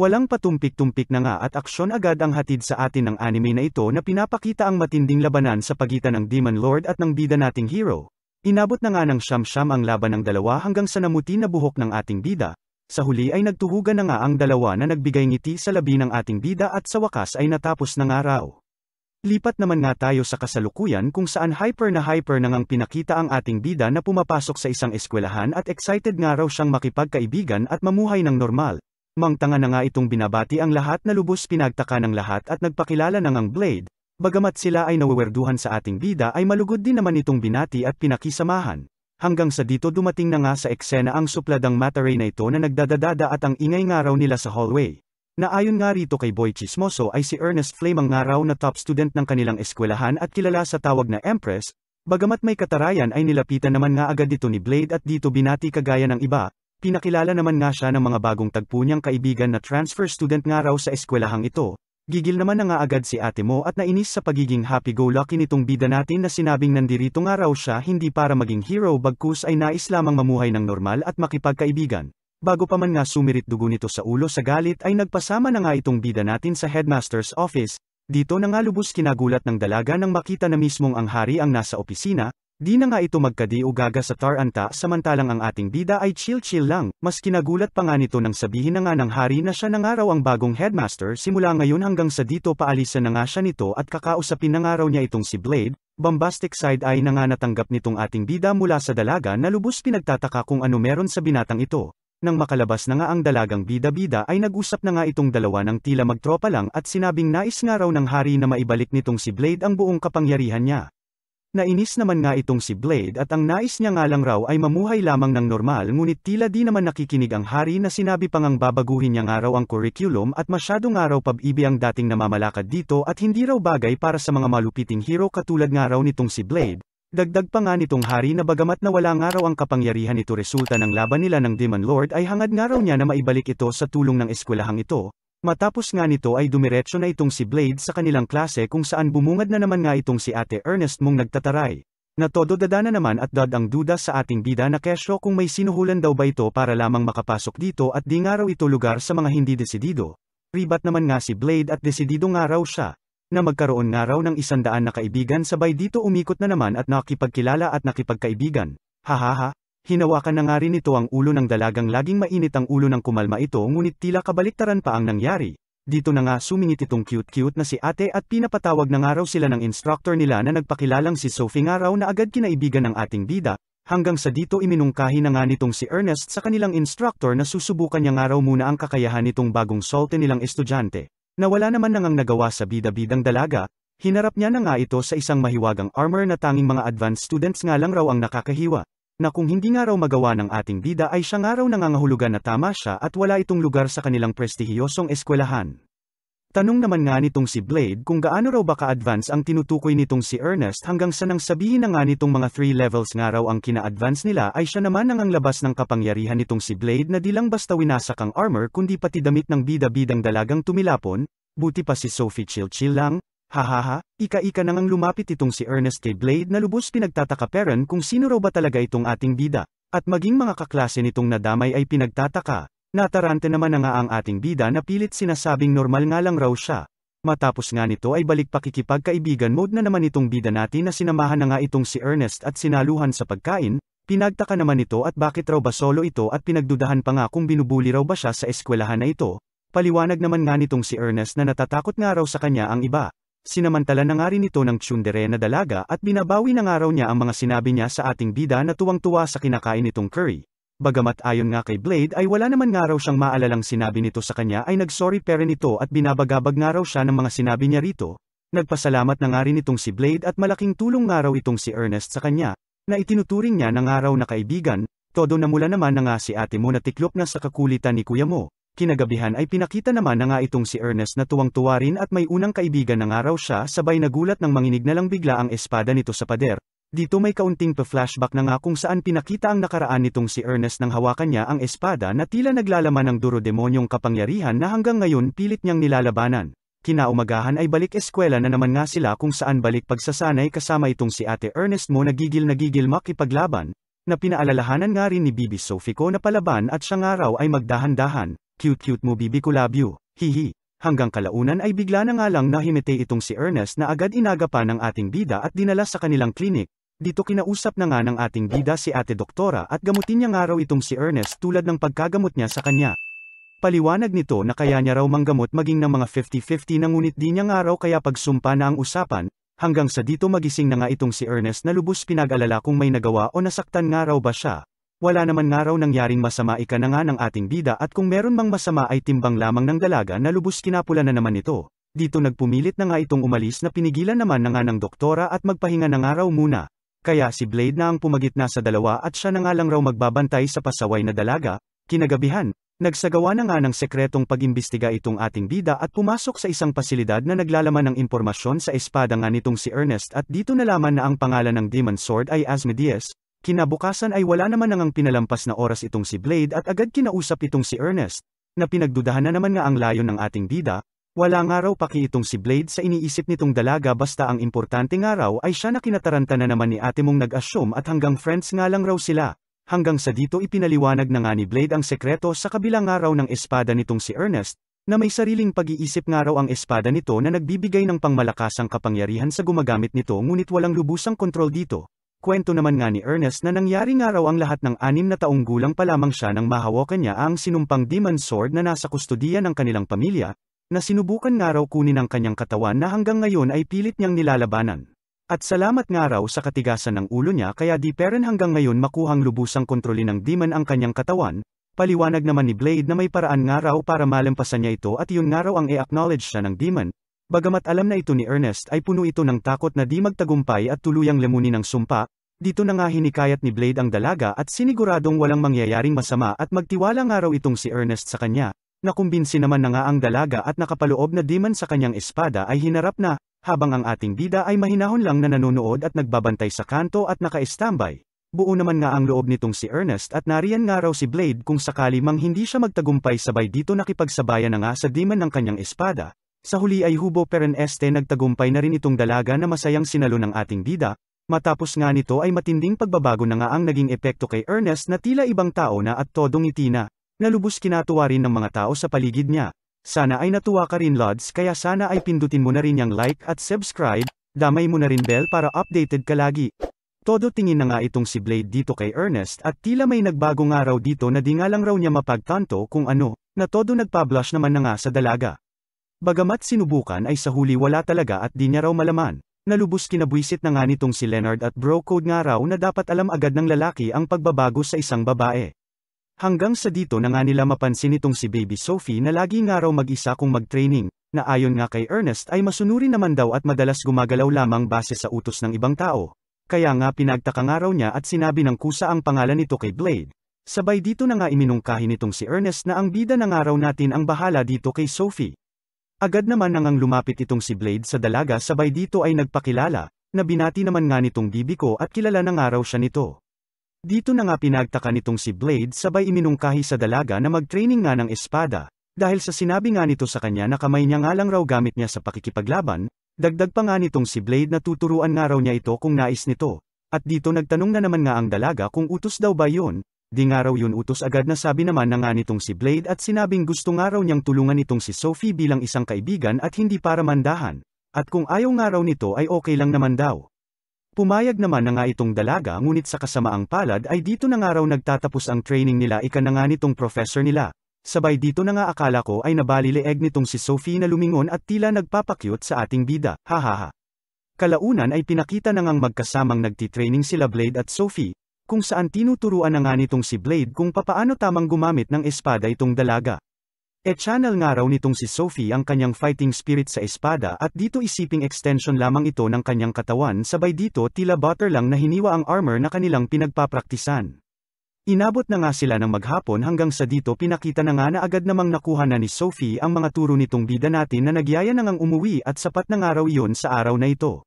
Walang patumpik-tumpik na nga at aksyon agad ang hatid sa atin ng anime na ito na pinapakita ang matinding labanan sa pagitan ng Demon Lord at ng bida nating hero. Inabot na nga ng siyam-siyam ang laban ng dalawa hanggang sa namuti na buhok ng ating bida. Sa huli ay nagtuhugan na nga ang dalawa na nagbigay ngiti sa labi ng ating bida at sa wakas ay natapos na nga raw. Lipat naman nga tayo sa kasalukuyan kung saan hyper na ngang pinakita ang ating bida na pumapasok sa isang eskwelahan at excited nga raw siyang makipagkaibigan at mamuhay ng normal. Mangtanga na nga itong binabati ang lahat na lubos pinagtaka ng lahat at nagpakilala ng ang Blade. Bagamat sila ay nawewerduhan sa ating bida ay malugod din naman itong binati at pinakisamahan. Hanggang sa dito dumating na nga sa eksena ang supladang mataray na ito na nagdadadada at ang ingay nga raw nila sa hallway. Na ayon nga rito kay Boy Chismoso ay si Ernest Flame ang nga raw na top student ng kanilang eskwelahan at kilala sa tawag na Empress. Bagamat may katarayan ay nilapitan naman nga agad dito ni Blade at dito binati kagaya ng iba. Pinakilala naman nga siya ng mga bagong tagpo niyang kaibigan na transfer student nga raw sa eskwelahang ito. Gigil naman na nga agad si ate mo at nainis sa pagiging happy-go-lucky nitong bida natin na sinabing nandirito nga raw siya hindi para maging hero bagkus ay nais lamang mamuhay ng normal at makipagkaibigan. Bago pa man nga sumirit dugo nito sa ulo sa galit ay nagpasama na nga itong bida natin sa headmaster's office. Dito na nga lubos kinagulat ng dalaga nang makita na mismong ang hari ang nasa opisina. Di na nga ito magkadi-ugaga sa taranta samantalang ang ating bida ay chill-chill lang, mas kinagulat pa nga nito nang sabihin na nga ng hari na siya na nga raw ang bagong headmaster simula ngayon hanggang sa dito paalisan na nga siya nito at kakausapin na nga raw niya itong si Blade. Bombastic side-eye na nga natanggap nitong ating bida mula sa dalaga na lubos pinagtataka kung ano meron sa binatang ito. Nang makalabas na nga ang dalagang bida-bida ay nag-usap na nga itong dalawa ng tila magtropa lang at sinabing nais nga raw ng hari na maibalik nitong si Blade ang buong kapangyarihan niya. Nainis naman nga itong si Blade at ang nais niya nga lang raw ay mamuhay lamang ng normal ngunit tila di naman nakikinig ang hari na sinabi pang ang babaguhin niya nga raw ang curriculum at masyado nga raw pab-ibi ang dating namamalakad dito at hindi raw bagay para sa mga malupiting hero katulad nga raw nitong si Blade. Dagdag pa nga nitong hari na bagamat nawala nga raw ang kapangyarihan ito resulta ng laban nila ng Demon Lord ay hangad nga raw niya na maibalik ito sa tulong ng eskwelahang ito. Matapos nga nito ay dumiretso na itong si Blade sa kanilang klase kung saan bumungad na naman nga itong si Ate Ernest mong nagtataray. Na todo dada na naman at dad ang duda sa ating bida na kesyo kung may sinuhulan daw ba ito para lamang makapasok dito at di nga raw ito lugar sa mga hindi desidido. Ribat naman nga si Blade at desidido nga raw siya. Na magkaroon nga raw ng 100 na kaibigan sabay dito umikot na naman at nakipagkilala at nakipagkaibigan. Hahaha. Hinawakan na nga rin ito ang ulo ng dalagang laging mainit ang ulo ng kumalma ito ngunit tila kabaliktaran pa ang nangyari. Dito na nga sumingit itong cute-cute na si ate at pinapatawag na nga raw sila ng instructor nila na nagpakilalang si Sophie nga raw na agad kinaibigan ng ating bida, hanggang sa dito iminungkahi na nga nitong si Ernest sa kanilang instructor na susubukan niya nga raw muna ang kakayahan nitong bagong solte nilang estudyante. Na wala naman nangang nagawa sa bida-bidang dalaga, hinarap niya na nga ito sa isang mahiwagang armor na tanging mga advanced students nga lang raw ang nakakahiwa. Na kung hindi nga raw magawa ng ating bida ay siya nga raw nangangahulugan na tama siya at wala itong lugar sa kanilang prestihiyosong eskwelahan. Tanong naman nga nitong si Blade kung gaano raw ba ka-advance ang tinutukoy nitong si Ernest hanggang sa nang sabihin na nga nitong mga 3 levels nga raw ang kina-advance nila ay siya naman ang labas ng kapangyarihan nitong si Blade na di lang basta winasak ang armor kundi pati damit ng bida-bidang dalagang tumilapon, buti pa si Sophie chill-chill lang. Hahaha, ika-ika nang lumapit itong si Ernest kay Blade na lubos pinagtataka peron kung sino raw ba talaga itong ating bida, at maging mga kaklase nitong nadamay ay pinagtataka. Natarante naman na nga ang ating bida na pilit sinasabing normal nga lang raw siya. Matapos nga nito ay balik pakikipagkaibigan mode na naman itong bida natin na sinamahan na nga itong si Ernest at sinaluhan sa pagkain, pinagtaka naman ito at bakit raw ba solo ito at pinagdudahan pa nga kung binubuli raw ba siya sa eskwelahan na ito. Paliwanag naman nga nitong si Ernest na natatakot nga raw sa kanya ang iba. Sinamantala na nga rin ito ng tsundere na dalaga at binabawi na nga raw niya ang mga sinabi niya sa ating bida na tuwang-tuwa sa kinakain nitong curry. Bagamat ayon nga kay Blade ay wala naman nga raw siyang maalalang sinabi nito sa kanya ay nagsorry pa rin ito at binabagabag nga raw siya ng mga sinabi niya rito. Nagpasalamat na nga rin itong si Blade at malaking tulong nga raw itong si Ernest sa kanya, na itinuturing niya na nga raw na kaibigan. Todo namula naman na nga si ate mo na tiklop na sa kakulitan ni kuya mo. Kinagabihan ay pinakita naman na nga itong si Ernest na tuwang-tuwa rin at may unang kaibigan na nga raw siya sabay nagulat nang manginig na lang bigla ang espada nito sa pader. Dito may kaunting pa-flashback na nga kung saan pinakita ang nakaraan nitong si Ernest nang hawakan niya ang espada na tila naglalaman ng duro-demonyong kapangyarihan na hanggang ngayon pilit niyang nilalabanan. Kinaumagahan ay balik eskwela na naman nga sila kung saan balik pagsasanay kasama itong si ate Ernest mo nagigil makipaglaban, na pinaalalahanan nga rin ni Bibi Sophie ko na palaban at siya nga raw ay magdahan-dahan. Cute-cute mo bibi ko love you, hihi. Hanggang kalaunan ay bigla na nga lang nahimite itong si Ernest na agad inagapan ng ating bida at dinala sa kanilang klinik. Dito kinausap na nga ng ating bida si ate doktora at gamutin niya nga raw itong si Ernest tulad ng pagkagamot niya sa kanya. Paliwanag nito na kaya niya raw manggamot maging ng mga 50-50 na ngunit di niya nga raw kaya pagsumpa na ang usapan, hanggang sa dito magising na nga itong si Ernest na lubos pinag-alala kung may nagawa o nasaktan nga raw ba siya. Wala naman nga raw nangyaring masama ika na nga ng ating bida at kung meron mang masama ay timbang lamang ng dalaga na lubos kinapula na naman ito. Dito nagpumilit na nga itong umalis na pinigilan naman na nga ng doktora at magpahinga na nga raw muna. Kaya si Blade na ang pumagitna sa dalawa at siya na nga lang raw magbabantay sa pasaway na dalaga. Kinagabihan, nagsagawa na nga ng sekretong pag-imbestiga itong ating bida at pumasok sa isang pasilidad na naglalaman ng impormasyon sa espada nga nitong si Ernest at dito nalaman na ang pangalan ng Demon Sword ay Asmodeus. Kinabukasan ay wala naman nangang pinalampas na oras itong si Blade at agad kinausap itong si Ernest, na pinagdudahan na naman nga ang layon ng ating bida. Wala nga raw paki itong si Blade sa iniisip nitong dalaga basta ang importante nga raw ay siya na kinataranta na naman ni ate mong nag-assume at hanggang friends nga lang raw sila. Hanggang sa dito ipinaliwanag na nga ni Blade ang sekreto sa kabilang nga raw ng espada nitong si Ernest, na may sariling pag-iisip nga raw ang espada nito na nagbibigay ng pangmalakasang kapangyarihan sa gumagamit nito ngunit walang lubusang kontrol dito. Kwento naman nga ni Ernest na nangyari nga raw ang lahat ng 6 na taong gulang pa lamang siya nang mahawakan niya ang sinumpang Demon Sword na nasa kustodiya ng kanilang pamilya, na sinubukan nga raw kunin ang kanyang katawan na hanggang ngayon ay pilit niyang nilalabanan. At salamat nga raw sa katigasan ng ulo niya kaya di pa rin hanggang ngayon makuhang lubusang kontrolin ng demon ang kanyang katawan. Paliwanag naman ni Blade na may paraan nga raw para malampasan niya ito at yun nga raw ang i-acknowledge siya ng demon. Bagamat alam na ito ni Ernest ay puno ito ng takot na di magtagumpay at tuluyang lemunin ng sumpa, dito na nga hinikayat ni Blade ang dalaga at siniguradong walang mangyayaring masama at magtiwala nga raw itong si Ernest sa kanya. Nakumbinsi naman na nga ang dalaga at nakapaloob na demon sa kanyang espada ay hinarap na, habang ang ating bida ay mahinahon lang na nanonood at nagbabantay sa kanto at naka-standby. Buo naman nga ang loob nitong si Ernest at nariyan nga raw si Blade kung sakali mang hindi siya magtagumpay sabay dito nakipagsabayan na nga sa demon ng kanyang espada. Sa huli ay hubo peren nagtagumpay na rin itong dalaga na masayang sinalo ng ating bida, matapos nga nito ay matinding pagbabago na nga ang naging epekto kay Ernest na tila ibang tao na at todong ngiti na, lubos kinatuwa rin ng mga tao sa paligid niya. Sana ay natuwa ka rin Lods kaya sana ay pindutin mo na rin yung like at subscribe, damay mo na rin bell para updated ka lagi. Todo tingin na nga itong si Blade dito kay Ernest at tila may nagbago nga raw dito na di nga lang raw niya mapagtanto kung ano, na todo nagpa-blush naman na nga sa dalaga. Bagamat sinubukan ay sa huli wala talaga at di niya raw malaman. Nalubos kinabwisit na nga nitong si Leonard at bro code nga raw na dapat alam agad ng lalaki ang pagbabago sa isang babae. Hanggang sa dito na nga nila mapansin itong si Baby Sophie na lagi nga raw mag-isa kung mag-training, na ayon nga kay Ernest ay masunuri naman daw at madalas gumagalaw lamang base sa utos ng ibang tao. Kaya nga pinagtaka nga raw niya at sinabi ng kusa ang pangalan nito kay Blade. Sabay dito na nga iminungkahi nitong si Ernest na ang bida na nga raw natin ang bahala dito kay Sophie. Agad naman nangang lumapit itong si Blade sa dalaga sabay dito ay nagpakilala, na binati naman nga nitong bibi ko at kilala na nga raw siya nito. Dito na nga pinagtaka nitong si Blade sabay iminungkahi sa dalaga na mag-training nga ng espada, dahil sa sinabi nga nito sa kanya na kamay niya nga lang raw gamit niya sa pakikipaglaban, dagdag pa nga nitong si Blade na tuturuan nga raw niya ito kung nais nito. At dito nagtanong na naman nga ang dalaga kung utos daw ba yun. Di nga raw yun utos agad na sabi naman na nga nitong si Blade at sinabing gusto nga raw niyang tulungan itong si Sophie bilang isang kaibigan at hindi para mandahan. At kung ayaw nga raw nito ay okay lang naman daw. Pumayag naman na nga itong dalaga ngunit sa kasamaang palad ay dito na nga raw nagtatapos ang training nila ika na nga nitong professor nila. Sabay dito na nga akala ko ay nabalileeg nitong si Sophie na lumingon at tila nagpapakyut sa ating bida, hahaha. Kalaunan ay pinakita na ngang magkasamang nagtitraining sila Blade at Sophie, kung saan tinuturuan na nga nitong si Blade kung papaano tamang gumamit ng espada itong dalaga. E-channel nga raw nitong si Sophie ang kanyang fighting spirit sa espada at dito isiping extension lamang ito ng kanyang katawan sabay dito tila butter lang na hiniwa ang armor na kanilang pinagpapraktisan. Inabot na nga sila ng maghapon hanggang sa dito pinakita na nga na agad namang nakuha na ni Sophie ang mga turo nitong bida natin na nagyaya na ngang umuwi at sapat na nga raw iyon sa araw na ito.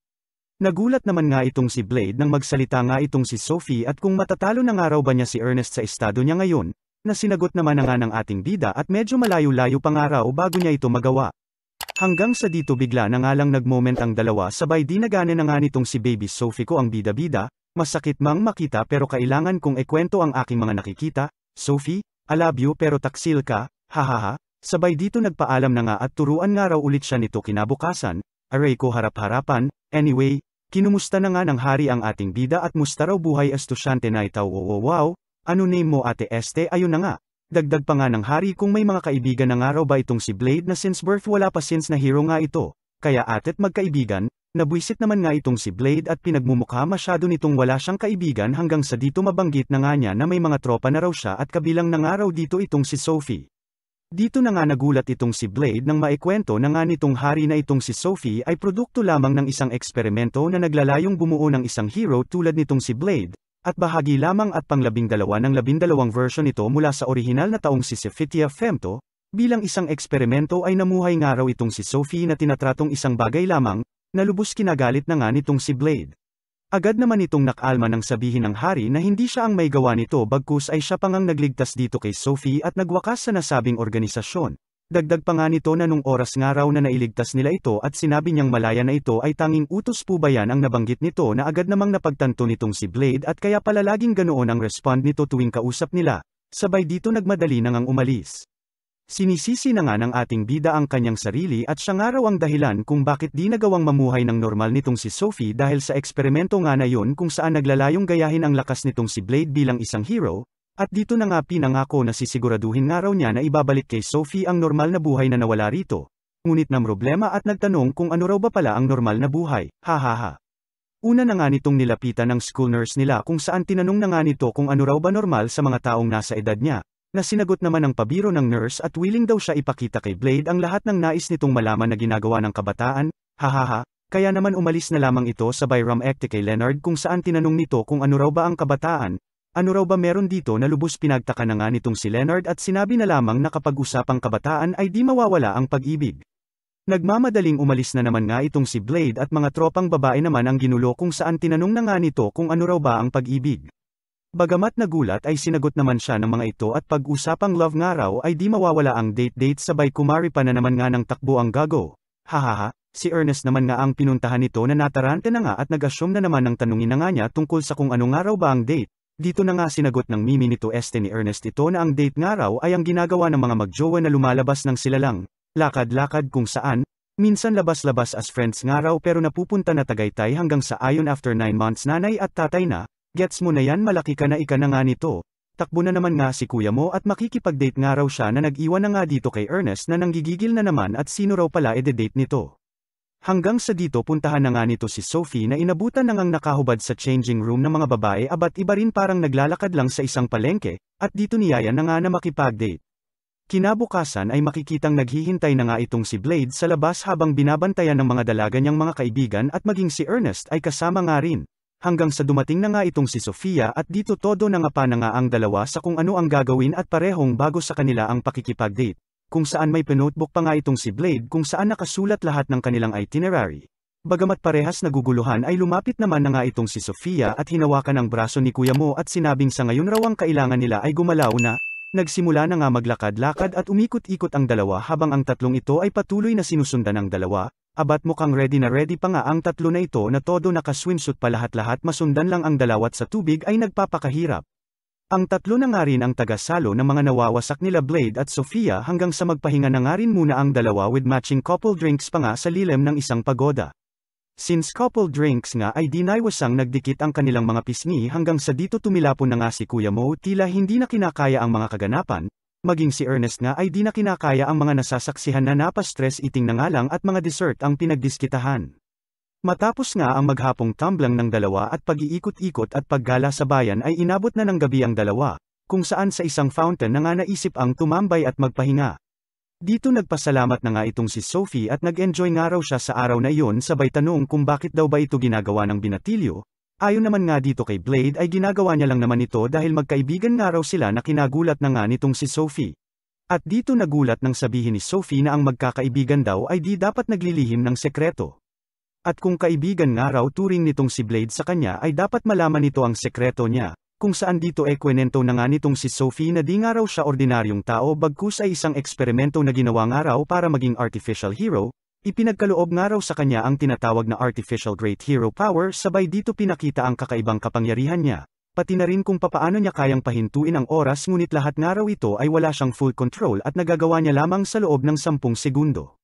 Nagulat naman nga itong si Blade nang magsalita nga itong si Sophie at kung matatalo na nga raw ba niya si Ernest sa estado niya ngayon, na sinagot naman na nga ng ating bida at medyo malayo-layo pa nga raw bago niya ito magawa. Hanggang sa dito bigla na nga lang nagmoment ang dalawa sabay di nagana na nga nitong si Baby Sophie ko ang bida-bida, masakit mang makita pero kailangan kong ikwento ang aking mga nakikita, Sophie, I love you pero taksil ka, Hahaha, sabay dito nagpaalam na nga at turuan nga raw ulit siya nito kinabukasan. Aray ko harap-harapan, anyway, kinumusta na nga ng hari ang ating bida at musta raw buhay estudyante na itaw wow, ano name mo ate este ayun na nga. Dagdag pa nga ng hari kung may mga kaibigan na nga raw ba itong si Blade na since birth wala pa since na hero nga ito. Kaya atet magkaibigan, nabwisit naman nga itong si Blade at pinagmumukha masyado nitong wala siyang kaibigan hanggang sa dito mabanggit na nga niya na may mga tropa na raw siya at kabilang na nga raw dito itong si Sophie. Dito na nga nagulat itong si Blade nang maikwento na nga nitong hari na itong si Sophie ay produkto lamang ng isang eksperimento na naglalayong bumuo ng isang hero tulad nitong si Blade, at bahagi lamang at pang-12 ng 12 version nito mula sa orihinal na taong si Sephitia Femto. Bilang isang eksperimento ay namuhay nga raw itong si Sophie na tinatratong isang bagay lamang, na lubos kinagalit na nga nitong si Blade. Agad naman itong nakalma nang sabihin ng hari na hindi siya ang may gawa nito bagkus ay siya pang ang nagligtas dito kay Sophie at nagwakas sa nasabing organisasyon. Dagdag pa nga nito na nung oras nga raw na nailigtas nila ito at sinabi niyang malaya na ito ay tanging utos po ba yan ang nabanggit nito na agad namang napagtanto nitong si Blade at kaya pala laging ganoon ang respond nito tuwing kausap nila, sabay dito nagmadali na ngang umalis. Sinisisi na nga ng ating bida ang kanyang sarili at siya nga raw ang dahilan kung bakit di nagawang mamuhay ng normal nitong si Sophie dahil sa eksperimento nga na yun kung saan naglalayong gayahin ang lakas nitong si Blade bilang isang hero, at dito na nga pinangako na sisiguraduhin nga raw niya na ibabalik kay Sophie ang normal na buhay na nawala rito. Ngunit na problema at nagtanong kung ano raw ba pala ang normal na buhay, hahaha. Una na nga nitong nilapitan ng school nurse nila kung saan tinanong na nga nito kung ano raw ba normal sa mga taong nasa edad niya. Na sinagot naman ng pabiro ng nurse at willing daw siya ipakita kay Blade ang lahat ng nais nitong malaman na ginagawa ng kabataan, hahaha, kaya naman umalis na lamang ito sabay ramekte kay Leonard kung saan tinanong nito kung ano raw ba ang kabataan, ano raw ba meron dito na lubos pinagtaka na nga nitong si Leonard at sinabi na lamang na kapag usapang kabataan ay di mawawala ang pag-ibig. Nagmamadaling umalis na naman nga itong si Blade at mga tropang babae naman ang ginulo kung saan tinanong na nga nito kung ano raw ba ang pag-ibig. Bagamat nagulat ay sinagot naman siya ng mga ito at pag-usapang love nga raw ay di mawawala ang date-date sabay kumari pa na naman nga ng takbo ang gago. Hahaha, si Ernest naman nga ang pinuntahan nito na natarante na nga at nag-assume na naman ng tanungin na nga niya tungkol sa kung ano nga raw ba ang date. Dito na nga sinagot ng mimi nito este ni Ernest ito na ang date nga raw ay ang ginagawa ng mga magjowa na lumalabas ng sila lang, lakad-lakad kung saan, minsan labas-labas as friends nga raw pero napupunta na Tagaytay hanggang sa ayon after 9 months nanay at tatay na. Gets mo na yan malaki ka na ika na nga nito. Takbo na naman nga si kuya mo at makikipag-date nga raw siya na nag-iwan na nga dito kay Ernest na nanggigigil na naman at sino raw pala ede-date nito. Hanggang sa dito puntahan na nga nito si Sophie na inabutan na ngang nakahubad sa changing room ng mga babae abat iba rin parang naglalakad lang sa isang palengke, at dito niyaya na nga na makipag-date. Kinabukasan ay makikitang naghihintay na nga itong si Blade sa labas habang binabantayan ng mga dalaga niyang mga kaibigan at maging si Ernest ay kasama nga rin. Hanggang sa dumating na nga itong si Sofia at dito todo na nga pa na nga ang dalawa sa kung ano ang gagawin at parehong bago sa kanila ang pakikipag-date, kung saan may pinotebook pa nga itong si Blade kung saan nakasulat lahat ng kanilang itinerary. Bagamat parehas naguguluhan ay lumapit naman na nga itong si Sofia at hinawakan ang braso ni kuya mo at sinabing sa ngayon raw ang kailangan nila ay gumalaw na. Nagsimula na nga maglakad-lakad at umikot-ikot ang dalawa habang ang tatlong ito ay patuloy na sinusundan ng dalawa. Abat mukhang ready na ready pa nga ang tatlo na ito na todo naka-swimsuit pa lahat-lahat masundan lang ang dalawat sa tubig ay nagpapakahirap. Ang tatlo na nga rin ang tagasalo ng mga nawawasak nila Blade at Sofia hanggang sa magpahinga na nga rin muna ang dalawa with matching couple drinks pa nga sa lilim ng isang pagoda. Since couple drinks nga ay di naiwasang nagdikit ang kanilang mga pisngi hanggang sa dito tumilapon na nga si Kuya Mo tila hindi na kinakaya ang mga kaganapan. Maging si Ernest nga ay di na kinakaya ang mga nasasaksihan na napastress eating na nga lang at mga dessert ang pinagdiskitahan. Matapos nga ang maghapong tumblang ng dalawa at pag-iikot-ikot at paggala sa bayan ay inabot na ng gabi ang dalawa, kung saan sa isang fountain na nga naisip ang tumambay at magpahinga. Dito nagpasalamat na nga itong si Sophie at nag-enjoy nga raw siya sa araw na iyon sabay tanong kung bakit daw ba ito ginagawa ng binatilyo. Ayon naman nga dito kay Blade ay ginagawa niya lang naman ito dahil magkaibigan nga raw sila na kinagulat na nga nitong si Sophie. At dito nagulat nang sabihin ni Sophie na ang magkakaibigan daw ay di dapat naglilihim ng sekreto. At kung kaibigan nga raw turing nitong si Blade sa kanya ay dapat malaman nito ang sekreto niya, kung saan dito ekwenento na nga nitong si Sophie na di nga raw siya ordinaryong tao bagkus ay isang eksperimento na ginawa nga raw para maging artificial hero. Ipinagkaloob nga raw sa kanya ang tinatawag na artificial great hero power sabay dito pinakita ang kakaibang kapangyarihan niya. Pati na rin kung papaano niya kayang pahintuin ang oras ngunit lahat nga raw ito ay wala siyang full control at nagagawa niya lamang sa loob ng 10 segundo.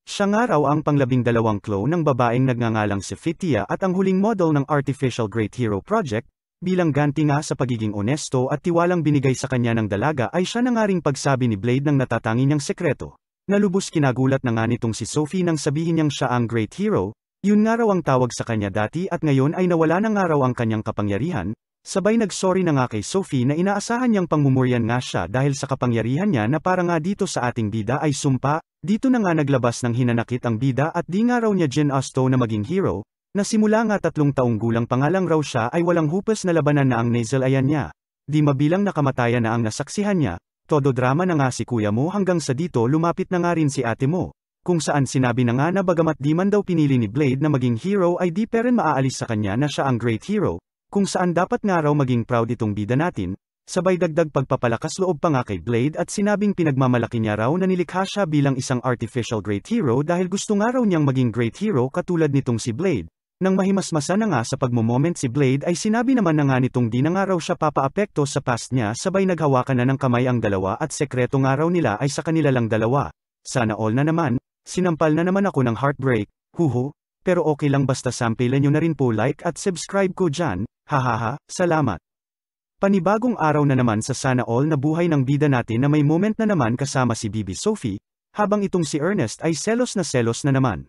Siya nga raw ang pang-12 clone ng babaeng nagngangalang si Fitia at ang huling model ng Artificial Great Hero Project, bilang ganti nga sa pagiging onesto at tiwalang binigay sa kanya ng dalaga ay siya na nga ring pagsabi ni Blade ng natatangi niyang sekreto. Nalubos kinagulat na nga nitong si Sophie nang sabihin niyang siya ang Great Hero, yun nga raw ang tawag sa kanya dati at ngayon ay nawala na nga raw ang kanyang kapangyarihan. Sabay nagsorry na nga kay Sophie na inaasahan niyang pangmumuryan nga siya dahil sa kapangyarihan niya na para nga dito sa ating bida ay sumpa, dito na nga naglabas ng hinanakit ang bida at di nga raw niya ginusto na maging hero, na simula nga 3 taong gulang pa nga lang raw siya ay walang hupas na labanan na ang nasal ayan niya. Di mabilang nakamatayan na ang nasaksihan niya, todo drama na nga si kuya mo hanggang sa dito lumapit na nga rin si ate mo. Kung saan sinabi na nga na bagamat di man daw pinili ni Blade na maging hero ay di pa rin maaalis sa kanya na siya ang great hero. Kung saan dapat nga raw maging proud itong bida natin, sabay dagdag pagpapalakas loob pa nga kay Blade at sinabing pinagmamalaki niya raw na nilikha siya bilang isang artificial great hero dahil gusto nga raw niyang maging great hero katulad nitong si Blade. Nang mahimasmasa na nga sa pagmomoment si Blade ay sinabi naman na nga nitong di na nga raw siya papaapekto sa past niya sabay naghawakan na ng kamay ang dalawa at sekreto nga raw nila ay sa kanila lang dalawa. Sana all na naman, sinampal na naman ako ng heartbreak, huhu, pero okay lang basta sampilan nyo na rin po like at subscribe ko dyan. Hahaha, salamat. Panibagong araw na naman sa sana all na buhay ng bida natin na may moment na naman kasama si Bibi Sophie, habang itong si Ernest ay selos na naman.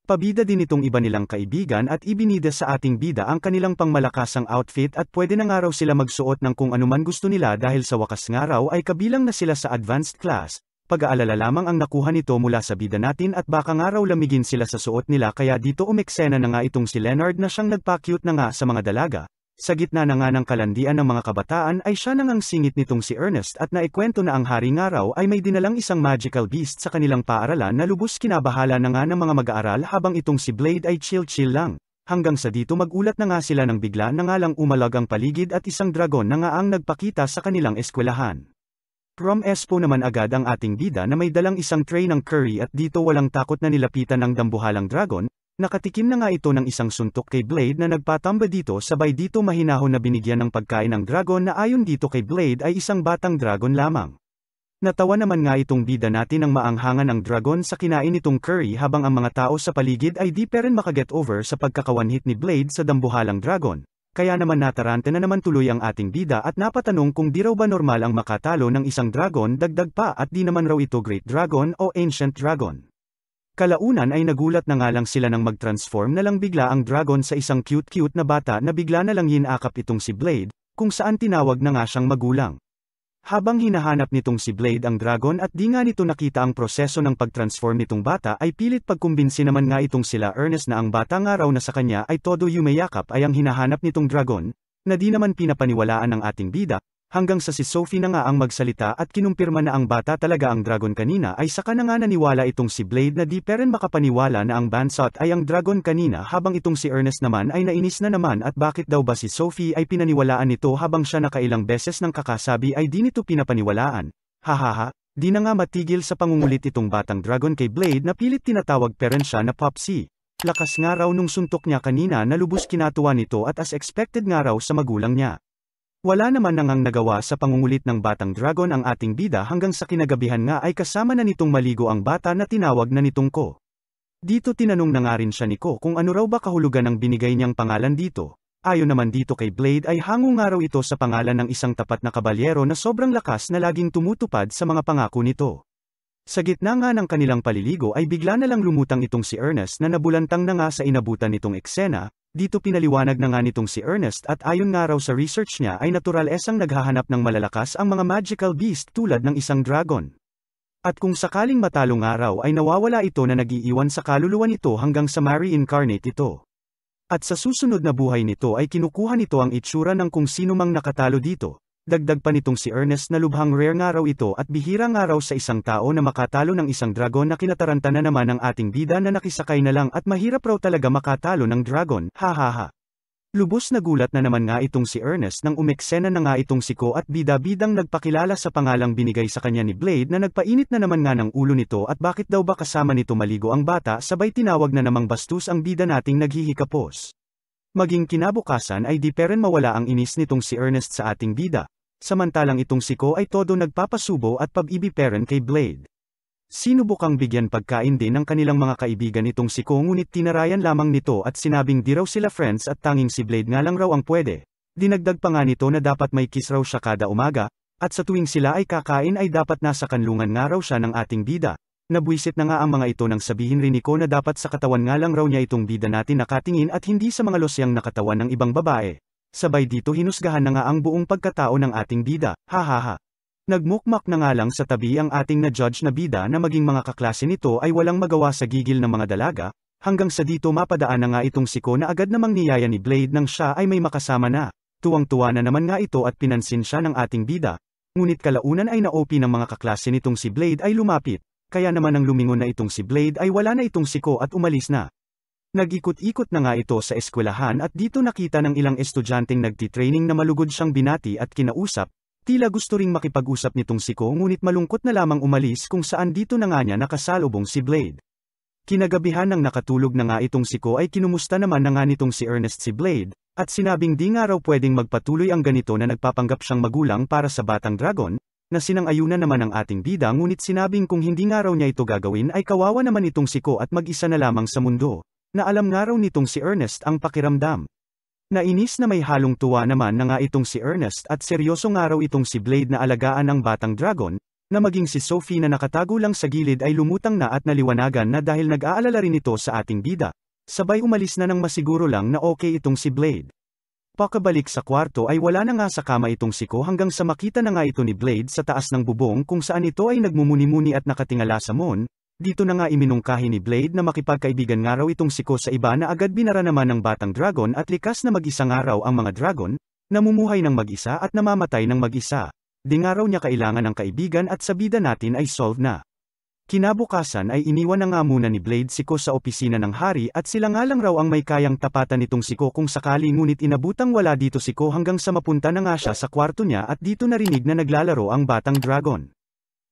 Pabida din itong iba nilang kaibigan at ibinida sa ating bida ang kanilang pangmalakasang outfit at pwede na nga raw sila magsuot ng kung anuman gusto nila dahil sa wakas nga raw ay kabilang na sila sa advanced class. Pag-aalala lamang ang nakuha nito mula sa bida natin at baka nga raw lamigin sila sa suot nila kaya dito umeksena na nga itong si Leonard na siyang nagpa-cute na nga sa mga dalaga. Sa gitna na nga ng kalandian ng mga kabataan ay siya nang ang singit nitong si Ernest at naikwento na ang hari nga raw ay may dinalang isang magical beast sa kanilang paaralan na lubos kinabahala na nga ng mga mag-aaral habang itong si Blade ay chill lang. Hanggang sa dito magulat na nga sila nang bigla na nga lang umalag ang paligid at isang dragon na nga ang nagpakita sa kanilang eskwelahan. From Espo naman agad ang ating bida na may dalang isang tray ng curry at dito walang takot na nilapitan ng dambuhalang dragon, nakatikim na nga ito ng isang suntok kay Blade na nagpatamba dito sabay dito mahinahon na binigyan ng pagkain ng dragon na ayon dito kay Blade ay isang batang dragon lamang. Natawa naman nga itong bida natin ng maanghangan ng dragon sa kinain nitong curry habang ang mga tao sa paligid ay di pa rin makaget over sa pagkakawanhit ni Blade sa dambuhalang dragon. Kaya naman natarante na naman tuloy ang ating bida at napatanong kung di raw ba normal ang makatalo ng isang dragon dagdag pa at di naman raw ito Great Dragon o Ancient Dragon. Kalaunan ay nagulat na nga lang sila nang mag-transform na lang bigla ang dragon sa isang cute na bata na bigla na lang yinakap itong si Blade, kung saan tinawag na nga siyang magulang. Habang hinahanap nitong si Blade ang dragon at di nga nito nakita ang proseso ng pag-transform nitong bata ay pilit pagkumbinsi naman nga itong sila Ernest na ang bata nga raw na sa kanya ay todo yumayakap ay ang hinahanap nitong dragon, na di naman pinapaniwalaan ng ating bida, hanggang sa si Sophie na nga ang magsalita at kinumpirma na ang bata talaga ang dragon kanina ay saka na nga naniwala itong si Blade na di pa rin makapaniwala na ang Bansot ay ang dragon kanina habang itong si Ernest naman ay nainis na naman at bakit daw ba si Sophie ay pinaniwalaan nito habang siya nakailang beses ng kakasabi ay di nito pinapaniwalaan. Hahaha, di na nga matigil sa pangungulit itong batang dragon kay Blade na pilit tinatawag pa rin siya na Popsy. Lakas nga raw nung suntok niya kanina na lubos kinatuwa nito at as expected nga raw sa magulang niya. Wala naman nangang nagawa sa pangungulit ng batang dragon ang ating bida hanggang sa kinagabihan nga ay kasama na nitong maligo ang bata na tinawag na nitong Ko. Dito tinanong na nga rin siya ni Ko kung ano raw ba kahulugan ng binigay niyang pangalan dito. Ayon naman dito kay Blade ay hango nga raw ito sa pangalan ng isang tapat na kabalyero na sobrang lakas na laging tumutupad sa mga pangako nito. Sa gitna nga ng kanilang paliligo ay bigla na lang lumutang itong si Ernest na nabulantang na nga sa inabutan nitong eksena. Dito pinaliwanag na nga nitong si Ernest at ayon nga raw sa research niya ay natural esang naghahanap ng malalakas ang mga magical beast tulad ng isang dragon. At kung sakaling matalo nga raw ay nawawala ito na nag-iiwan sa kaluluwa nito hanggang sa ma-reincarnate ito. At sa susunod na buhay nito ay kinukuha nito ang itsura ng kung sino mang nakatalo dito. Dagdag pa nitong si Ernest na lubhang rare nga raw ito at bihira nga raw sa isang tao na makatalo ng isang dragon na kinataranta na naman ng ating bida na nakisakay na lang at mahirap raw talaga makatalo ng dragon, hahaha. Lubos na gulat na naman nga itong si Ernest nang umeksena na nga itong si Ko at bida-bidang nagpakilala sa pangalang binigay sa kanya ni Blade na nagpainit na naman nga ng ulo nito at bakit daw ba kasama nito maligo ang bata sabay tinawag na namang bastos ang bida nating naghihikapos. Maging kinabukasan ay di peren mawala ang inis nitong si Ernest sa ating bida. Samantalang itong si Ko ay todo nagpapasubo at pag-ibig kay Blade. Sinubukang bigyan pagkain din ng kanilang mga kaibigan itong si Ko ngunit tinarayan lamang nito at sinabing di raw sila friends at tanging si Blade nga lang raw ang pwede. Dinagdag pa nga nito na dapat may kiss raw siya kada umaga, at sa tuwing sila ay kakain ay dapat nasa kanlungan nga raw siya ng ating bida. Nabwisit na nga ang mga ito nang sabihin rin ni Ko na dapat sa katawan nga lang raw niya itong bida natin nakatingin at hindi sa mga losyang nakatawan ng ibang babae. Sabay dito hinusgahan na nga ang buong pagkatao ng ating bida, hahaha. Nagmukmak na nga lang sa tabi ang ating na-judge na bida na maging mga kaklase nito ay walang magawa sa gigil ng mga dalaga, hanggang sa dito mapadaan na nga itong si Ko na agad namang niyaya ni Blade nang siya ay may makasama na. Tuwang-tuwa na naman nga ito at pinansin siya ng ating bida, ngunit kalaunan ay na-OP ng mga kaklase nitong si Blade ay lumapit. Kaya naman ang lumingon na itong si Blade ay wala na itong si Ko at umalis na. Nag-ikot-ikot na nga ito sa eskwelahan at dito nakita ng ilang estudyanteng nagtitraining na malugod siyang binati at kinausap, tila gusto ring makipag-usap nitong si Ko ngunit malungkot na lamang umalis kung saan dito na nga niya nakasalubong si Blade. Kinagabihan ng nakatulog na nga itong si Ko ay kinumusta naman na nga nitong si Ernest si Blade, at sinabing di nga raw pwedeng magpatuloy ang ganito na nagpapanggap siyang magulang para sa batang dragon, na sinang-ayunan naman ang ating bida ngunit sinabing kung hindi nga raw niya ito gagawin ay kawawa naman itong si Ko at mag-isa na lamang sa mundo, na alam nga raw nitong si Ernest ang pakiramdam. Nainis na may halong tuwa naman na nga itong si Ernest at seryoso nga raw itong si Blade na alagaan ang batang dragon, na maging si Sophie na nakatago lang sa gilid ay lumutang na at naliwanagan na dahil nag-aalala rin ito sa ating bida. Sabay umalis na nang masiguro lang na okay itong si Blade. Pakabalik sa kwarto ay wala na nga sa kama itong si Ko hanggang sa makita na nga ito ni Blade sa taas ng bubong kung saan ito ay nagmumuni-muni at nakatingala sa moon. Dito na nga iminungkahi ni Blade na makipagkaibigan nga raw itong si Ko sa iba na agad binara naman ng batang dragon at likas na mag-isa nga raw ang mga dragon, namumuhay ng mag-isa at namamatay ng mag-isa. Di nga raw niya kailangan ng kaibigan at sa bida natin ay solve na. Kinabukasan ay iniwan na nga muna ni Blade si Ko sa opisina ng hari at sila nga lang raw ang may kayang tapatan nitong si Ko kung sakali ngunit inabutang wala dito si Ko hanggang sa mapunta na nga siya sa kwarto niya at dito narinig na naglalaro ang batang dragon.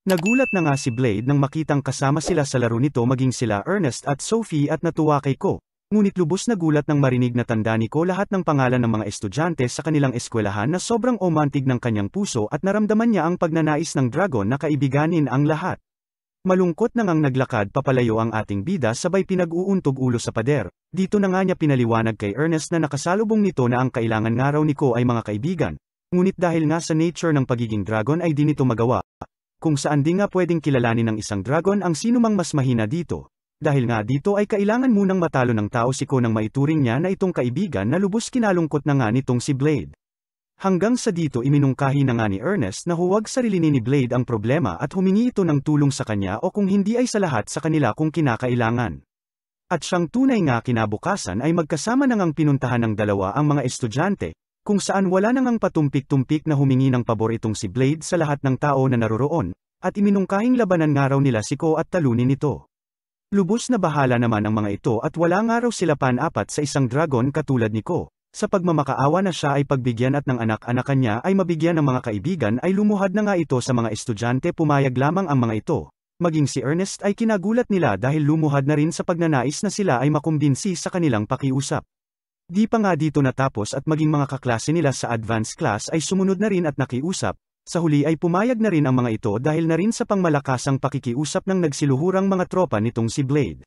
Nagulat na nga si Blade nang makitang kasama sila sa laro nito maging sila Ernest at Sophie at natuwa kay Ko, ngunit lubos na gulat nang marinig na tanda ni Ko lahat ng pangalan ng mga estudyante sa kanilang eskwelahan na sobrang omantig ng kanyang puso at naramdaman niya ang pagnanais ng dragon na kaibiganin ang lahat. Malungkot na ngang naglakad papalayo ang ating bida sabay pinag-uuntog ulo sa pader. Dito na nga niya pinaliwanag kay Ernest na nakasalubong nito na ang kailangan nga raw ni Ko ay mga kaibigan. Ngunit dahil nga sa nature ng pagiging dragon ay di nito magawa. Kung saan di nga pwedeng kilalanin ng isang dragon ang sinumang mas mahina dito. Dahil nga dito ay kailangan munang matalo ng tao si Ko nang maituring niya na itong kaibigan na lubos kinalungkot na nga nitong si Blade. Hanggang sa dito iminungkahi na nga ni Ernest na huwag sarilinin ni Blade ang problema at humingi ito ng tulong sa kanya o kung hindi ay sa lahat sa kanila kung kinakailangan. At siyang tunay nga kinabukasan ay magkasama na ngang pinuntahan ng dalawa ang mga estudyante, kung saan wala na ngang patumpik-tumpik na humingi ng pabor itong si Blade sa lahat ng tao na naroroon, at iminungkahing labanan nga raw nila si Ko at talunin ito. Lubos na bahala naman ang mga ito at wala nga raw sila pan-apat sa isang dragon katulad ni Ko. Sa pagmamakaawa na siya ay pagbigyan at ng anak-anakan niya ay mabigyan ng mga kaibigan ay lumuhad na nga ito sa mga estudyante pumayag lamang ang mga ito. Maging si Ernest ay kinagulat nila dahil lumuhad na rin sa pagnanais na sila ay makumbinsi sa kanilang pakiusap. Di pa nga dito natapos at maging mga kaklase nila sa advanced class ay sumunod na rin at nakiusap, sa huli ay pumayag na rin ang mga ito dahil na rin sa pangmalakasang pakikiusap ng nagsiluhurang mga tropa nitong si Blade.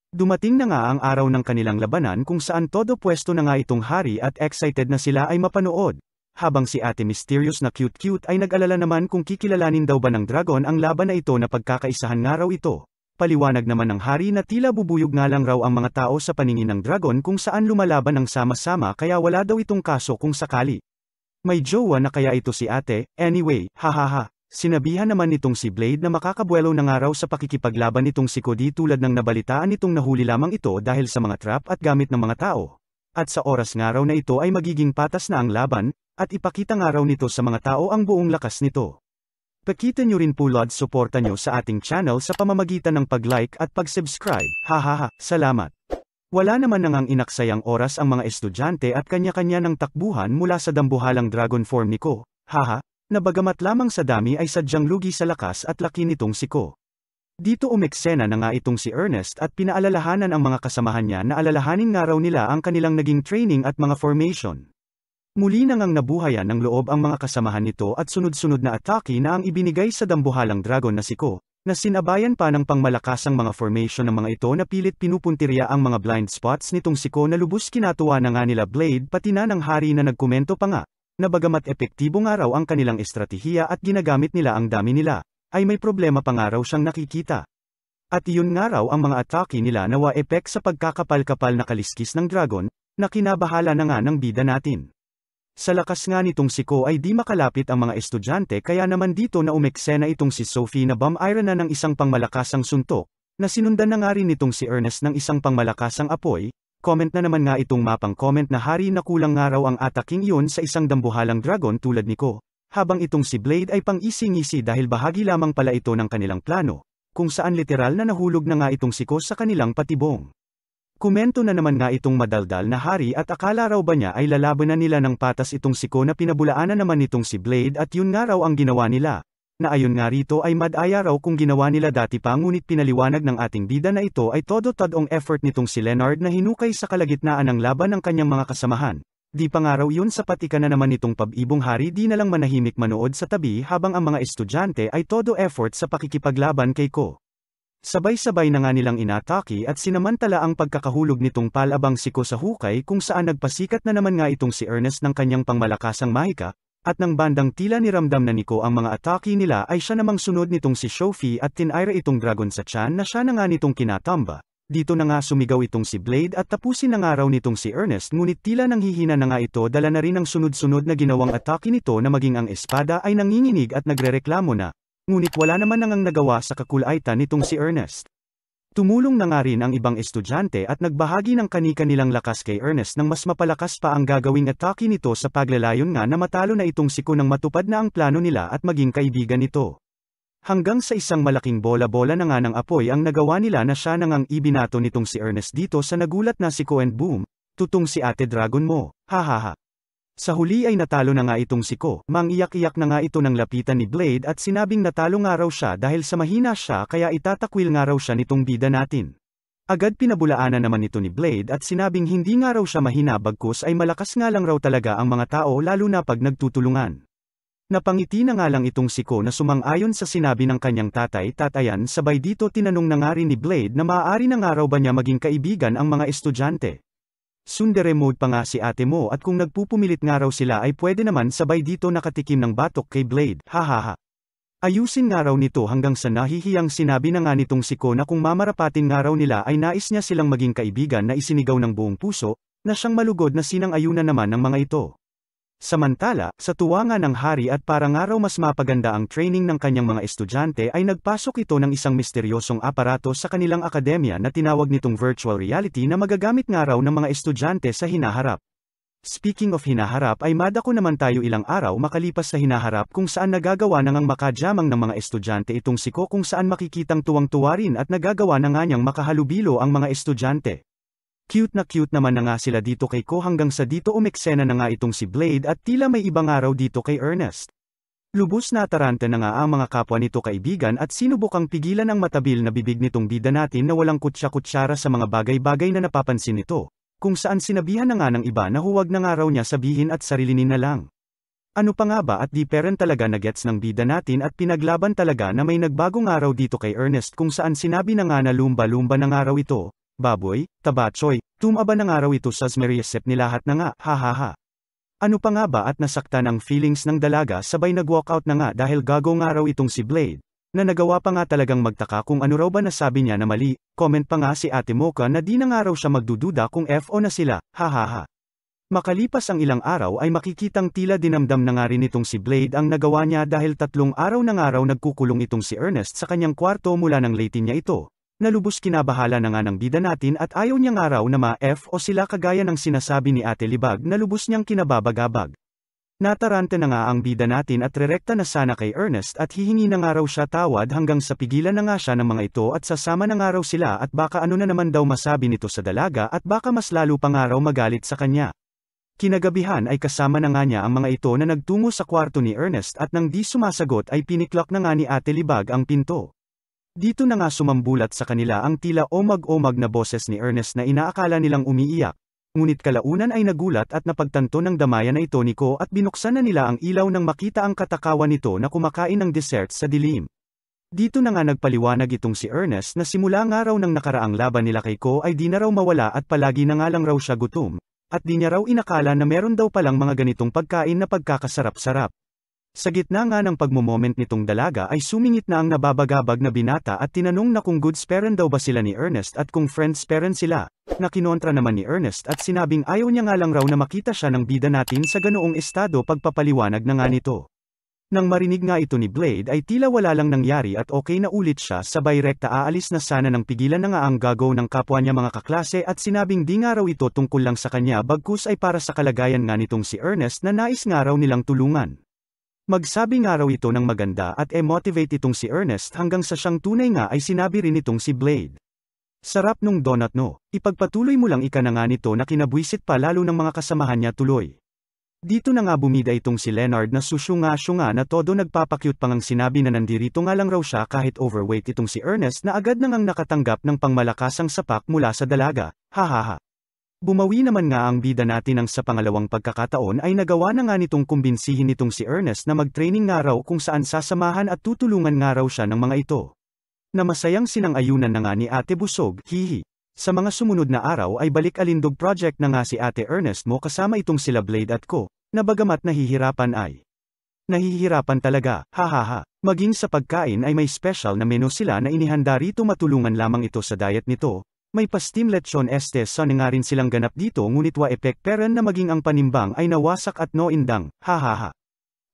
Dumating na nga ang araw ng kanilang labanan kung saan todo pwesto na nga itong hari at excited na sila ay mapanood. Habang si Ate Mysterious na cute-cute ay nag-alala naman kung kikilalanin daw ba ng dragon ang laban na ito na pagkakaisahan nga raw ito. Paliwanag naman ng hari na tila bubuyog nga lang raw ang mga tao sa paningin ng dragon kung saan lumalaban ng sama-sama kaya wala daw itong kaso kung sakali. May jowa na kaya ito si ate, anyway, hahaha. Sinabihan naman nitong si Blade na makakabuelo na nga raw sa pakikipaglaban nitong si Cody tulad ng nabalitaan nitong nahuli lamang ito dahil sa mga trap at gamit ng mga tao. At sa oras nga raw na ito ay magiging patas na ang laban, at ipakita nga raw nito sa mga tao ang buong lakas nito. Pakita nyo rin po Lord suporta nyo sa ating channel sa pamamagitan ng pag-like at pag-subscribe. Hahaha, salamat. Wala naman nang ang inaksayang oras ang mga estudyante at kanya-kanya ng takbuhan mula sa dambuhalang dragon form ni Ko. Haha. Na bagamat lamang sa dami ay sadyang lugi sa lakas at laki nitong si Ko. Dito umeksena na nga itong si Ernest at pinaalalahanan ang mga kasamahan niya na alalahanin nga raw nila ang kanilang naging training at mga formation. Muli na ngang nabuhayan ng loob ang mga kasamahan nito at sunod-sunod na atake na ang ibinigay sa dambuhalang dragon na si Ko, na sinabayan pa ng pangmalakasang mga formation ng mga ito na pilit pinupuntirya ang mga blind spots nitong si Ko na lubos kinatuwa na nga nila Blade pati na ng hari na nagkomento pa nga, na bagamat epektibo nga raw ang kanilang estratehiya at ginagamit nila ang dami nila, ay may problema pa nga raw siyang nakikita. At iyon nga raw ang mga atake nila na wa-epek sa pagkakapal-kapal na kaliskis ng dragon, na kinabahala na nga ng bida natin. Sa lakas nga nitong si Ko ay di makalapit ang mga estudyante kaya naman dito na umeksena itong si Sophie na bam-ira na ng isang pangmalakasang suntok, na sinundan na nga rin nitong si Ernest ng isang pangmalakasang apoy. Comment na naman nga itong mapang comment na hari na kulang nga raw ang ataking iyon sa isang dambuhalang dragon tulad ni Ko, habang itong si Blade ay pang-isi-ngisi dahil bahagi lamang pala ito ng kanilang plano, kung saan literal na nahulog na nga itong si Ko sa kanilang patibong. Komento na naman nga itong madaldal na hari at akala raw ba niya ay lalabanan nila ng patas itong si Ko na pinabulaanan naman nitong si Blade at yun nga raw ang ginawa nila, na ayon nga rito ay madaya raw kung ginawa nila dati pa ngunit pinaliwanag ng ating bida na ito ay todo-tadong effort nitong si Leonard na hinukay sa kalagitnaan ng laban ng kanyang mga kasamahan. Di pa nga raw yun sapat ika na naman itong pab-ibong hari di na lang manahimik manood sa tabi habang ang mga estudyante ay todo effort sa pakikipaglaban kay Ko. Sabay-sabay na nga nilang inatake at sinamantala ang pagkakahulog nitong palabang si Ko sa hukay kung saan nagpasikat na naman nga itong si Ernest ng kanyang pangmalakasang mahika, at nang bandang tila niramdam na ni Ko ang mga atake nila ay siya namang sunod nitong si Sophie at tinaira itong dragon sa tiyan na siya na nga nitong kinatamba. Dito na nga sumigaw itong si Blade at tapusin na nga raw nitong si Ernest ngunit tila nanghihina na nga ito dala na rin ang sunod-sunod na ginawang atake nito na maging ang espada ay nanginginig at nagrereklamo na. Ngunit wala naman nangang nagawa sa kakulaitan nitong si Ernest. Tumulong na nga rin ang ibang estudyante at nagbahagi ng kani-kanilang lakas kay Ernest nang mas mapalakas pa ang gagawing atake nito sa paglalayon nga na matalo na itong si Ko nang matupad na ang plano nila at maging kaibigan nito. Hanggang sa isang malaking bola-bola na nga ng apoy ang nagawa nila na siya nangang ibinato nitong si Ernest dito sa nagulat na si Ko and boom, tutong si Ate Dragon mo, hahaha. Sa huli ay natalo na nga itong si Ko, mangiyak-iyak na nga ito ng lapitan ni Blade at sinabing natalo nga raw siya dahil sa mahina siya kaya itatakwil nga raw siya nitong bida natin. Agad pinabulaanan naman ito ni Blade at sinabing hindi nga raw siya mahina bagkus ay malakas nga lang raw talaga ang mga tao lalo na pag nagtutulungan. Napangiti na nga lang itong si Ko na sumang-ayon sa sinabi ng kanyang tatay-tatayan sabay dito tinanong na nga rin ni Blade na maaari na nga raw ba niya maging kaibigan ang mga estudyante. Sundere mode pa nga si ate mo at kung nagpupumilit nga raw sila ay pwede naman sabay dito nakatikim ng batok kay Blade, hahaha. Ayusin nga raw nito hanggang sa nahihiyang sinabi na nga nitong si Ko na kung mamarapatin nga raw nila ay nais niya silang maging kaibigan na isinigaw ng buong puso, na siyang malugod na sinang-ayunan naman ng mga ito. Samantala, sa tuwa nga ng hari at para nga raw mas mapaganda ang training ng kanyang mga estudyante ay nagpasok ito ng isang misteryosong aparato sa kanilang akademya na tinawag nitong virtual reality na magagamit nga raw ng mga estudyante sa hinaharap. Speaking of hinaharap ay madako naman tayo ilang araw makalipas sa hinaharap kung saan nagagawa na ngang makadyamang ng mga estudyante itong si Ko kung saan makikitang tuwang-tuwa rin at nagagawa na nga niyang makahalubilo ang mga estudyante. Cute naman na nga sila dito kay Ko hanggang sa dito umeksena na nga itong si Blade at tila may ibang araw dito kay Ernest. Lubos na taranta na nga ang mga kapwa nito kaibigan at sinubukang pigilan ang matabil na bibig nitong bida natin na walang kutsa-kutsara sa mga bagay-bagay na napapansin nito, kung saan sinabihan na nga ng iba na huwag na nga raw niya sabihin at sarilinin na lang. Ano pa nga ba at di peren talaga na gets ng bida natin at pinaglaban talaga na may nagbagong araw dito kay Ernest kung saan sinabi na nga na lumba-lumba ng araw ito. Baboy, tabatsoy, tumaba ng araw ito sa smeryasep nilahat na nga, hahaha. Ano pa nga ba at nasaktan ang feelings ng dalaga sabay nag-walkout na nga dahil gagong araw itong si Blade, na nagawa pa nga talagang magtaka kung ano raw ba nasabi niya na mali, comment pa nga si Ate Mocha na di na nga raw siya magdududa kung FO na sila, hahaha. Makalipas ang ilang araw ay makikitang tila dinamdam na nga rin itong si Blade ang nagawa niya dahil 3 araw na nga raw nagkukulong itong si Ernest sa kanyang kwarto mula ng late niya ito. Nalubos kinabahala na nga ng bida natin at ayaw niya nga raw na ma-F o sila kagaya ng sinasabi ni Ate Libag na lubos niyang kinababagabag. Nataranta na nga ang bida natin at rerekta na sana kay Ernest at hihingi na nga raw siya tawad hanggang sa pigilan na nga siya ng mga ito at sasama na nga raw sila at baka ano na naman daw masabi nito sa dalaga at baka mas lalo pa nga raw magalit sa kanya. Kinagabihan ay kasama na nga niya ang mga ito na nagtungo sa kwarto ni Ernest at nang di sumasagot ay piniklok na nga ni Ate Libag ang pinto. Dito na nga sumambulat sa kanila ang tila omag-omag na boses ni Ernest na inaakala nilang umiiyak. Ngunit kalaunan ay nagulat at napagtanto ng damayan na ito ni Ko at binuksan na nila ang ilaw nang makita ang katakawan nito na kumakain ng dessert sa dilim. Dito na nga nagpaliwanag itong si Ernest na simula nga raw ng nakaraang laban nila kay Ko ay di na raw mawala at palagi na nga lang raw siya gutom, at di niya raw inakala na meron daw palang mga ganitong pagkain na pagkakasarap-sarap. Sa gitna nga ng pagmomoment nitong dalaga ay sumingit na ang nababagabag na binata at tinanong na kung goods parent daw ba sila ni Ernest at kung friends parent sila, na kinontra naman ni Ernest at sinabing ayaw niya nga lang raw na makita siya ng bida natin sa ganoong estado pagpapaliwanag na nga nito. Nang marinig nga ito ni Blade ay tila wala lang nangyari at okay na ulit siya sabay rekta aalis na sana nang pigilan na nga ang gagaw ng kapwa niya mga kaklase at sinabing di nga raw ito tungkol lang sa kanya bagkus ay para sa kalagayan nga nitong si Ernest na nais nga raw nilang tulungan. Magsabi nga raw ito ng maganda at motivate itong si Ernest hanggang sa siyang tunay nga ay sinabi rin itong si Blade. Sarap nung donut no, ipagpatuloy mo lang ika na nga nito na kinabwisit pa lalo ng mga kasamahan niya tuloy. Dito na nga bumida itong si Leonard na susyunga-syunga na todo nagpapakyut pang ang sinabi na nandirito nga lang raw siya kahit overweight itong si Ernest na agad nang nakatanggap ng pangmalakasang sapak mula sa dalaga, hahaha. Bumawi naman nga ang bida natin nang sa pangalawang pagkakataon ay nagawa na nga nitong kumbinsihin nitong si Ernest na mag-training nga raw kung saan sasamahan at tutulungan nga raw siya ng mga ito. Na masayang sinang-ayunan na nga ni Ate Busog, hihi. Sa mga sumunod na araw ay balik-alindog project na nga si Ate Ernest mo kasama itong sila Blade at Ko, na bagamat nahihirapan ay nahihirapan talaga, hahaha. Maging sa pagkain ay may special na menu sila na inihanda rito matulungan lamang ito sa diet nito. May pa-steam lechon este sa nga rin silang ganap dito ngunit wa epek peren na maging ang panimbang ay nawasak at no indang, hahaha.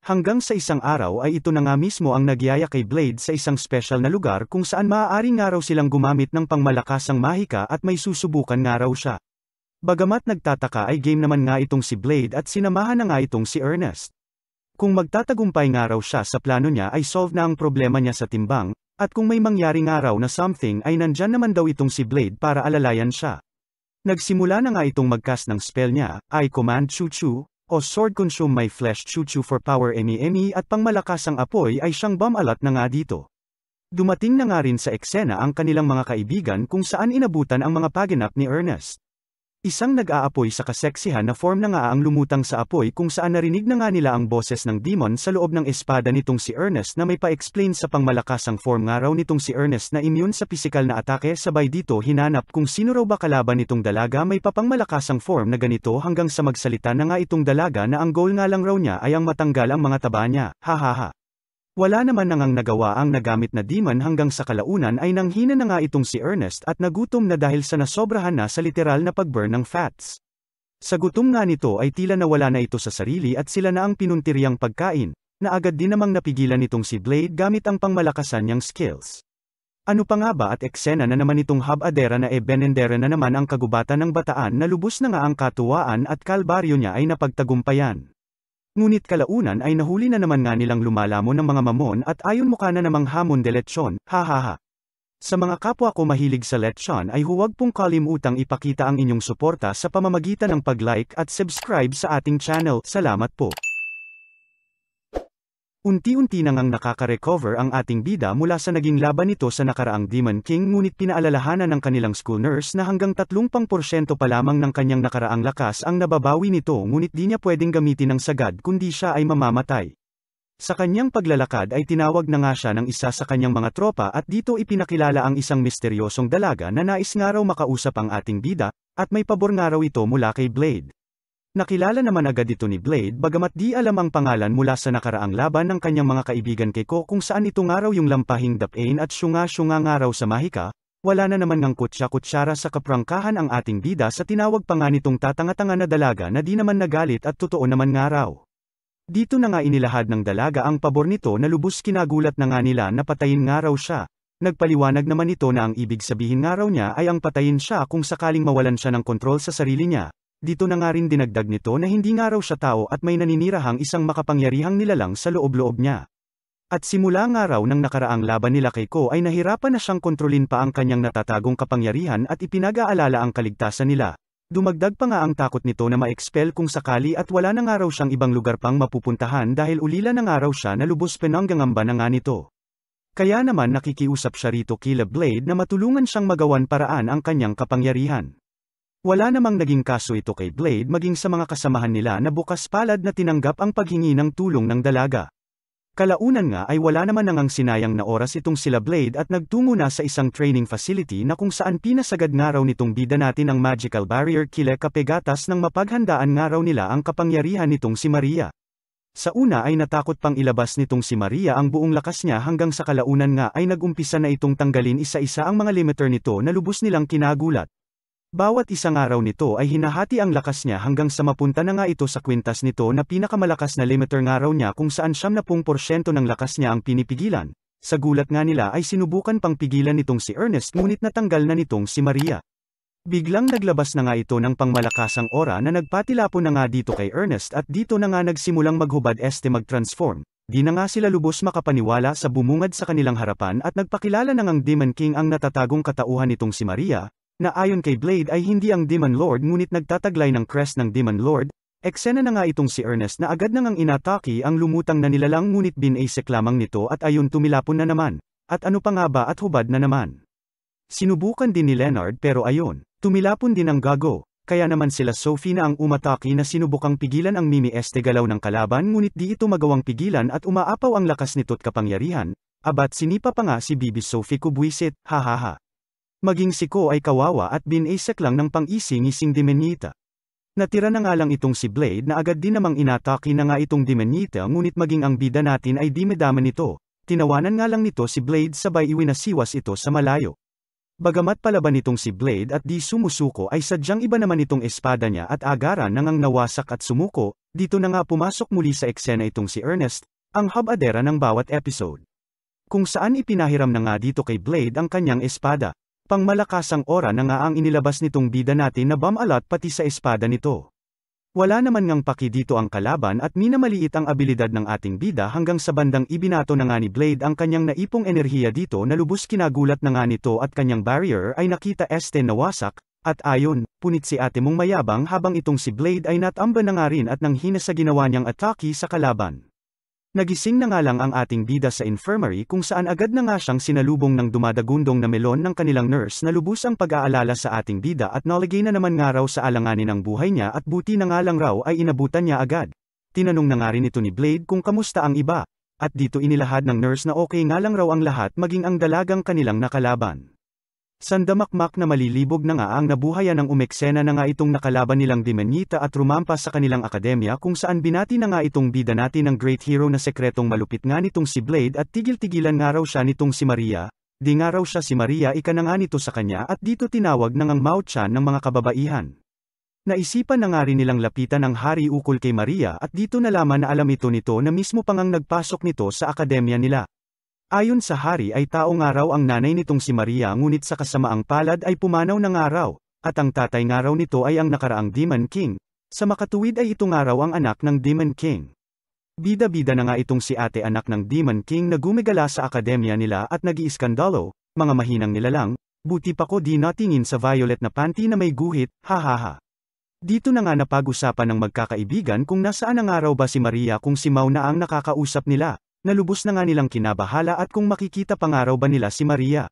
Hanggang sa isang araw ay ito na nga mismo ang nagyaya kay Blade sa isang special na lugar kung saan maaari nga raw silang gumamit ng pangmalakasang mahika at may susubukan nga raw siya. Bagamat nagtataka ay game naman nga itong si Blade at sinamahan na nga itong si Ernest. Kung magtatagumpay nga raw siya sa plano niya ay solve na ang problema niya sa timbang, at kung may mangyari nga raw na something ay nandyan naman daw itong si Blade para alalayan siya. Nagsimula na nga itong magcast ng spell niya, I command Chu-Chu, o sword consume my flesh Chu-Chu for power emi-emi at pangmalakasang apoy ay siyang bumalat na nga dito. Dumating na nga rin sa eksena ang kanilang mga kaibigan kung saan inabutan ang mga paganap ni Ernest. Isang nag-aapoy sa kaseksihan na form na nga ang lumutang sa apoy kung saan narinig na nga nila ang boses ng demon sa loob ng espada nitong si Ernest na may pa-explain sa pangmalakasang form nga raw nitong si Ernest na immune sa pisikal na atake sabay dito hinanap kung sino raw ba kalaban nitong dalaga may papangmalakasang form na ganito hanggang sa magsalita na nga itong dalaga na ang goal nga lang raw niya ay ang matanggal ang mga taba niya, hahaha. Wala naman nangang nagawa ang nagamit na demon hanggang sa kalaunan ay nanghina na nga itong si Ernest at nagutom na dahil sa nasobrahan na sa literal na pagburn ng fats. Sa gutom nga nito ay tila nawala na ito sa sarili at sila na ang pinuntiriyang pagkain, na agad din namang napigilan nitong si Blade gamit ang pangmalakasan niyang skills. Ano pa nga ba at eksena na naman itong habadera na benendera na naman ang kagubatan ng bataan na lubos na nga ang katuwaan at kalbaryo niya ay napagtagumpayan. Ngunit kalaunan ay nahuli na naman nga nilang lumalamon ng mga mamon at ayon mukha na namang hamon de lechon, hahaha. Sa mga kapwa ko mahilig sa lechon ay huwag pong kalimutang ipakita ang inyong suporta sa pamamagitan ng pag-like at subscribe sa ating channel. Salamat po. Unti-unti na ngang nakaka-recover ang ating bida mula sa naging laban nito sa nakaraang Demon King ngunit pinaalalahanan ng kanilang school nurse na hanggang 30% pa lamang ng kanyang nakaraang lakas ang nababawi nito ngunit di niya pwedeng gamitin ng sagad kundi siya ay mamamatay. Sa kanyang paglalakad ay tinawag na nga siya ng isa sa kanyang mga tropa at dito ipinakilala ang isang misteryosong dalaga na nais nga raw makausap ang ating bida, at may pabor nga raw ito mula kay Blade. Nakilala naman agad ito ni Blade bagamat di alam ang pangalan mula sa nakaraang laban ng kanyang mga kaibigan kay Ko kung saan ito nga raw yung lampahing dapain at syunga-syunga nga raw sa mahika, wala na naman ng kutsa-kutsara sa kaprangkahan ang ating bida sa tinawag pa nga nitong tatanga-tanga na dalaga na di naman nagalit at totoo naman nga raw. Dito na nga inilahad ng dalaga ang pabor nito na lubos kinagulat na nga nila na patayin nga raw siya. Nagpaliwanag naman ito na ang ibig sabihin nga raw niya ay ang patayin siya kung sakaling mawalan siya ng kontrol sa sarili niya. Dito na nga rin dinagdag nito na hindi nga raw siya tao at may naninirahang isang makapangyarihang nilalang sa loob-loob niya. At simula nga raw ng nakaraang laban nila kay Ko ay nahirapan na siyang kontrolin pa ang kanyang natatagong kapangyarihan at ipinag-aalala ang kaligtasan nila. Dumagdag pa nga ang takot nito na ma-expel kung sakali at wala na nga raw siyang ibang lugar pang mapupuntahan dahil ulila na nga raw siya na lubos pinanggangamba na nga nito. Kaya naman nakikiusap siya rito kila Blade na matulungan siyang magawan paraan ang kanyang kapangyarihan. Wala namang naging kaso ito kay Blade maging sa mga kasamahan nila na bukas palad na tinanggap ang paghingi ng tulong ng dalaga. Kalaunan nga ay wala naman nangang sinayang na oras itong sila Blade at nagtungo na sa isang training facility na kung saan pinasagad nga raw nitong bida natin ang magical barrier kile kapegatas nang mapaghandaan nga raw nila ang kapangyarihan nitong si Maria. Sa una ay natakot pang ilabas nitong si Maria ang buong lakas niya hanggang sa kalaunan nga ay nagumpisa na itong tanggalin isa-isa ang mga limiter nito na lubos nilang kinagulat. Bawat isang araw nito ay hinahati ang lakas niya hanggang sa mapunta na nga ito sa kwintas nito na pinakamalakas na limiter nga raw niya kung saan 70% ng lakas niya ang pinipigilan. Sa gulat nga nila ay sinubukan pang pigilan nitong si Ernest ngunit natanggal na nitong si Maria. Biglang naglabas na nga ito ng pangmalakasang aura na nagpatilapon na nga dito kay Ernest at dito na nga nagsimulang maghubad mag-transform. Di na nga sila lubos makapaniwala sa bumungad sa kanilang harapan at nagpakilala na ngang Demon King ang natatagong katauhan nitong si Maria, na ayon kay Blade ay hindi ang Demon Lord ngunit nagtataglay ng crest ng Demon Lord. Eksena na nga itong si Ernest na agad nang inatake ang lumutang na nilalang ngunit binasek lamang nito at ayun tumilapon na naman. At ano pa nga ba at hubad na naman. Sinubukan din ni Leonard pero ayun, tumilapon din ang gago. Kaya naman sila Sophie na ang umatake na sinubukang pigilan ang Mimi galaw ng kalaban ngunit di ito magawang pigilan at umaapaw ang lakas nito't kapangyarihan. Abat sinipa pa nga si Bibi Sophie kubwisit, hahaha. Maging si Ko ay kawawa at binasek lang ng pang-ising-ising demonita. Natira na nga lang itong si Blade na agad din namang inatake na nga itong demonita ngunit maging ang bida natin ay di madama nito. Tinawanan nga lang nito si Blade sabay iwinasiwas ito sa malayo. Bagamat palaban nitong si Blade at di sumusuko ay sadyang iba naman itong espada niya at agaran nang nawasak at sumuko, dito na nga pumasok muli sa eksena itong si Ernest, ang habadera ng bawat episode. Kung saan ipinahiram na nga dito kay Blade ang kanyang espada. Pangmalakasang aura na nga ang inilabas nitong bida natin na bamalat pati sa espada nito. Wala naman ngang paki dito ang kalaban at minamaliit ang abilidad ng ating bida hanggang sa bandang ibinato na nga ni Blade ang kanyang naipong enerhiya dito na lubos kinagulat na nga nito at kanyang barrier ay nakita nawasak, at ayon, punit si ate mong mayabang habang itong si Blade ay natamba na nga rin at nanghina sa ginawa niyang atake sa kalaban. Nagising na nga lang ang ating bida sa infirmary kung saan agad na nga siyang sinalubong ng dumadagundong na melon ng kanilang nurse na lubos ang pag-aalala sa ating bida at nalagay na naman nga raw sa alanganin ang buhay niya at buti na nga lang raw ay inabutan niya agad. Tinanong na nga rin ito ni Blade kung kamusta ang iba, at dito inilahad ng nurse na okay nga lang raw ang lahat maging ang dalagang kanilang nakalaban. Sandamakmak na malilibog na nga ang nabuhayan ng umeksena na nga itong nakalaban nilang demonita at rumampas sa kanilang akademya kung saan binati na nga itong bida natin ng great hero na sekretong malupit nga nitong si Blade at tigil-tigilan nga raw siya nitong si Maria, di nga raw siya si Maria ika na nga nito sa kanya at dito tinawag na ngang Mao-chan ng mga kababaihan. Naisipan na nga rin nilang lapitan ang hari ukol kay Maria at dito nalaman na alam ito nito na mismo pang ang nagpasok nito sa akademya nila. Ayon sa hari ay tao nga raw ang nanay nitong si Maria ngunit sa kasamaang palad ay pumanaw na nga raw, at ang tatay nga raw nito ay ang nakaraang Demon King. Sa makatuwid ay ito nga raw ang anak ng Demon King. Bida-bida na nga itong si ate anak ng Demon King na gumigala sa akademya nila at nag-iiskandalo, mga mahinang nilalang, buti pa ko di natingin sa violet na panty na may guhit, hahaha. Dito na nga napag-usapan ng magkakaibigan kung nasaan na nga raw ba si Maria kung si Mao na ang nakakausap nila. Nalubos na nga nilang kinabahala at kung makikita pa nga raw ba nila si Maria.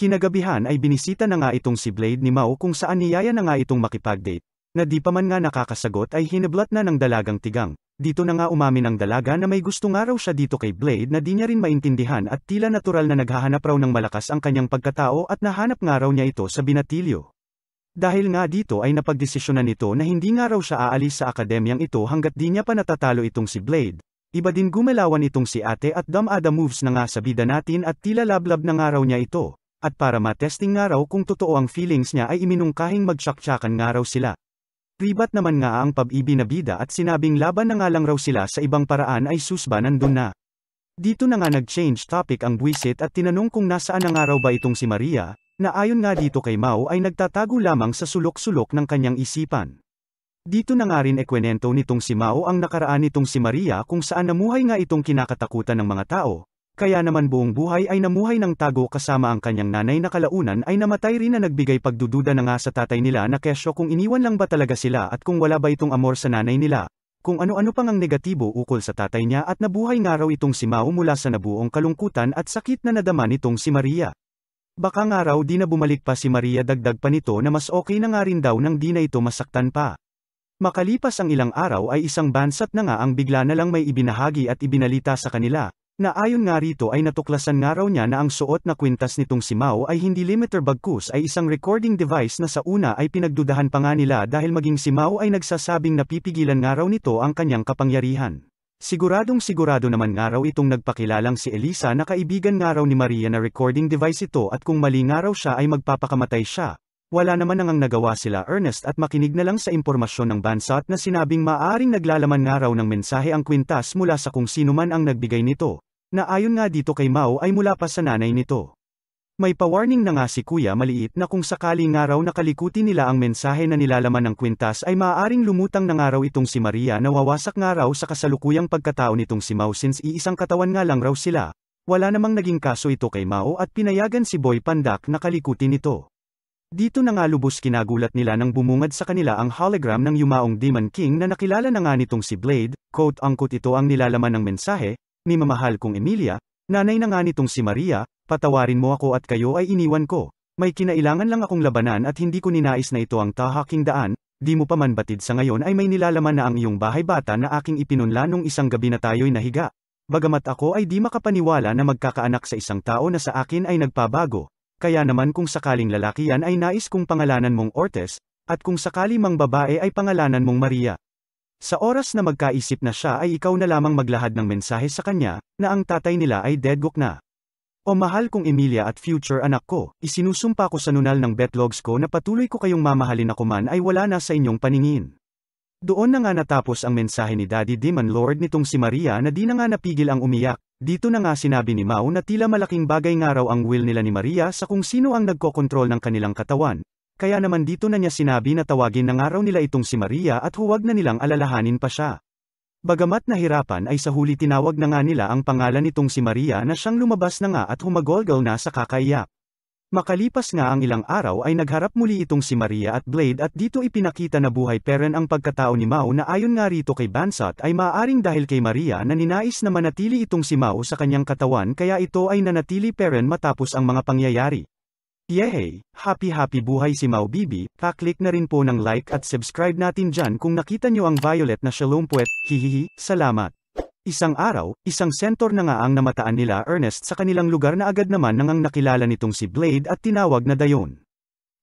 Kinagabihan ay binisita na nga itong si Blade ni Mao kung saan niyaya na nga itong makipag-date, na di pa man nga nakakasagot ay hinablat na ng dalagang tigang. Dito na nga umamin ang dalaga na may gusto nga raw siya dito kay Blade na di niya rin maintindihan at tila natural na naghahanap raw ng malakas ang kanyang pagkatao at nahanap nga raw niya ito sa binatilyo. Dahil nga dito ay napagdesisyonan nito na hindi nga raw siya aalis sa akademyang ito hanggat di niya pa natatalo itong si Blade. Iba din gumalawan itong si ate at dumada moves na nga sa bida natin at tila lablab na nga raw niya ito, at para matesting nga raw kung totoo ang feelings niya ay iminungkahing magtsak-tsakan nga raw sila. Ribat naman nga ang pab-ibi na bida at sinabing laban na nga lang raw sila sa ibang paraan ay susba nandun na. Dito na nga nag-change topic ang buwisit at tinanong kung nasaan na nga raw ba itong si Maria, na ayon nga dito kay Mao ay nagtatago lamang sa sulok-sulok ng kanyang isipan. Dito na nga rin ekwenento nitong si Mao ang nakaraan nitong si Maria kung saan namuhay nga itong kinakatakutan ng mga tao, kaya naman buong buhay ay namuhay ng tago kasama ang kanyang nanay na kalaunan ay namatay rin na nagbigay pagdududa na nga sa tatay nila na kesyo kung iniwan lang ba talaga sila at kung wala ba itong amor sa nanay nila, kung ano-ano pang ang negatibo ukol sa tatay niya at nabuhay nga raw itong si Mao mula sa nabuong kalungkutan at sakit na nadama nitong si Maria. Baka nga raw di na bumalik pa si Maria, dagdag pa nito na mas okay na nga rin daw nang di na ito masaktan pa. Makalipas ang ilang araw ay isang bansat na nga ang bigla na lang may ibinahagi at ibinalita sa kanila, na ayon nga rito ay natuklasan nga raw niya na ang suot na kwintas nitong si Mao ay hindi limiter bagkus ay isang recording device na sa una ay pinagdudahan pa nga nila dahil maging si Mao ay nagsasabing napipigilan nga raw nito ang kanyang kapangyarihan. Siguradong sigurado naman nga raw itong nagpakilalang si Elisa na kaibigan nga raw ni Maria na recording device ito at kung mali nga raw siya ay magpapakamatay siya. Wala naman nangang nagawa sila Ernest at makinig na lang sa impormasyon ng bansat na sinabing maaaring naglalaman nga raw ng mensahe ang kwintas mula sa kung sino man ang nagbigay nito. Na ayon nga dito kay Mao ay mula pa sa nanay nito. May pa-warning na nga si Kuya Maliit na kung sakali nga raw nakalikuti nila ang mensahe na nilalaman ng kwintas ay maaaring lumutang na nga raw itong si Maria na wawasak nga raw sa kasalukuyang pagkatao nitong si Mao since iisang katawan nga lang raw sila. Wala namang naging kaso ito kay Mao at pinayagan si Boy Pandak na kalikutin nito. Dito na nga lubos kinagulat nila nang bumungad sa kanila ang hologram ng yumaong Demon King na nakilala na nga nitong si Blade, quote-unquote ito ang nilalaman ng mensahe. Ni mamahal kong Emilia, nanay na nga nitong si Maria, patawarin mo ako at kayo ay iniwan ko. May kinailangan lang akong labanan at hindi ko ninais na ito ang tahaking daan, di mo pa man batid sa ngayon ay may nilalaman na ang iyong bahay bata na aking ipinunla nung isang gabi na tayo'y nahiga. Bagamat ako ay di makapaniwala na magkakaanak sa isang tao na sa akin ay nagpabago, kaya naman kung sakaling lalaki yan ay nais kong pangalanan mong Ortes, at kung sakali mang babae ay pangalanan mong Maria. Sa oras na magkaisip na siya ay ikaw na lamang maglahad ng mensahe sa kanya, na ang tatay nila ay deadgook na. O mahal kong Emilia at future anak ko, isinusumpa ko sa nunal ng betlogs ko na patuloy ko kayong mamahalin ako man ay wala na sa inyong paningin. Doon na nga natapos ang mensahe ni Daddy Demon Lord nitong si Maria na di na nga napigil ang umiyak. Dito na nga sinabi ni Mao na tila malaking bagay nga raw ang will nila ni Maria sa kung sino ang nagkokontrol ng kanilang katawan. Kaya naman dito na niya sinabi na tawagin na nga raw nila itong si Maria at huwag na nilang alalahanin pa siya. Bagamat nahirapan ay sa huli tinawag na nga nila ang pangalan nitong si Maria na siyang lumabas na nga at humagolgol na sa kakaiyak. Makalipas nga ang ilang araw ay nagharap muli itong si Maria at Blade at dito ipinakita na buhay peren ang pagkatao ni Mao na ayon nga rito kay Bansat ay maaaring dahil kay Maria na ninais na manatili itong si Mao sa kanyang katawan kaya ito ay nanatili peren matapos ang mga pangyayari. Yehey! Happy buhay si Mau Bibi, pa-click na rin po ng like at subscribe natin dyan kung nakita nyo ang violet na Shalom Puwet, hihihi, salamat. Isang araw, isang sentor na nga ang namataan nila Ernest sa kanilang lugar na agad naman nang ang nakilala nitong si Blade at tinawag na Dayon.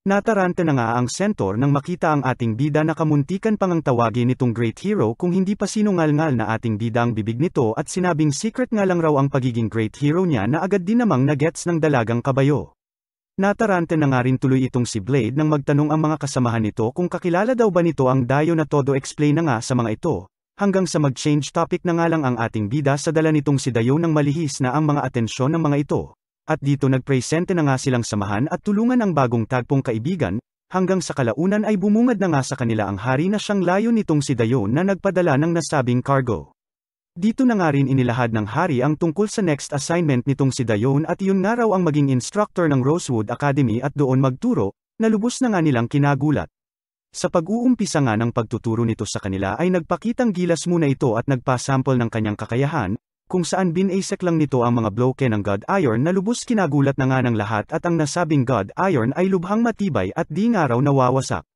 Nataranta na nga ang sentor nang makita ang ating bida na kamuntikan pang ang tawagin nitong great hero kung hindi pa sinungal-ngal na ating bida ang bibig nito at sinabing secret nga lang raw ang pagiging great hero niya na agad din namang nagets ng dalagang kabayo. Nataranta na nga rin tuloy itong si Blade nang magtanong ang mga kasamahan nito kung kakilala daw ba nito ang Dayo na todo explain na nga sa mga ito, hanggang sa mag-change topic na nga lang ang ating bida sa dala nitong si Dayo nang malihis na ang mga atensyon ng mga ito. At dito nagpresente na nga silang samahan at tulungan ang bagong tagpong kaibigan, hanggang sa kalaunan ay bumungad na nga sa kanila ang hari na siyang layo nitong si Dayo na nagpadala ng nasabing cargo. Dito na nga rin inilahad ng hari ang tungkol sa next assignment nitong si Dayon at yun nga raw ang maging instructor ng Rosewood Academy at doon magturo, na lubos na nga nilang kinagulat. Sa pag-uumpisa nga ng pagtuturo nito sa kanila ay nagpakitang gilas muna ito at nagpa-sample ng kanyang kakayahan, kung saan binasek lang nito ang mga bloke ng God Iron na lubos kinagulat na nga ng lahat at ang nasabing God Iron ay lubhang matibay at di nga raw nawawasak.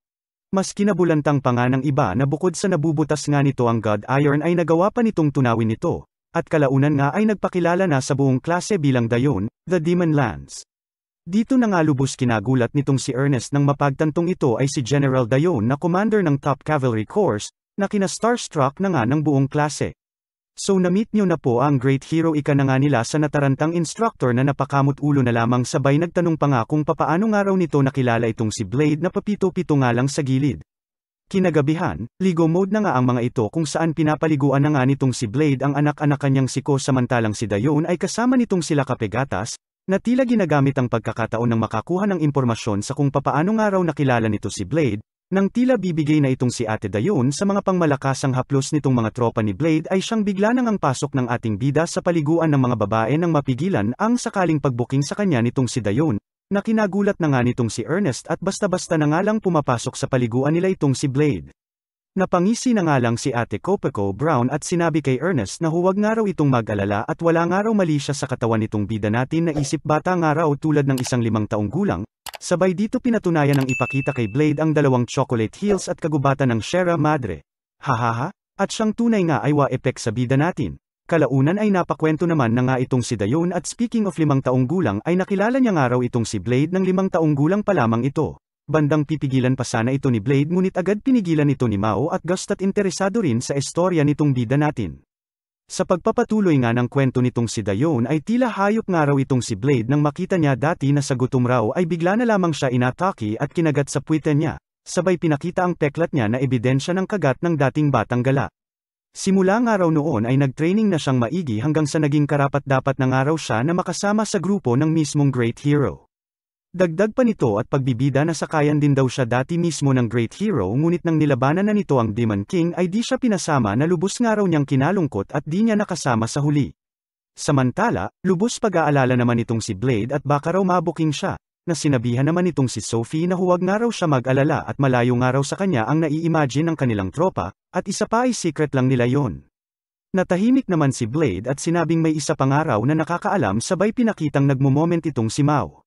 Mas kinabulantang pa nga ng iba na bukod sa nabubutas nga nito ang God Iron ay nagawa pa nitong tunawin nito, at kalaunan nga ay nagpakilala na sa buong klase bilang Dayon, the Demon Lance. Dito na nga lubos kinagulat nitong si Ernest nang mapagtantong ito ay si General Dayon na commander ng Top Cavalry Corps, na kina-starstruck na nga ng buong klase. So na-meet nyo na po ang great hero ika na nga nila sa natarantang instructor na napakamot ulo na lamang sabay nagtanong pa nga kung papaano nga raw nito nakilala itong si Blade na papito-pito nga lang sa gilid. Kinagabihan, ligo mode na nga ang mga ito kung saan pinapaliguan na nga nitong si Blade ang anak-anak kanyang si Ko samantalang si Dayon ay kasama nitong sila Kapegatas, na tila ginagamit ang pagkakataon ng makakuha ng impormasyon sa kung papaano nga raw nakilala nito si Blade. Nang tila bibigay na itong si Ate Dayon sa mga pangmalakasang haplos nitong mga tropa ni Blade ay siyang bigla nang ang pasok ng ating bida sa paliguan ng mga babae nang mapigilan ang sakaling pagbuking sa kanya nitong si Dayon, na kinagulat na nga nitong si Ernest at basta-basta na nga lang pumapasok sa paliguan nila itong si Blade. Napangisi na nga lang si Ate Kopeko Brown at sinabi kay Ernest na huwag nga raw itong mag-alala at wala nga raw mali siya sa katawan nitong bida natin na isip bata nga raw tulad ng isang 5 taong gulang. Sabay dito pinatunayan ng ipakita kay Blade ang 2 chocolate heels at kagubatan ng Sierra Madre. Hahaha, at siyang tunay nga ay wa-epek sa bida natin. Kalaunan ay napakwento naman na nga itong si Dayon at speaking of 5 taong gulang ay nakilala niya nga raw itong si Blade ng 5 taong gulang pa lamang ito. Bandang pipigilan pa sana ito ni Blade ngunit agad pinigilan ito ni Mao at gusta't interesado rin sa istorya nitong bida natin. Sa pagpapatuloy nga ng kwento nitong si Dayon ay tila hayop nga raw itong si Blade nang makita niya dati na sa gutom raw ay bigla na lamang siya inatake at kinagat sa puwete niya, sabay pinakita ang peklat niya na ebidensya ng kagat ng dating batang gala. Simula nga raw noon ay nag-training na siyang maigi hanggang sa naging karapat-dapat na nga raw siya na makasama sa grupo ng mismong Great Hero. Dagdag pa nito at pagbibida na sakayan din daw siya dati mismo ng Great Hero ngunit nang nilabanan na nito ang Demon King ay di siya pinasama na lubos nga raw niyang kinalungkot at di niya nakasama sa huli. Samantala, lubos pag-aalala naman itong si Blade at baka raw mabuking siya, na sinabihan naman itong si Sophie na huwag nga raw siya mag-alala at malayo nga raw sa kanya ang nai-imagine ng kanilang tropa, at isa pa ay secret lang nila yon. Natahimik naman si Blade at sinabing may isa pang araw na nakakaalam sabay pinakitang nagmo-moment itong si Mao.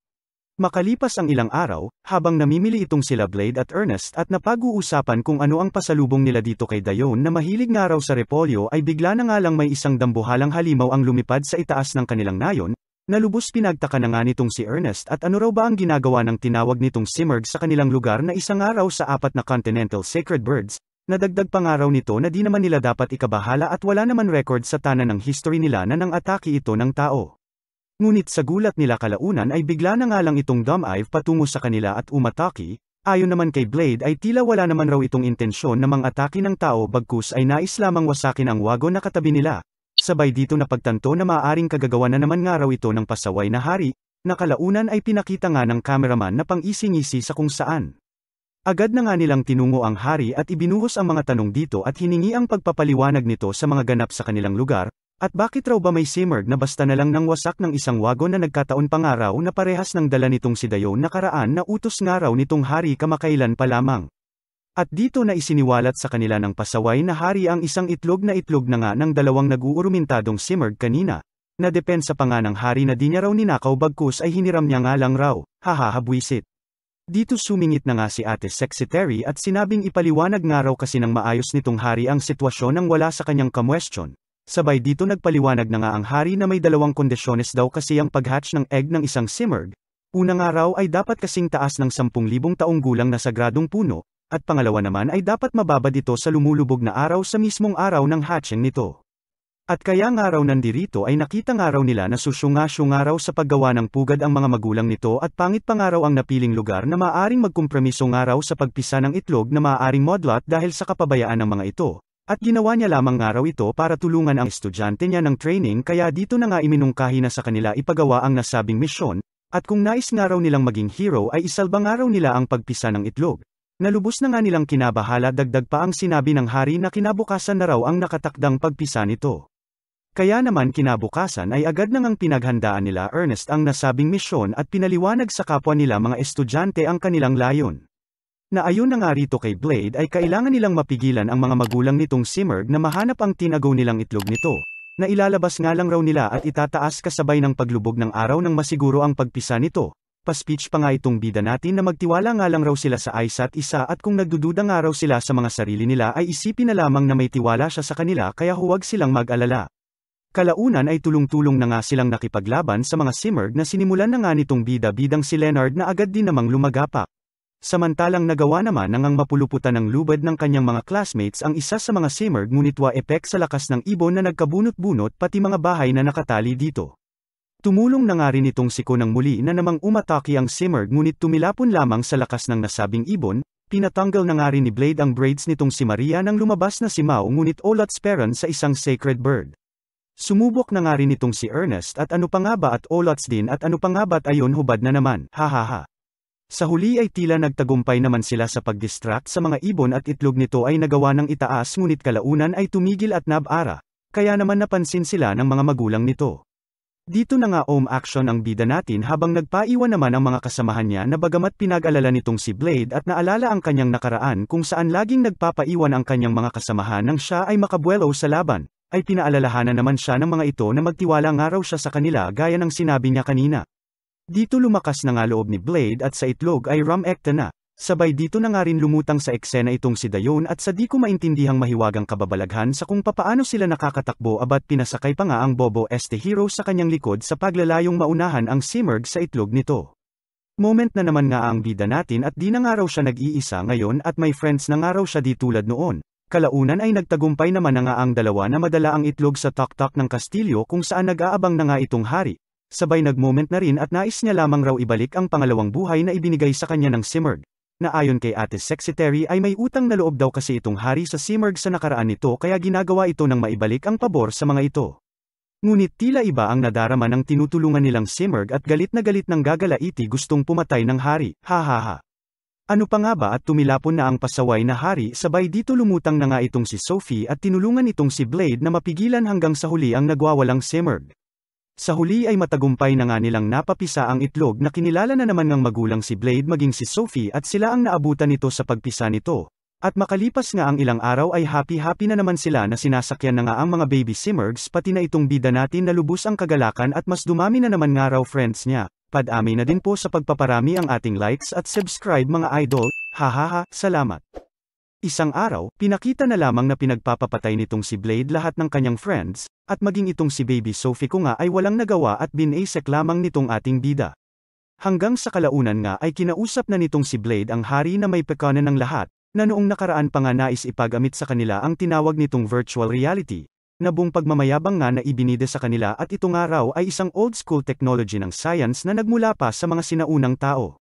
Makalipas ang ilang araw, habang namimili itong sila Blade at Ernest at napag-uusapan kung ano ang pasalubong nila dito kay Dayon na mahilig nga raw sa repolyo ay bigla na nga lang may isang dambuhalang halimaw ang lumipad sa itaas ng kanilang nayon, na lubos pinagtaka na nga nitong si Ernest at ano raw ba ang ginagawa ng tinawag nitong Simurgh sa kanilang lugar na isang araw sa 4 na continental sacred birds, nadagdag pa nga raw nito na di naman nila dapat ikabahala at wala naman record sa tanan ng history nila na nang atake ito ng tao. Ngunit sa gulat nila kalaunan ay bigla na nga lang itong Dumive patungo sa kanila at umatake, ayon naman kay Blade ay tila wala naman raw itong intensyon na mang-atake ng tao bagkus ay nais lamang wasakin ang wagon na katabi nila. Sabay dito napagtanto na maaaring kagagawa na naman nga raw ito ng pasaway na hari, na kalaunan ay pinakita nga ng cameraman na pang-ising-isi sa kung saan. Agad na nga nilang tinungo ang hari at ibinuhos ang mga tanong dito at hiningi ang pagpapaliwanag nito sa mga ganap sa kanilang lugar. At bakit raw ba may Simurgh na basta na lang nang wasak ng isang wagon na nagkataon pa nga raw na parehas ng dala nitong si Dayon nakaraan na utos nga raw nitong hari kamakailan pa lamang. At dito na isiniwalat sa kanila ng pasaway na hari ang isang itlog na nga ng 2 nag-uurumintadong Simurgh kanina, na depensa pa nga ng hari na di niya raw ninakaw bagkus ay hiniram niya nga lang raw, hahahabwisit. Dito sumingit na nga si Ate Secretary at sinabing ipaliwanag nga raw kasi ng maayos nitong hari ang sitwasyon nang wala sa kanyang kamwestiyon. Sabay dito nagpaliwanag na nga ang hari na may 2 kondisyones daw kasi ang pag-hatch ng egg ng isang Simurgh. Una nga raw ay dapat kasing taas ng 10,000 taong gulang na sagradong puno, at pangalawa naman ay dapat mababad ito sa lumulubog na araw sa mismong araw ng hatching nito. At kaya nga raw nandirito ay nakita nga raw nila na susyunga-syunga raw sa paggawa ng pugad ang mga magulang nito at pangit pa nga raw ang napiling lugar na maaaring magkompromiso nga raw sa pagpisa ng itlog na maaaring modlot dahil sa kapabayaan ng mga ito. At ginawa niya lamang nga raw ito para tulungan ang estudyante niya ng training kaya dito na nga iminungkahi na sa kanila ipagawa ang nasabing misyon, at kung nais nga raw nilang maging hero ay isalba nga raw nila ang pagpisa ng itlog. Nalubos na nga nilang kinabahala dagdag pa ang sinabi ng hari na kinabukasan na raw ang nakatakdang pagpisa nito. Kaya naman kinabukasan ay agad na ngang pinaghandaan nila Ernest ang nasabing misyon at pinaliwanag sa kapwa nila mga estudyante ang kanilang layon. Na ayon na nga rito kay Blade ay kailangan nilang mapigilan ang mga magulang nitong Simurgh na mahanap ang tinago nilang itlog nito, na ilalabas nga lang raw nila at itataas kasabay ng paglubog ng araw nang masiguro ang pagpisa nito. Pa-speech pa nga itong bida natin na magtiwala nga lang raw sila sa isa't isa at kung nagdududa nga raw sila sa mga sarili nila ay isipin na lamang na may tiwala siya sa kanila kaya huwag silang mag-alala. Kalaunan ay tulong-tulong na nga silang nakipaglaban sa mga Simurgh na sinimulan na nga nitong bida-bidang si Leonard na agad din namang lumagapak. Samantalang nagawa naman nang mapuluputan ng lubad ng kanyang mga classmates ang isa sa mga Simurgh ngunit wa-epek sa lakas ng ibon na nagkabunot-bunot pati mga bahay na nakatali dito. Tumulong na nga rin itong siko ng muli na namang umatake ang Simurgh ngunit tumilapon lamang sa lakas ng nasabing ibon, pinatanggal na nga rin ni Blade ang braids nitong si Maria nang lumabas na si Mao ngunit olatsperan sa isang sacred bird. Sumubok na nga rin itong si Ernest at ano pa nga ba at olats din at ano pa nga ba't ayon hubad na naman, hahaha. Sa huli ay tila nagtagumpay naman sila sa pag-distract sa mga ibon at itlog nito ay nagawa ng itaas ngunit kalaunan ay tumigil at nab-ara, kaya naman napansin sila ng mga magulang nito. Dito na nga action ang bida natin habang nagpaiwan naman ang mga kasamahan niya na bagamat pinag-alala nitong si Blade at naalala ang kanyang nakaraan kung saan laging nagpapaiwan ang kanyang mga kasamahan nang siya ay makabuelo sa laban, ay pinaalalahanan naman siya ng mga ito na magtiwala nga raw siya sa kanila gaya ng sinabi niya kanina. Dito lumakas na nga loob ni Blade at sa itlog ay rumekta na. Sabay dito na nga rin lumutang sa eksena itong si Dayon at sa di ko maintindihang mahiwagang kababalaghan sa kung papaano sila nakakatakbo abat pinasakay pa nga ang Bobo este Hero sa kanyang likod sa paglalayong maunahan ang Simurgh sa itlog nito. Moment na naman nga ang bida natin at di na nga raw siya nag-iisa ngayon at may friends na nga raw siya di tulad noon. Kalaunan ay nagtagumpay naman na nga ang dalawa na madala ang itlog sa taktak ng kastilyo kung saan nag-aabang na nga itong hari. Sabay nagmoment na rin at nais niya lamang raw ibalik ang pangalawang buhay na ibinigay sa kanya ng Simurgh. Na ayon kay Ate Secretary ay may utang na loob daw kasi itong hari sa Simurgh sa nakaraan nito kaya ginagawa ito ng maibalik ang pabor sa mga ito. Ngunit tila iba ang nadarama ng tinutulungan nilang Simurgh at galit na galit ng gagalaiti gustong pumatay ng hari, hahaha. Ano pa nga ba at tumilapon na ang pasaway na hari sabay dito lumutang na nga itong si Sophie at tinulungan itong si Blade na mapigilan hanggang sa huli ang nagwawalang Simurgh. Sa huli ay matagumpay na nga nilang napapisa ang itlog na kinilala na naman ng magulang si Blade maging si Sophie at sila ang naabutan nito sa pagpisa nito. At makalipas nga ang ilang araw ay happy-happy na naman sila na sinasakyan na nga ang mga baby Simurghs pati na itong bida natin na lubos ang kagalakan at mas dumami na naman nga raw friends niya. Padami na din po sa pagpaparami ang ating likes at subscribe mga idol, hahaha, salamat. Isang araw, pinakita na lamang na pinagpapapatay nitong si Blade lahat ng kanyang friends, at maging itong si Baby Sophie ko nga ay walang nagawa at binasek lamang nitong ating bida. Hanggang sa kalaunan nga ay kinausap na nitong si Blade ang hari na may pekanan ng lahat, na noong nakaraan pa nga nais ipagamit sa kanila ang tinawag nitong virtual reality, na buong pagmamayabang nga na ibinida sa kanila at ito nga raw ay isang old school technology ng science na nagmula pa sa mga sinaunang tao.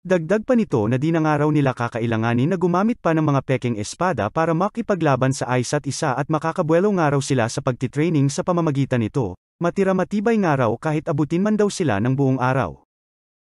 Dagdag pa nito na di na nga raw nila kakailanganin na gumamit pa ng mga peking espada para makipaglaban sa isa't isa at makakabuelo nga raw sila sa pagtitraining sa pamamagitan nito, matira matibay nga raw kahit abutin man daw sila ng buong araw.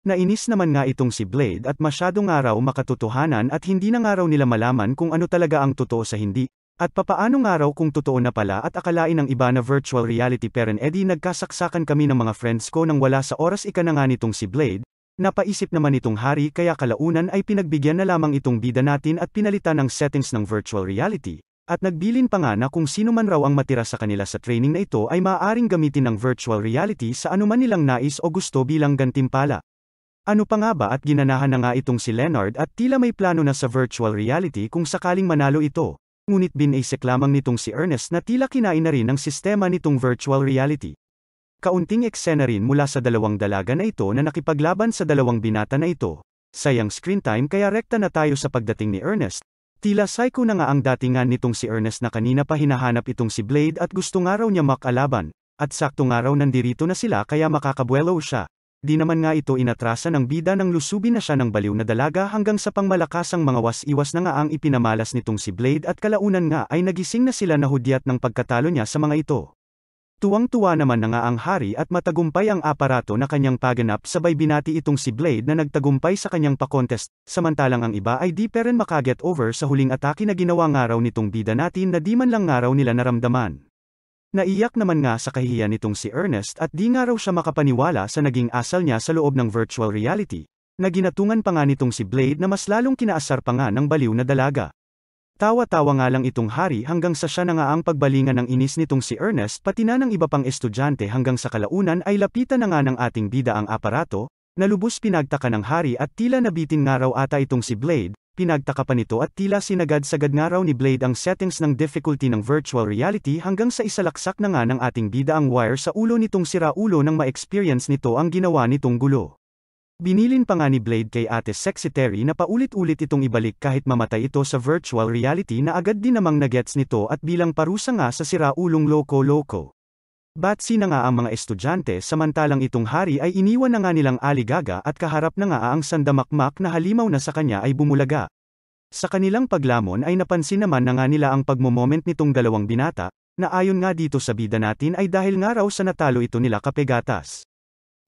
Nainis naman nga itong si Blade at masyado nga raw makatotohanan at hindi na nga raw nila malaman kung ano talaga ang totoo sa hindi, at papaano nga raw kung totoo na pala at akalain ng iba na virtual reality pero edi nagkasaksakan kami ng mga friends ko nang wala sa oras ika na nga nitong si Blade. Napaisip naman itong hari kaya kalaunan ay pinagbigyan na lamang itong bida natin at pinalitan ng settings ng virtual reality, at nagbilin pa nga na kung sino man raw ang matira sa kanila sa training na ito ay maaaring gamitin ng virtual reality sa anuman nilang nais o gusto bilang gantimpala. Ano pa nga ba at ginanahan na nga itong si Leonard at tila may plano na sa virtual reality kung sakaling manalo ito, ngunit binasek lamang nitong si Ernest na tila kinain na rin ng sistema nitong virtual reality. Kaunting eksena rin mula sa dalawang dalaga na ito na nakipaglaban sa dalawang binata na ito. Sayang screen time kaya rekta na tayo sa pagdating ni Ernest. Tila psycho na nga ang datingan nitong si Ernest na kanina pa hinahanap itong si Blade at gusto nga raw niya makalaban. At sakto nga raw nandirito na sila kaya makakabuelo siya. Di naman nga ito inatrasan ng bida nang lusubin na siya ng baliw na dalaga hanggang sa pangmalakasang mga was-iwas na nga ang ipinamalas nitong si Blade at kalaunan nga ay nagising na sila na hudyat ng pagkatalo niya sa mga ito. Tuwang-tuwa naman na nga ang hari at matagumpay ang aparato na kanyang paganap sabay binati itong si Blade na nagtagumpay sa kanyang pa-contest, samantalang ang iba ay di pa rin makaget over sa huling atake na ginawa nga raw nitong bida natin na di man lang nga raw nila naramdaman. Naiyak naman nga sa kahihiyan nitong si Ernest at di nga raw siya makapaniwala sa naging asal niya sa loob ng virtual reality, na ginatungan pa nga nitong si Blade na mas lalong kinaasar pa nga ng baliw na dalaga. Tawa-tawa nga lang itong hari hanggang sa siya na nga ang pagbalingan ng inis nitong si Ernest pati na ng iba pang estudyante hanggang sa kalaunan ay lapitan na nga ng ating bida ang aparato, na lubos pinagtaka ng hari at tila nabitin nga raw ata itong si Blade, pinagtaka pa nito at tila sinagad-sagad nga raw ni Blade ang settings ng difficulty ng virtual reality hanggang sa isalaksak na nga ng ating bida ang wire sa ulo nitong sira-ulo nang ma-experience nito ang ginawa nitong gulo. Binilin pa nga ni Blade kay Ate Secretary na paulit-ulit itong ibalik kahit mamatay ito sa virtual reality na agad din namang nagets nito at bilang parusa nga sa sira-ulong loko-loko. Batsi na nga ang mga estudyante samantalang itong hari ay iniwan na nga nilang aligaga at kaharap na nga ang sandamakmak na halimaw na sa kanya ay bumulaga. Sa kanilang paglamon ay napansin naman na nga nila ang pagmomoment nitong dalawang binata, na ayon nga dito sa bida natin ay dahil nga raw sa natalo ito nila kapegatas.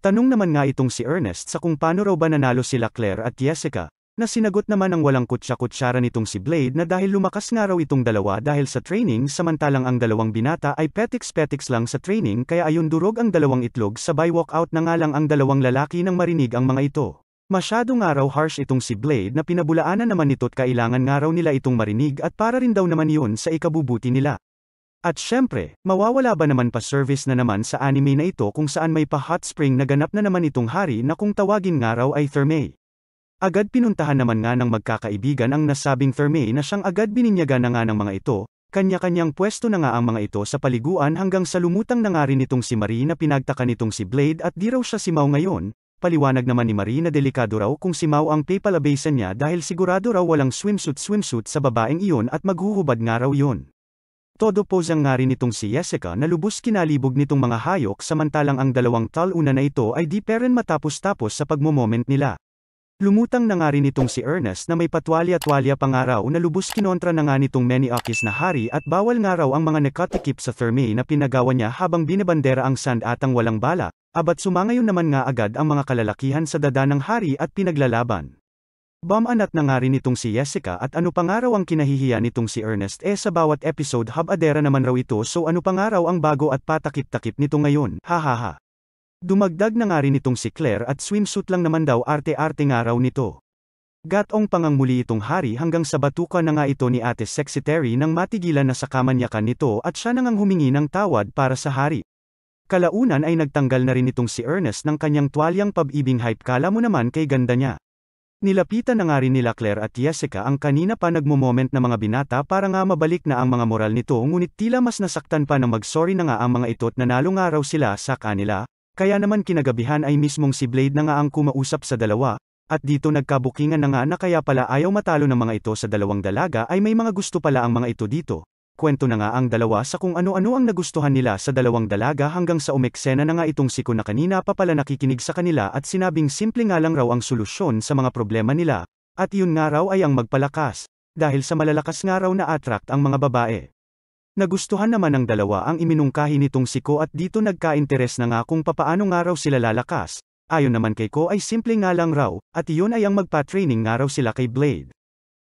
Tanong naman nga itong si Ernest sa kung paano raw ba nanalo sila Claire at Jessica, Na sinagot naman ang walang kutsa-kutsara nitong si Blade na dahil lumakas nga raw itong dalawa dahil sa training samantalang ang dalawang binata ay petiks-petiks lang sa training kaya ayon durog ang dalawang itlog sabay walkout na nga lang ang dalawang lalaki nang marinig ang mga ito. Masyado nga raw harsh itong si Blade na pinabulaanan naman nito't kailangan nga raw nila itong marinig at para rin daw naman yun sa ikabubuti nila. At syempre, mawawala ba naman pa service na naman sa anime na ito kung saan may pa hot spring na ganap na naman itong hari na kung tawagin nga raw ay Thermae. Agad pinuntahan naman nga ng magkakaibigan ang nasabing Thermae na siyang agad bininyagan na nga ng mga ito, kanya-kanyang pwesto na nga ang mga ito sa paliguan hanggang sa lumutang na nga rin itong si Marie na pinagtaka nitong si Blade at di raw siya si Mao ngayon, paliwanag naman ni Marie na delikado raw kung si Mao ang papalabasan niya dahil sigurado raw walang swimsuit sa babaeng iyon at maghuhubad nga raw yun. Todo posang nga rin itong si Jessica na lubos kinalibog nitong mga hayok samantalang ang dalawang taluna na ito ay di pa rin matapos-tapos sa pagmomoment nila. Lumutang na nga rin itong si Ernest na may patwalya-twalya pa nga raw na lubos kinontra na nga nitong Meniakis na hari at bawal nga raw ang mga nakatikip sa Thermae na pinagawa niya habang binibandera ang sand atang walang bala, abat sumangayon naman nga agad ang mga kalalakihan sa dada ng hari at pinaglalaban. Bumanat na nga rin itong si Jessica at ano pa nga raw ang kinahihiya nitong si Ernest sa bawat episode habadera naman raw ito so ano pa nga raw ang bago at patakip-takip nito ngayon, hahaha. Dumagdag na nga rin itong si Claire at swimsuit lang naman daw arte-arte nga raw nito. Gatong pangang muli itong hari hanggang sa batukan na nga ito ni Ate Sexy Terry nang matigilan na sa kamanyakan nito at siya nang humingi ng tawad para sa hari. Kalaunan ay nagtanggal na rin itong si Ernest ng kanyang tuwalyang pab-ibing hype kala mo naman kay ganda niya. Nilapitan na nga rin nila Claire at Jessica ang kanina pa nagmo-moment na mga binata para nga mabalik na ang mga moral nito ngunit tila mas nasaktan pa na mag-sorry na nga ang mga ito't nanalo nga raw sila sa kanila. Kaya naman kinagabihan ay mismong si Blade na nga ang kumausap sa dalawa, at dito nagkabukingan na nga na kaya pala ayaw matalo ng mga ito sa dalawang dalaga ay may mga gusto pala ang mga ito dito. Kwento na nga ang dalawa sa kung ano-ano ang nagustuhan nila sa dalawang dalaga hanggang sa umeksena na nga itong siko na kanina pa pala nakikinig sa kanila at sinabing simple nga lang raw ang solusyon sa mga problema nila, at yun nga raw ay ang magpalakas, dahil sa malalakas nga raw na attract ang mga babae. Nagustuhan naman ng dalawa ang iminungkahi nitong siko at dito nagka-interes na nga kung papaano nga raw sila lalakas, ayon naman kay Ko ay simple nga lang raw, at iyon ay ang magpa-training nga raw sila kay Blade.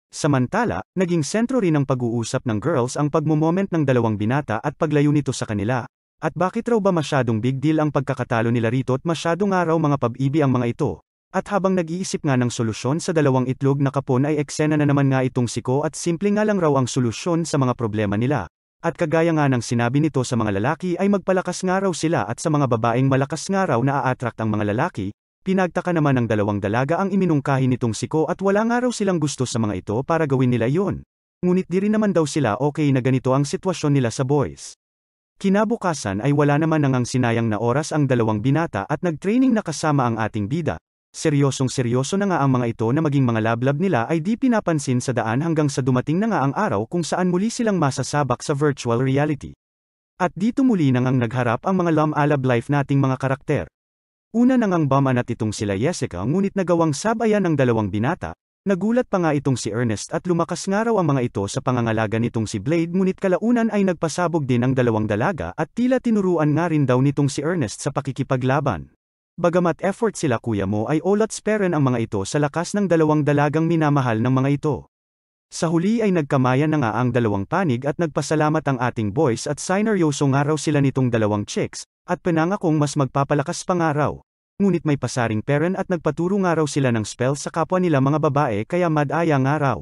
Samantala, naging sentro rin ng pag-uusap ng girls ang pagmomoment ng dalawang binata at paglayo nito sa kanila, at bakit raw ba masyadong big deal ang pagkakatalo nila rito at masyado nga raw mga pab-ibi ang mga ito. At habang nag-iisip nga ng solusyon sa dalawang itlog na kapon ay eksena na naman nga itong siko at simple nga lang raw ang solusyon sa mga problema nila. At kagaya nga ng sinabi nito sa mga lalaki ay magpalakas nga raw sila at sa mga babaeng malakas nga raw na a-attract ang mga lalaki, pinagtaka naman ng dalawang dalaga ang iminungkahi nitong siko at wala nga raw silang gusto sa mga ito para gawin nila yon. Ngunit di rin naman daw sila okay na ganito ang sitwasyon nila sa boys. Kinabukasan ay wala naman nang sinayang na oras ang dalawang binata at nag-training na kasama ang ating bida. Seryosong-seryoso na nga ang mga ito na maging mga lablab nila ay di pinapansin sa daan hanggang sa dumating na nga ang araw kung saan muli silang masasabak sa virtual reality. At dito muli na ngang nagharap ang mga love life nating mga karakter. Una na ngang bumanat itong sila Jessica ngunit nagawang sabayan ng dalawang binata, nagulat pa nga itong si Ernest at lumakas nga raw ang mga ito sa pangangalaga nitong si Blade ngunit kalaunan ay nagpasabog din ang dalawang dalaga at tila tinuruan nga rin daw nitong si Ernest sa pakikipaglaban. Bagamat effort sila kuya mo ay olats peren ang mga ito sa lakas ng dalawang dalagang minamahal ng mga ito. Sa huli ay nagkamayan na nga ang dalawang panig at nagpasalamat ang ating boys at sineryoso nga raw sila nitong dalawang chicks, at pinangakong mas magpapalakas pa nga raw. Ngunit may pasaring peren at nagpaturo nga raw sila ng spell sa kapwa nila mga babae kaya madaya nga raw.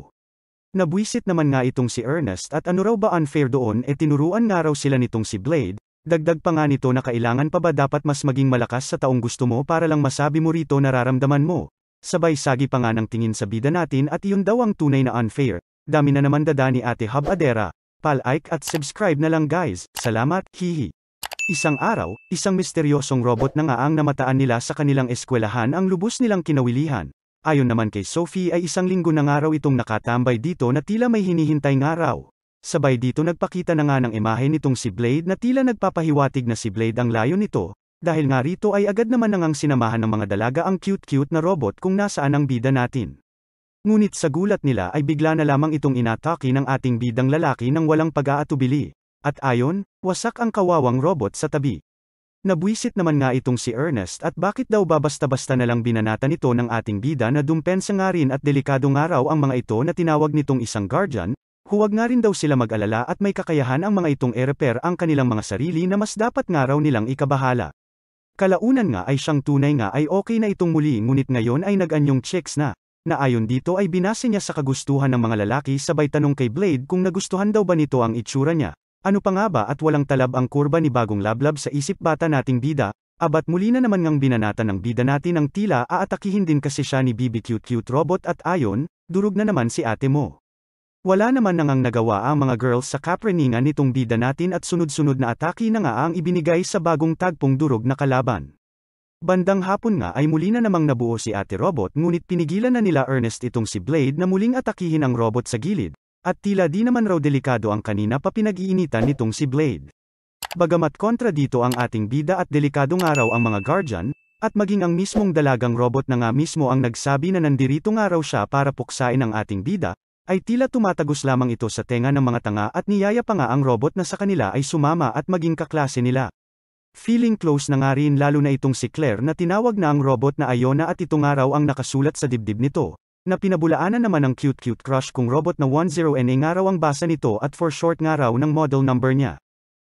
Nabwisit naman nga itong si Ernest at ano raw ba unfair doon tinuruan nga raw sila nitong si Blade. Dagdag pa nga nito na kailangan pa ba dapat mas maging malakas sa taong gusto mo para lang masabi mo rito nararamdaman mo. Sabay sagi pa nga ng tingin sa bida natin at iyon daw ang tunay na unfair. Dami na naman dada ni Ate Habadera. Like at subscribe na lang guys. Salamat, hihi. Isang araw, isang misteryosong robot na nga ang namataan nila sa kanilang eskwelahan ang lubos nilang kinawilihan. Ayon naman kay Sophie ay isang linggo na nga raw itong nakatambay dito na tila may hinihintay nga raw. Sabay dito nagpakita na nga ng imahe nitong si Blade na tila nagpapahiwatig na si Blade ang layo nito, dahil nga rito ay agad naman nangang sinamahan ng mga dalaga ang cute-cute na robot kung nasaan ang bida natin. Ngunit sa gulat nila ay bigla na lamang itong inatake ng ating bidang lalaki nang walang pag-aatubili. At ayon, wasak ang kawawang robot sa tabi. Nabwisit naman nga itong si Ernest at bakit daw ba basta-basta na lang binanatan ito ng ating bida na dumpensa nga rin at delikado nga raw ang mga ito na tinawag nitong isang guardian, huwag nga rin daw sila mag-alala at may kakayahan ang mga itong i-repair ang kanilang mga sarili na mas dapat nga raw nilang ikabahala. Kalaunan nga ay siyang tunay nga ay okay na itong muli ngunit ngayon ay nag-anyong chicks na ayon dito ay binase niya sa kagustuhan ng mga lalaki sabay tanong kay Blade kung nagustuhan daw ba nito ang itsura niya. Ano pa nga ba at walang talab ang kurba ni bagong lablab sa isip bata nating bida, abat muli na naman ngang binanatan ng bida natin ng tila aatakihin din kasi siya ni Bibi Cute Robot at ayon, durog na naman si ate mo. Wala naman nangang nagawa ang mga girls sa kapreningan nitong bida natin at sunod-sunod na atake na nga ang ibinigay sa bagong tagpong durog na kalaban. Bandang hapon nga ay muli na namang nabuo si ate robot ngunit pinigilan na nila Ernest itong si Blade na muling atakihin ang robot sa gilid. At tila di naman raw delikado ang kanina pa pinag-iinitan nitong si Blade. Bagamat kontra dito ang ating bida at delikado nga raw ang mga guardian, at maging ang mismong dalagang robot na nga mismo ang nagsabi na nandirito nga raw siya para puksain ang ating bida, ay tila tumatagos lamang ito sa tenga ng mga tanga at niyaya pa nga ang robot na sa kanila ay sumama at maging kaklase nila. Feeling close na nga rin lalo na itong si Claire na tinawag na ang robot na Iona at ito nga raw ang nakasulat sa dibdib nito. Na pinabulaanan naman ng cute crush kung robot na 10NA nga raw ang basa nito at for short nga raw ng model number niya.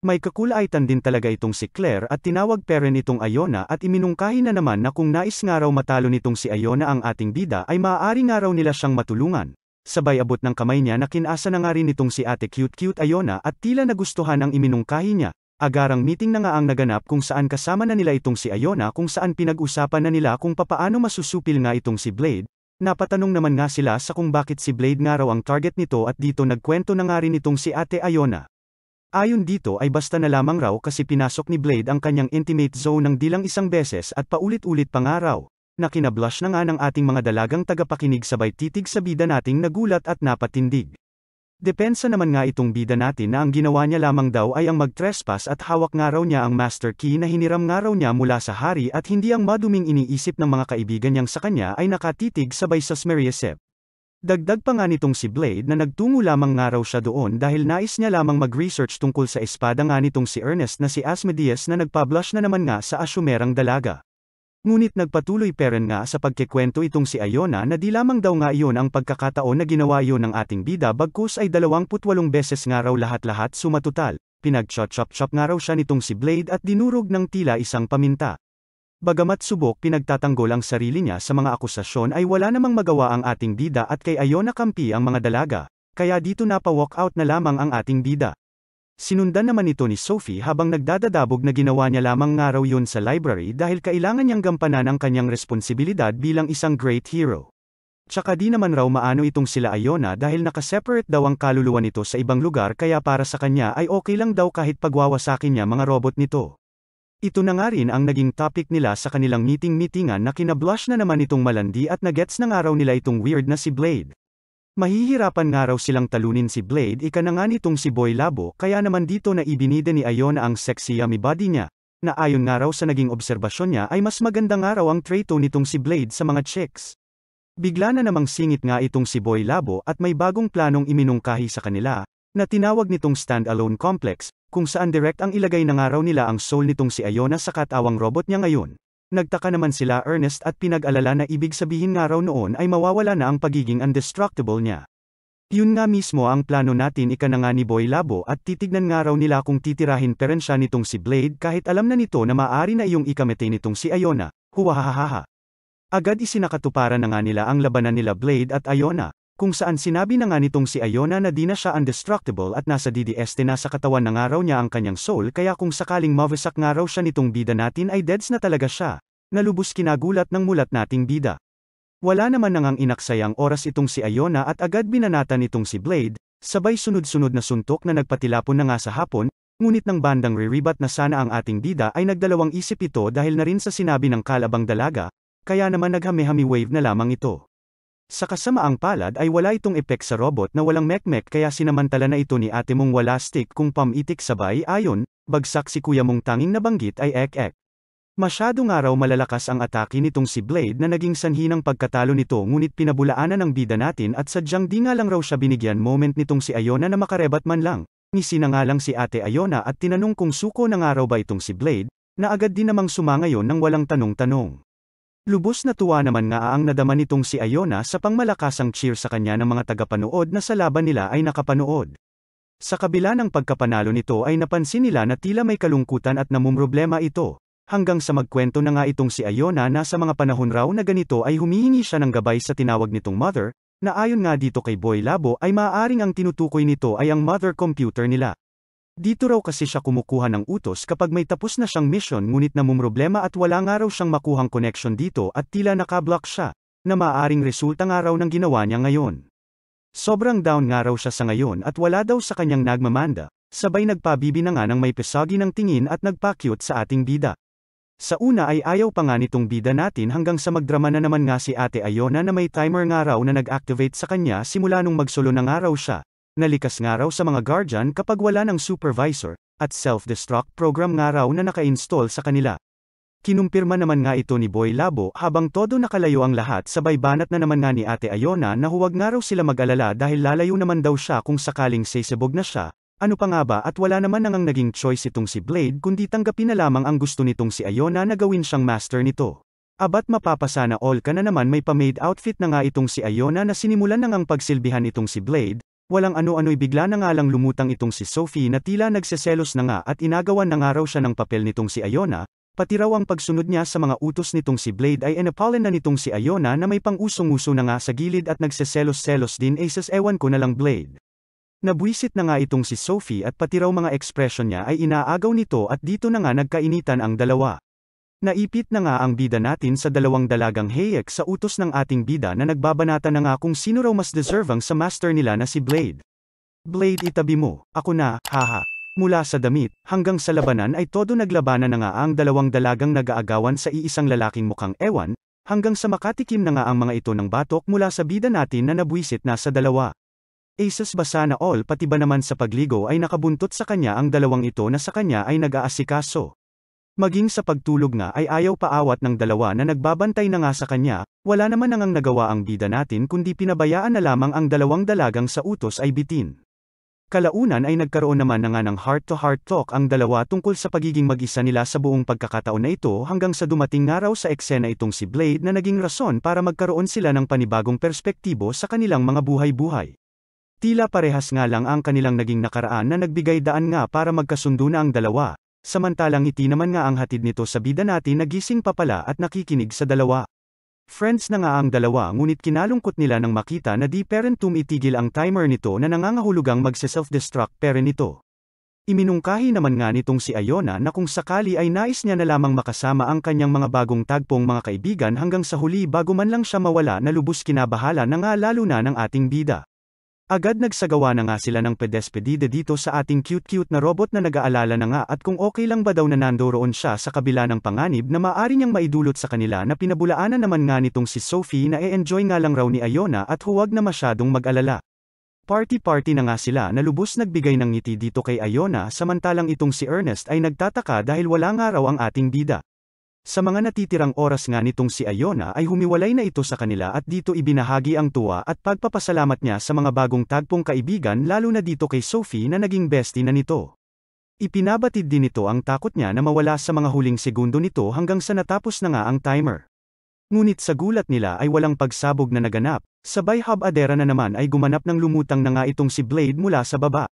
May kakulaitan din talaga itong si Claire at tinawag pa rin itong Iona at iminungkahi na naman na kung nais nga raw matalo nitong si Iona ang ating bida ay maaari nga raw nila siyang matulungan. Sabay abot ng kamay niya na kinasa na nga rin itong si ate cute Iona at tila nagustuhan ang iminungkahi niya. Agarang meeting na nga ang naganap kung saan kasama na nila itong si Iona kung saan pinag-usapan na nila kung papaano masusupil nga itong si Blade. Napatanong naman nga sila sa kung bakit si Blade nga raw ang target nito at dito nagkwento na nga rin itong si ate Iona. Ayon dito ay basta na lamang raw kasi pinasok ni Blade ang kanyang intimate zone ng dilang isang beses at paulit-ulit pa nga raw, na kinablush na nga ng ating mga dalagang tagapakinig sabay titig sa bida nating nagulat at napatindig. Depensa naman nga itong bida natin na ang ginawa niya lamang daw ay ang mag-trespass at hawak nga raw niya ang master key na hiniram nga raw niya mula sa hari at hindi ang maduming iniisip ng mga kaibigan niyang sa kanya ay nakatitig sabay sa smeryasep. Dagdag pa nga nitong si Blade na nagtungo lamang nga raw siya doon dahil nais niya lamang mag-research tungkol sa espada nga nitong si Ernest na si Asmodeus na nagpablush na naman nga sa asyumerang dalaga. Ngunit nagpatuloy pa rin nga sa pagkikwento itong si Iona na di lamang daw nga iyon ang pagkakataon na ginawa iyon ng ating bida bagkus ay 28 beses nga raw lahat-lahat sumatotal, pinag-chop-chop nga raw siya nitong si Blade at dinurog ng tila isang paminta. Bagamat subok pinagtatanggol ang sarili niya sa mga akusasyon ay wala namang magawa ang ating bida at kay Iona kampi ang mga dalaga, kaya dito napa-walk out na lamang ang ating bida. Sinundan naman ito ni Sophie habang nagdadadabog na ginawa niya lamang nga raw yun sa library dahil kailangan niyang gampanan ang kanyang responsibilidad bilang isang great hero. Tsaka di naman raw maano itong sila Iona dahil nakaseparate daw ang kaluluwa nito sa ibang lugar kaya para sa kanya ay okay lang daw kahit pagwawasakin niya mga robot nito. Ito na nga rin ang naging topic nila sa kanilang meeting-meetingan na kinablush na naman itong malandi at nagets na nga raw nila itong weird na si Blade. Mahihirapan nga raw silang talunin si Blade ika na nga nitong si Boy Labo kaya naman dito na ibinida ni Iona ang sexy yummy body niya, na ayon nga raw sa naging obserbasyon niya ay mas maganda nga raw ang treto nitong si Blade sa mga chicks. Bigla na namang singit nga itong si Boy Labo at may bagong planong iminungkahi sa kanila, na tinawag nitong stand-alone complex, kung saan direct ang ilagay na nga raw nila ang soul nitong si Iona sa katawang robot niya ngayon. Nagtaka naman sila Ernest at pinag-alala na ibig sabihin nga raw noon ay mawawala na ang pagiging indestructible niya. Yun nga mismo ang plano natin ika na nga ni Boy Labo at titignan nga raw nila kung titirahin pa rin siya nitong si Blade kahit alam na nito na maaari na iyong ikamete nitong si Iona, huwahahaha. Agad isinakatuparan na nga nila ang labanan nila Blade at Iona, kung saan sinabi na nga nitong si Iona na di na siya indestructible at nasa DDST na sa katawan na nga raw niya ang kanyang soul kaya kung sakaling mawasak nga raw siya nitong bida natin ay deads na talaga siya, na lubos kinagulat ng mulat nating bida. Wala naman nangang inaksayang oras itong si Iona at agad binanatan itong si Blade, sabay sunod-sunod na suntok na nagpatilapon na nga sa hapon, ngunit ng bandang riribat na sana ang ating bida ay nagdalawang isip ito dahil na rin sa sinabi ng kalabang dalaga, kaya naman naghami-hami wave na lamang ito. Sa kasamaang palad ay wala itong epek sa robot na walang mek-mek kaya sinamantala na ito ni ate mong wala stick kung pamitik sabay ayon, bagsak si kuya mong tanging nabanggit ay ek-ek. Masyado nga raw malalakas ang atake nitong si Blade na naging sanhi ng pagkatalo nito ngunit pinabulaanan ng bida natin at sadyang di nga lang raw siya binigyan moment nitong si Iona na makarebat man lang. Ngisi na nga lang si ate Iona at tinanong kung suko na nga raw ba itong si Blade, na agad din namang sumangayon ng walang tanong-tanong. Lubos na tuwa naman nga ang nadama nitong si Iona sa pangmalakasang cheer sa kanya ng mga tagapanood na sa laban nila ay nakapanood. Sa kabila ng pagkapanalo nito ay napansin nila na tila may kalungkutan at namumroblema ito, hanggang sa magkwento na nga itong si Iona na sa mga panahon raw na ganito ay humihingi siya ng gabay sa tinawag nitong mother, na ayon nga dito kay Boy Labo ay maaaring ang tinutukoy nito ay ang mother computer nila. Dito raw kasi siya kumukuha ng utos kapag may tapos na siyang mission ngunit namumroblema at wala nga raw siyang makuhang connection dito at tila nakablock siya, na maaaring resulta nga raw ng ginawa niya ngayon. Sobrang down nga raw siya sa ngayon at wala daw sa kanyang nagmamanda, sabay nagpabibi na nga ng may pesagi ng tingin at nagpa-cute sa ating bida. Sa una ay ayaw pa nga nitong bida natin hanggang sa magdrama na naman nga si Ate Iona na may timer nga raw na nag-activate sa kanya simula nung magsolo na nga raw siya. Nalikas nga raw sa mga guardian kapag wala ng supervisor, at self-destruct program nga raw na naka-install sa kanila. Kinumpirma naman nga ito ni Boy Labo habang todo nakalayo ang lahat sabay banat na naman nga ni Ate Iona na huwag nga raw sila mag-alala dahil lalayo naman daw siya kung sakaling sisibog na siya. Ano pa nga ba at wala naman nang naging choice itong si Blade kundi tanggapin na lamang ang gusto nitong si Iona na gawin siyang master nito. Abat mapapasana all ka na naman may pa-maid outfit na nga itong si Iona na sinimulan na ngang pagsilbihan itong si Blade. Walang ano-ano'y bigla na nga lang lumutang itong si Sophie na tila nagseselos na nga at inagawan na nga raw siya ng papel nitong si Iona, pati raw ang pagsunod niya sa mga utos nitong si Blade ay inapalan na nitong si Iona na may pang-usong-uso na nga sa gilid at nagseselos-selos din aces ewan ko na lang Blade. Nabwisit na nga itong si Sophie at pati raw mga ekspresyon niya ay inaagaw nito at dito na nga nagkainitan ang dalawa. Naipit na nga ang bida natin sa dalawang dalagang hayek sa utos ng ating bida na nagbabanata na nga kung sino raw mas deserving sa master nila na si Blade. Blade itabi mo, ako na, haha. Mula sa damit, hanggang sa labanan ay todo naglabanan na nga ang dalawang dalagang nag-aagawan sa iisang lalaking mukhang ewan, hanggang sa makatikim na nga ang mga ito ng batok mula sa bida natin na nabwisit na sa dalawa. Aces ba sana all pati ba naman sa pagligo ay nakabuntot sa kanya ang dalawang ito na sa kanya ay nag-aasikaso. Maging sa pagtulog nga ay ayaw paawat ng dalawa na nagbabantay na nga sa kanya, wala naman nangang nagawa ang bida natin kundi pinabayaan na lamang ang dalawang dalagang sa utos ay bitin. Kalaunan ay nagkaroon naman na nga ng heart-to-heart talk ang dalawa tungkol sa pagiging mag-isa nila sa buong pagkakataon na ito hanggang sa dumating nga raw sa eksena itong si Blade na naging rason para magkaroon sila ng panibagong perspektibo sa kanilang mga buhay-buhay. Tila parehas nga lang ang kanilang naging nakaraan na nagbigay daan nga para magkasundo na ang dalawa. Samantalang ngiti naman nga ang hatid nito sa bida natin na gising pa pala at nakikinig sa dalawa. Friends na nga ang dalawa ngunit kinalungkot nila nang makita na di parentum itigil ang timer nito na nangangahulugang magse-self-destruct parent nito. Iminungkahi naman nga nitong si Iona na kung sakali ay nais niya na lamang makasama ang kanyang mga bagong tagpong mga kaibigan hanggang sa huli bago man lang siya mawala na lubos kinabahala na nga lalo na ng ating bida. Agad nagsagawa na nga sila ng pedespedida dito sa ating cute-cute na robot na nag-aalala na nga at kung okay lang ba daw na nandoroon siya sa kabila ng panganib na maaari niyang maidulot sa kanila na pinabulaanan naman nga nitong si Sophie na e-enjoy nga lang raw ni Iona at huwag na masyadong mag-alala. Party-party na nga sila na lubos nagbigay ng ngiti dito kay Iona samantalang itong si Ernest ay nagtataka dahil wala nga raw ang ating bida. Sa mga natitirang oras nga nitong si Iona ay humiwalay na ito sa kanila at dito ibinahagi ang tuwa at pagpapasalamat niya sa mga bagong tagpong kaibigan lalo na dito kay Sophie na naging bestie na nito. Ipinabatid din nito ang takot niya na mawala sa mga huling segundo nito hanggang sa natapos na nga ang timer. Ngunit sa gulat nila ay walang pagsabog na naganap, sabay habadera na naman ay gumanap ng lumutang na nga itong si Blade mula sa baba.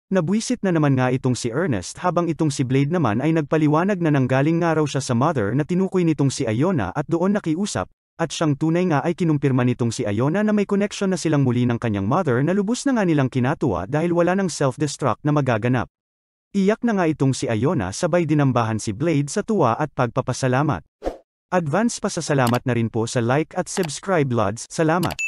Nabwisit na naman nga itong si Ernest habang itong si Blade naman ay nagpaliwanag na nanggaling nga raw siya sa mother na tinukoy nitong si Iona at doon nakiusap, at siyang tunay nga ay kinumpirma nitong si Iona na may connection na silang muli ng kanyang mother na lubos na nga nilang kinatuwa dahil wala ng self-destruct na magaganap. Iyak na nga itong si Iona sabay dinambahan si Blade sa tuwa at pagpapasalamat. Advance pasasalamat na rin po sa like at subscribe lods, salamat.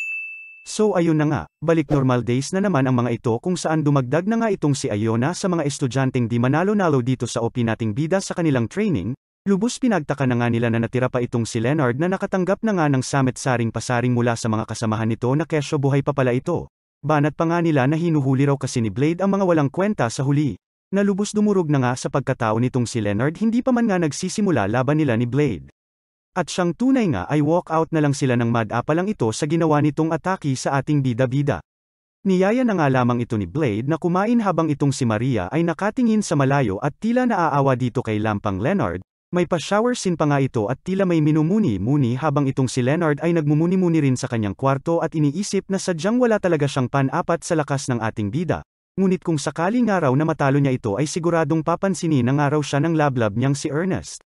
So ayun na nga, balik normal days na naman ang mga ito kung saan dumagdag na nga itong si Iona sa mga estudyanteng di manalo-nalo dito sa OP nating bida sa kanilang training, lubos pinagtaka na nga nila na natira pa itong si Leonard na nakatanggap na nga ng samet-saring pasaring mula sa mga kasamahan nito na kesyo buhay pa pala ito. Banat pa nga nila na hinuhuli raw kasi ni Blade ang mga walang kwenta sa huli. Na lubos dumurog na nga sa pagkatao nitong si Leonard hindi pa man nga nagsisimula laban nila ni Blade. At siyang tunay nga ay walk out na lang sila ng mad-apa lang ito sa ginawa nitong atake sa ating bida-bida. Niyaya na nga lamang ito ni Blade na kumain habang itong si Maria ay nakatingin sa malayo at tila naaawa dito kay Lampang Leonard, May pa-shower scene pa nga ito at tila may minumuni-muni habang itong si Leonard ay nagmumuni-muni rin sa kanyang kwarto at iniisip na sadyang wala talaga siyang pan-apat sa lakas ng ating bida. Ngunit kung sakaling nga raw na matalo niya ito ay siguradong papansinin na nga raw siya ng lablab niyang si Ernest.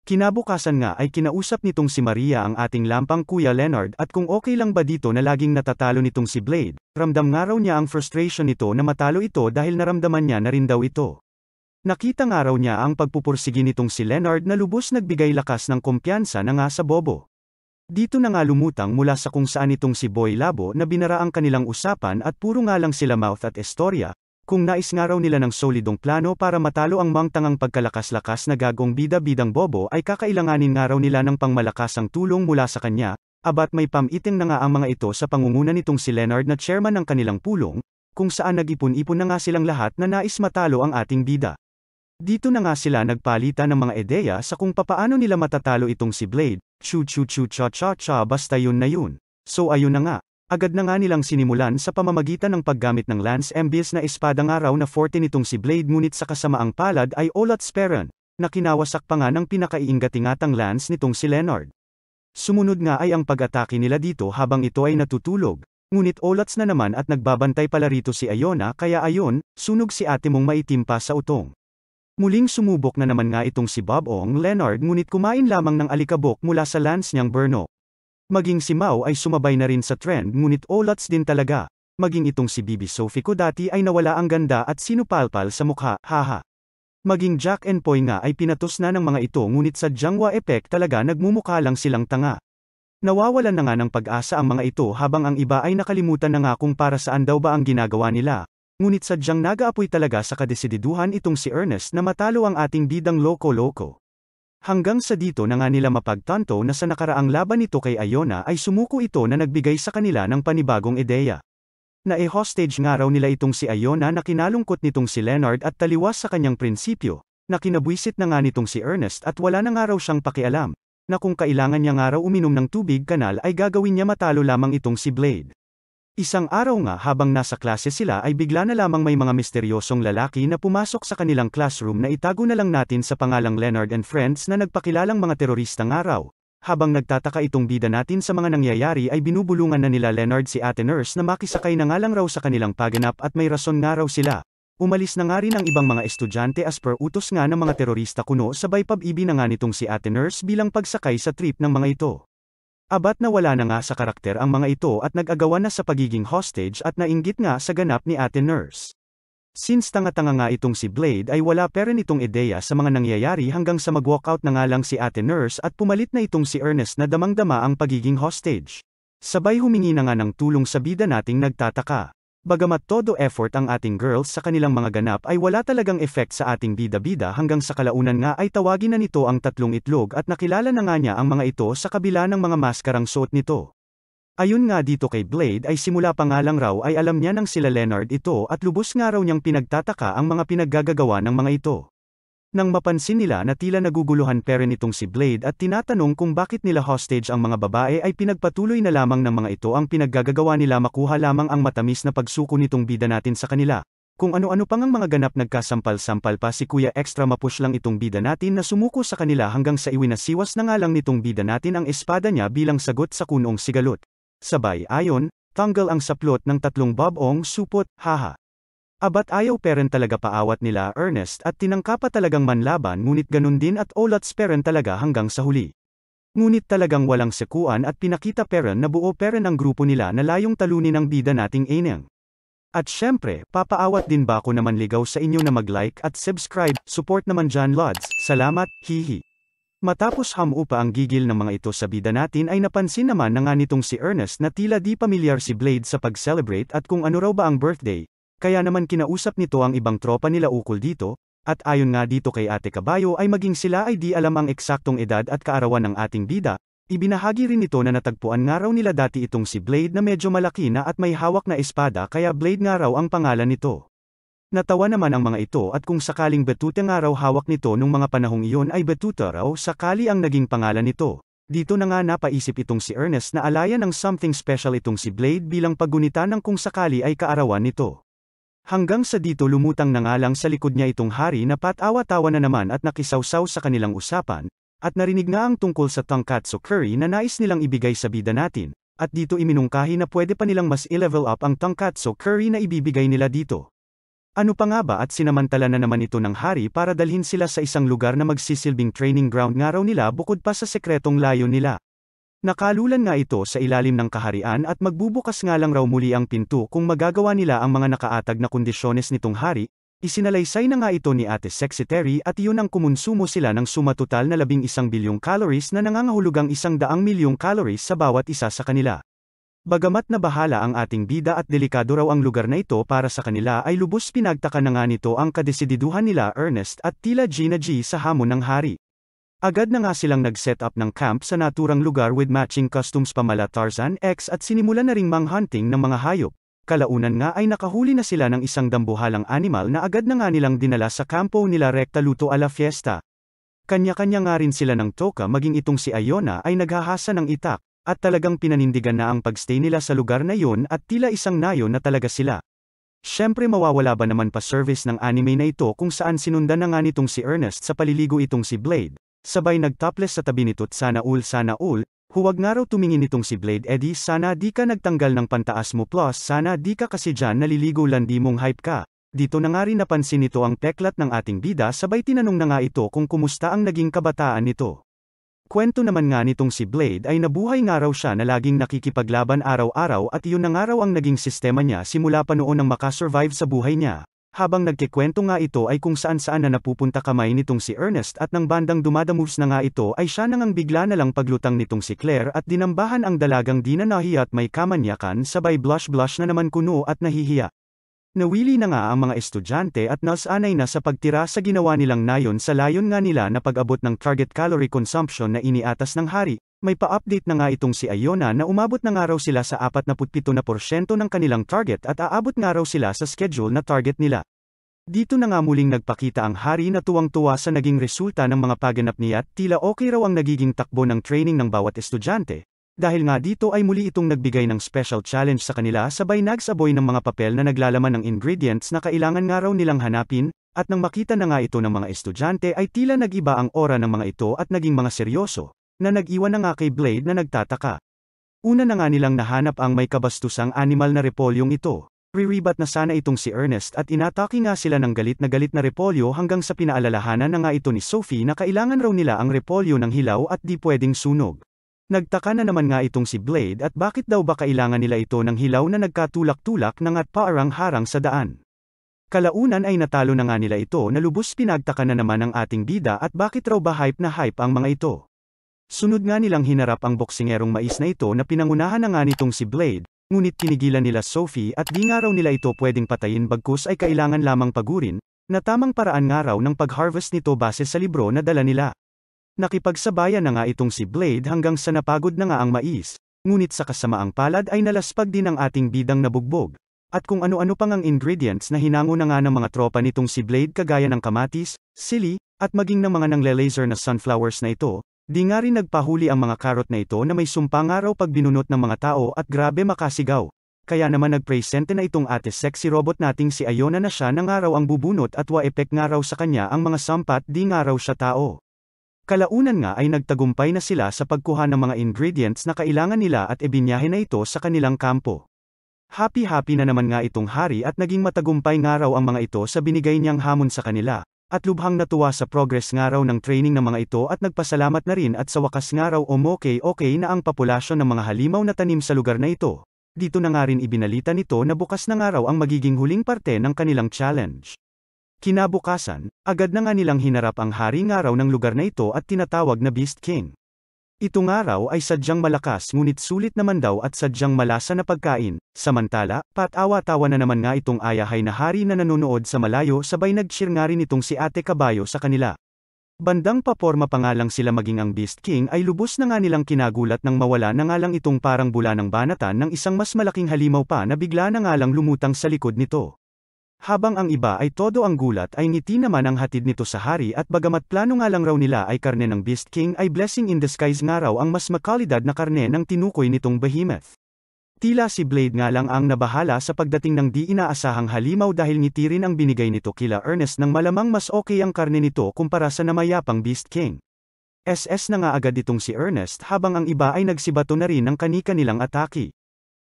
Kinabukasan nga ay kinausap nitong si Maria ang ating lampang Kuya Leonard at kung okay lang ba dito na laging natatalo nitong si Blade, ramdam nga raw niya ang frustration nito na matalo ito dahil naramdaman niya na rin daw ito. Nakita nga raw niya ang pagpupursigi nitong si Leonard na lubos nagbigay lakas ng kumpiyansa na nga sa bobo. Dito na nga lumutang mula sa kung saan itong si Boy Labo na binara ang kanilang usapan at puro nga lang sila mouth at istorya, kung nais nga raw nila ng solidong plano para matalo ang mangtangang pagkalakas-lakas na gagong bida-bidang bobo ay kakailanganin nga raw nila ng pangmalakasang tulong mula sa kanya, abat may pamiting na nga ang mga ito sa pangunguna nitong si Leonard na chairman ng kanilang pulong, kung saan nag-ipon-ipon na nga silang lahat na nais matalo ang ating bida. Dito na nga sila nagpalitan ng mga ideya sa kung papaano nila matatalo itong si Blade, chu-chu-chu-cha-cha-cha basta yun na yun. So ayun na nga, agad na nga nilang sinimulan sa pamamagitan ng paggamit ng Lance Embies na espada nga raw na forte nitong si Blade ngunit sa kasamaang palad ay Olat Speran, na kinawasak pa nga ng pinakaiingat-ingatang lance nitong si Leonard. Sumunod nga ay ang pag-atake nila dito habang ito ay natutulog, ngunit Olats na naman at nagbabantay pala rito si Iona kaya ayon, sunog si ate mong maitim pa sa utong. Muling sumubok na naman nga itong si Bob-ong Leonard ngunit kumain lamang ng alikabok mula sa lance niyang Berno. Maging si Mao ay sumabay na rin sa trend ngunit Olats din talaga. Maging itong si Bibi Sophie ko dati ay nawala ang ganda at sinupalpal sa mukha, haha. Maging Jack and Poy nga ay pinatos na ng mga ito ngunit sa Jangwa Effect talaga nagmumukha lang silang tanga. Nawawalan na nga ng pag-asa ang mga ito habang ang iba ay nakalimutan na nga kung para saan daw ba ang ginagawa nila. Ngunit sadyang nag-aapoy talaga sa kadesididuhan itong si Ernest na matalo ang ating bidang loko-loko. Hanggang sa dito na nga nila mapagtanto na sa nakaraang laban nito kay Iona ay sumuko ito na nagbigay sa kanila ng panibagong ideya. Na-hostage nga raw nila itong si Iona na kinalungkot nitong si Leonard at taliwas sa kanyang prinsipyo, na kinabwisit na nga nitong si Ernest at wala na nga raw siyang pakialam, na kung kailangan niya nga raw uminom ng tubig kanal ay gagawin niya matalo lamang itong si Blade. Isang araw nga habang nasa klase sila ay bigla na lamang may mga misteryosong lalaki na pumasok sa kanilang classroom na itago na lang natin sa pangalang Leonard and Friends na nagpakilalang mga terorista nga raw. Habang nagtataka itong bida natin sa mga nangyayari ay binubulungan na nila Leonard si Ate Nurse na makisakay na nga lang raw sa kanilang paganap at may rason nga raw sila. Umalis na nga rin ang ibang mga estudyante as per utos nga ng mga terorista kuno sabay pabibi na nga nitong si Ate Nurse bilang pagsakay sa trip ng mga ito. Abat na wala na nga sa karakter ang mga ito at nag-agawan na sa pagiging hostage at nainggit nga sa ganap ni Ate Nurse. Since tanga-tanga nga itong si Blade ay wala pa rin itong ideya sa mga nangyayari hanggang sa mag-walkout na nga lang si Ate Nurse at pumalit na itong si Ernest na damang-dama ang pagiging hostage. Sabay humingi na nga ng tulong sa bida nating nagtataka. Bagamat todo effort ang ating girls sa kanilang mga ganap ay wala talagang effect sa ating bida-bida hanggang sa kalaunan nga ay tawagin na nito ang tatlong itlog at nakilala na nga niya ang mga ito sa kabila ng mga maskarang suot nito. Ayun nga dito kay Blade ay simula pa nga lang raw ay alam niya ng sila Leonard ito at lubos nga raw niyang pinagtataka ang mga pinaggagawa ng mga ito. Nang mapansin nila na tila naguguluhan pa rin itong si Blade at tinatanong kung bakit nila hostage ang mga babae ay pinagpatuloy na lamang ng mga ito ang pinaggagawa nila makuha lamang ang matamis na pagsuko nitong bida natin sa kanila. Kung ano-ano pang ang mga ganap nagkasampal-sampal pa si Kuya Extra mapush lang itong bida natin na sumuko sa kanila hanggang sa iwinasiwas na nga lang nitong bida natin ang espada niya bilang sagot sa kunong sigalot. Sabay ayon, tanggal ang saplot ng tatlong Bob-ong supot, haha. Abat ayaw peren talaga paawat nila Ernest at tinangka pa talagang manlaban ngunit ganun din at Olats peren talaga hanggang sa huli. Ngunit talagang walang sekuan at pinakita peren na buo peren ang grupo nila na layong talunin ang bida nating Eneng. At syempre, papaawat din ba ako naman ligaw sa inyo na mag-like at subscribe, support naman dyan Lods, salamat, hihi. Matapos hamupa ang gigil ng mga ito sa bida natin ay napansin naman na nga nitong si Ernest na tila di pamilyar si Blade sa pag-celebrate at kung ano raw ba ang birthday. Kaya naman kinausap nito ang ibang tropa nila ukol dito, at ayon nga dito kay Ate Kabayo ay maging sila ay di alam ang eksaktong edad at kaarawan ng ating bida, ibinahagi rin nito na natagpuan nga raw nila dati itong si Blade na medyo malaki na at may hawak na espada kaya Blade nga raw ang pangalan nito. Natawa naman ang mga ito at kung sakaling Betuta nga raw hawak nito nung mga panahong iyon ay Betuta raw sakali ang naging pangalan nito. Dito na nga napaisip itong si Ernest na alayan ng something special itong si Blade bilang paggunita ng kung sakali ay kaarawan nito. Hanggang sa dito lumutang na nga lang sa likod niya itong hari na patawa-tawa na naman at nakisawsaw sa kanilang usapan, at narinig nga ang tungkol sa tonkatsu curry na nais nilang ibigay sa bida natin, at dito iminungkahi na pwede pa nilang mas i-level up ang tonkatsu curry na ibibigay nila dito. Ano pa nga ba at sinamantala na naman ito ng hari para dalhin sila sa isang lugar na magsisilbing training ground nga raw nila bukod pa sa sekretong layo nila. Nakalulan nga ito sa ilalim ng kaharian at magbubukas nga lang raw muli ang pinto kung magagawa nila ang mga nakaatag na kondisyones nitong hari. Isinalaysay na nga ito ni Ate Secretary at iyon ang kumonsumo sila ng sumatotal na 11 bilyong calories na nangangahulugang 100 milyong calories sa bawat isa sa kanila. Bagamat na bahala ang ating bida at delikado raw ang lugar na ito para sa kanila ay lubos pinagtaka na nga nito ang kadesididuhan nila Ernest at tila Gina G sa hamon ng hari. Agad na nga silang nag-set up ng camp sa naturang lugar with matching costumes pamala Tarzan X at sinimulan na ring manghunting ng mga hayop. Kalaunan nga ay nakahuli na sila ng isang dambuhalang animal na agad na nga nilang dinala sa kampo nila rekta luto a la fiesta. Kanya-kanya nga rin sila ng toka maging itong si Iona ay naghahasa ng itak. At talagang pinanindigan na ang pagstay nila sa lugar na yon at tila isang nayo na talaga sila. Syempre mawawala ba naman pa service ng anime na ito kung saan sinundan na nga nitong si Ernest sa paliligo itong si Blade, sabay nag-topless sa tabi nito't sana all, huwag nga raw tumingin nitong si Blade Eddie sana di ka nagtanggal ng pantaas mo plus sana di ka kasi dyan naliligo landi mong hype ka. Dito na nga rin napansin nito ang peklat ng ating bida sabay tinanong na nga ito kung kumusta ang naging kabataan nito. Kwento naman nga nitong si Blade ay nabuhay nga raw siya na laging nakikipaglaban araw-araw at iyon na nga raw ang naging sistema niya simula pa noon nang makasurvive sa buhay niya. Habang nagkikwento nga ito ay kung saan-saan na napupunta kamay nitong si Ernest at nang bandang dumadamoves na nga ito ay siya nang bigla na lang paglutang nitong si Claire at dinambahan ang dalagang di na nahiya at may kamanyakan sabay blush-blush na naman kuno at nahihiya. Nawili na nga ang mga estudyante at nasanay na sa pagtira sa ginawa nilang nayon sa layon nga nila na pag-abot ng target calorie consumption na iniatas ng hari. May pa-update na nga itong si Iona na umabot na nga raw sila sa 47% ng kanilang target at aabot nga raw sila sa schedule na target nila. Dito na nga muling nagpakita ang hari na tuwang-tuwa sa naging resulta ng mga paganap niya at tila okay raw ang nagiging takbo ng training ng bawat estudyante. Dahil nga dito ay muli itong nagbigay ng special challenge sa kanila sabay nagsaboy ng mga papel na naglalaman ng ingredients na kailangan nga raw nilang hanapin, at nang makita na nga ito ng mga estudyante ay tila nag-iba ang aura ng mga ito at naging mga seryoso, na nag-iwan na nga kay Blade na nagtataka. Una na nga nilang nahanap ang may kabastusang animal na repolyong ito. Riribat na sana itong si Ernest at inatake nga sila ng galit na repolyo hanggang sa pinaalalahanan na nga ito ni Sophie na kailangan raw nila ang repolyo ng hilaw at di pwedeng sunog. Nagtaka na naman nga itong si Blade at bakit daw ba kailangan nila ito ng hilaw na nagkatulak-tulak na nga't paarang-harang sa daan. Kalaunan ay natalo na nga nila ito na lubos pinagtaka na naman ang ating bida at bakit raw ba hype na hype ang mga ito. Sunod nga nilang hinarap ang boksingerong mais na ito na pinangunahan na nga nitong si Blade, ngunit kinigilan nila Sophie at di nga raw nila ito pwedeng patayin bagkus ay kailangan lamang pagurin, na tamang paraan nga raw ng pag-harvest nito base sa libro na dala nila. Nakipagsabayan na nga itong si Blade hanggang sa napagod na nga ang mais, ngunit sa kasamaang palad ay nalaspag din ang ating bidang nabugbog. At kung ano-ano pang ang ingredients na hinango na nga ng mga tropa nitong si Blade kagaya ng kamatis, sili, at maging ng mga nangle-laser na sunflowers na ito, di nga rin nagpahuli ang mga karot na ito na may sumpa nga raw pag binunot ng mga tao at grabe makasigaw. Kaya naman nagpresente na itong ate sexy robot nating si Iona na siya na nga raw ang bubunot at wa-epek nga raw sa kanya ang mga sampat di nga raw siya tao. Kalaunan nga ay nagtagumpay na sila sa pagkuha ng mga ingredients na kailangan nila at ibinyahe na ito sa kanilang kampo. Happy-happy na naman nga itong hari at naging matagumpay nga raw ang mga ito sa binigay niyang hamon sa kanila, at lubhang natuwa sa progress nga raw ng training ng mga ito at nagpasalamat na rin at sa wakas nga raw okay na ang populasyon ng mga halimaw na tanim sa lugar na ito. Dito na nga rin ibinalita nito na bukas na nga raw ang magiging huling parte ng kanilang challenge. Kinabukasan, agad na nga nilang hinarap ang hari nga raw ng lugar na ito at tinatawag na Beast King. Ito nga raw ay sadyang malakas ngunit sulit naman daw at sadyang malasa na pagkain, samantala, patawa-tawa na naman nga itong ayahay na hari na nanonood sa malayo sabay nag-cheer nga rin itong si Ate Kabayo sa kanila. Bandang paporma pa nga lang sila maging ang Beast King ay lubos na nga nilang kinagulat nang mawala na nga lang itong parang bula ng banatan ng isang mas malaking halimaw pa na bigla na nga lang lumutang sa likod nito. Habang ang iba ay todo ang gulat ay ngiti naman ang hatid nito sa hari at bagamat plano nga lang raw nila ay karne ng Beast King ay blessing in disguise nga raw ang mas makalidad na karne ng tinukoy nitong behemoth. Tila si Blade nga lang ang nabahala sa pagdating ng di inaasahang halimaw dahil ngiti rin ang binigay nito kila Ernest nang malamang mas okay ang karne nito kumpara sa namayapang Beast King. SS na nga agad itong si Ernest habang ang iba ay nagsibato na rin ng kani-kanilang atake.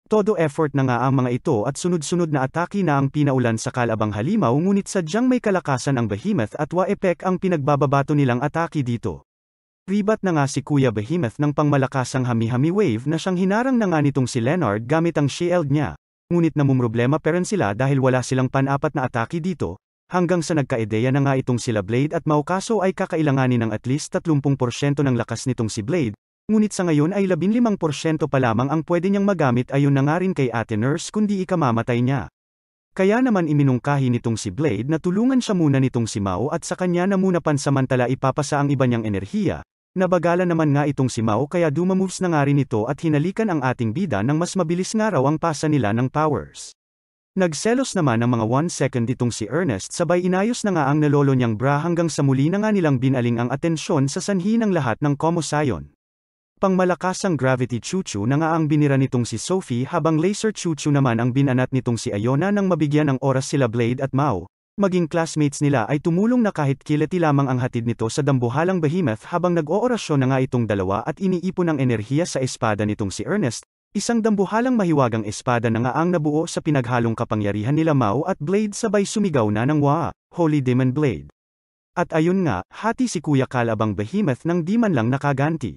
Todo effort na nga ang mga ito at sunod-sunod na atake na ang pinaulan sa kalabang halimaw ngunit sadyang may kalakasan ang Behemoth at wa-epek ang pinagbababato nilang atake dito. Ribat na nga si Kuya Behemoth ng pangmalakasang hami-hami wave na siyang hinarang na nga nitong si Leonard gamit ang shield niya. Ngunit namumroblema pa rin sila dahil wala silang pan-apat na atake dito, hanggang sa nagka-ideya na nga itong sila Blade at Mao kaso ay kakailanganin ng at least 30% ng lakas nitong si Blade, ngunit sa ngayon ay 15% pa lamang ang pwede niyang magamit ayon na nga rin kay Ate Nurse kundi ikamamatay niya. Kaya naman iminungkahi nitong si Blade na tulungan siya muna nitong si Mao at sa kanya na muna pansamantala ipapasa ang iba niyang enerhiya. Nabagala naman nga itong si Mao kaya dumamoves na nga rin ito at hinalikan ang ating bida nang mas mabilis nga raw ang pasa nila ng powers. Nagselos naman ng mga 1 second itong si Ernest sabay inayos na nga ang nalolo niyang bra hanggang sa muli na nga nilang binaling ang atensyon sa sanhi ng lahat ng Komosayon. Pangmalakasang gravity chuchu na nga ang binira nitong si Sophie habang laser chuchu naman ang binanat nitong si Iona nang mabigyan ng oras sila Blade at Mao. Maging classmates nila ay tumulong na kahit kilati lamang ang hatid nito sa dambuhalang Behemoth habang nag-oorasyon na nga itong dalawa at iniipon ang enerhiya sa espada nitong si Ernest, isang dambuhalang mahiwagang espada na nga ang nabuo sa pinaghalong kapangyarihan nila Mao at Blade sabay sumigaw na ng Wa, Holy Demon Blade. At ayun nga, hati si Kuya Kalabang Behemoth nang di man lang nakaganti.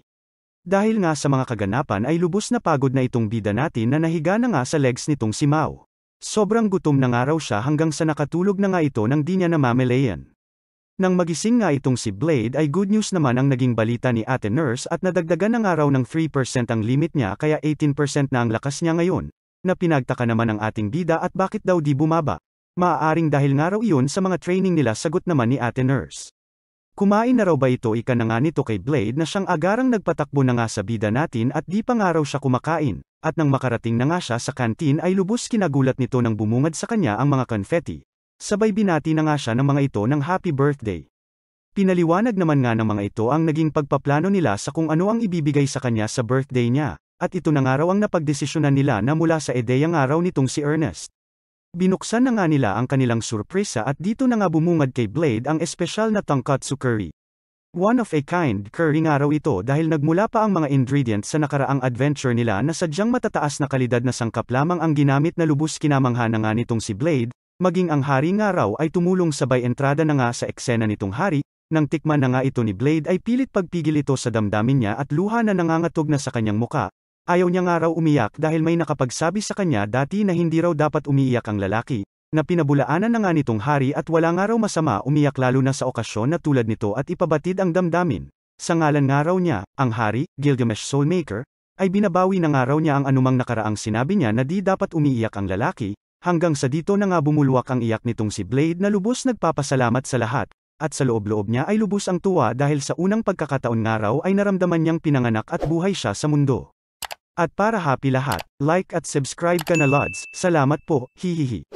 Dahil nga sa mga kaganapan ay lubos na pagod na itong bida natin na nahiga na nga sa legs nitong si Mao. Sobrang gutom na nga raw siya hanggang sa nakatulog na nga ito nang di niya namamalayan. Nang magising nga itong si Blade ay good news naman ang naging balita ni Ate Nurse at nadagdagan na nga raw ng 3% ang limit niya kaya 18% na ang lakas niya ngayon, na pinagtaka naman ang ating bida at bakit daw di bumaba. Maaaring dahil nga raw iyon sa mga training nila sagot naman ni Ate Nurse. Kumain na raw ba ito ika na nga nito kay Blade na siyang agarang nagpatakbo na nga sa bida natin at di pa nga raw siya kumakain. At nang makarating na nga siya sa kantin ay lubos kinagulat nito nang bumungad sa kanya ang mga confetti. Sabay binati na nga siya ng mga ito ng happy birthday. Pinaliwanag naman nga ng mga ito ang naging pagpaplano nila sa kung ano ang ibibigay sa kanya sa birthday niya, at ito na nga raw ang napagdesisyonan nila na mula sa ideya nga raw nitong si Ernest. Binuksan na nga nila ang kanilang surpresa at dito na nga bumungad kay Blade ang espesyal na tonkatsu curry. One of a kind curry nga raw ito dahil nagmula pa ang mga ingredients sa nakaraang adventure nila na sadyang matataas na kalidad na sangkap lamang ang ginamit na lubos kinamangha na nga nitong si Blade, maging ang hari nga raw ay tumulong sabay entrada na nga sa eksena nitong hari, nang tikman na nga ito ni Blade ay pilit pagpigil ito sa damdamin niya at luha na nangangatog na sa kanyang muka. Ayaw niya nga raw umiyak dahil may nakapagsabi sa kanya dati na hindi raw dapat umiiyak ang lalaki. Na pinabulaanan na nga nitong hari at wala nga raw masama umiyak lalo na sa okasyon na tulad nito at ipabatid ang damdamin. Sa ngalan nga raw niya, ang hari, Gilgamesh Soulmaker, ay binabawi na nga raw niya ang anumang nakaraang sinabi niya na di dapat umiiyak ang lalaki, hanggang sa dito na nga bumulwak ang iyak nitong si Blade na lubos nagpapasalamat sa lahat, at sa loob-loob niya ay lubos ang tuwa dahil sa unang pagkakataon nga raw ay naramdaman niyang pinanganak at buhay siya sa mundo. At para happy lahat, like at subscribe ka na Lods, salamat po, hihihi.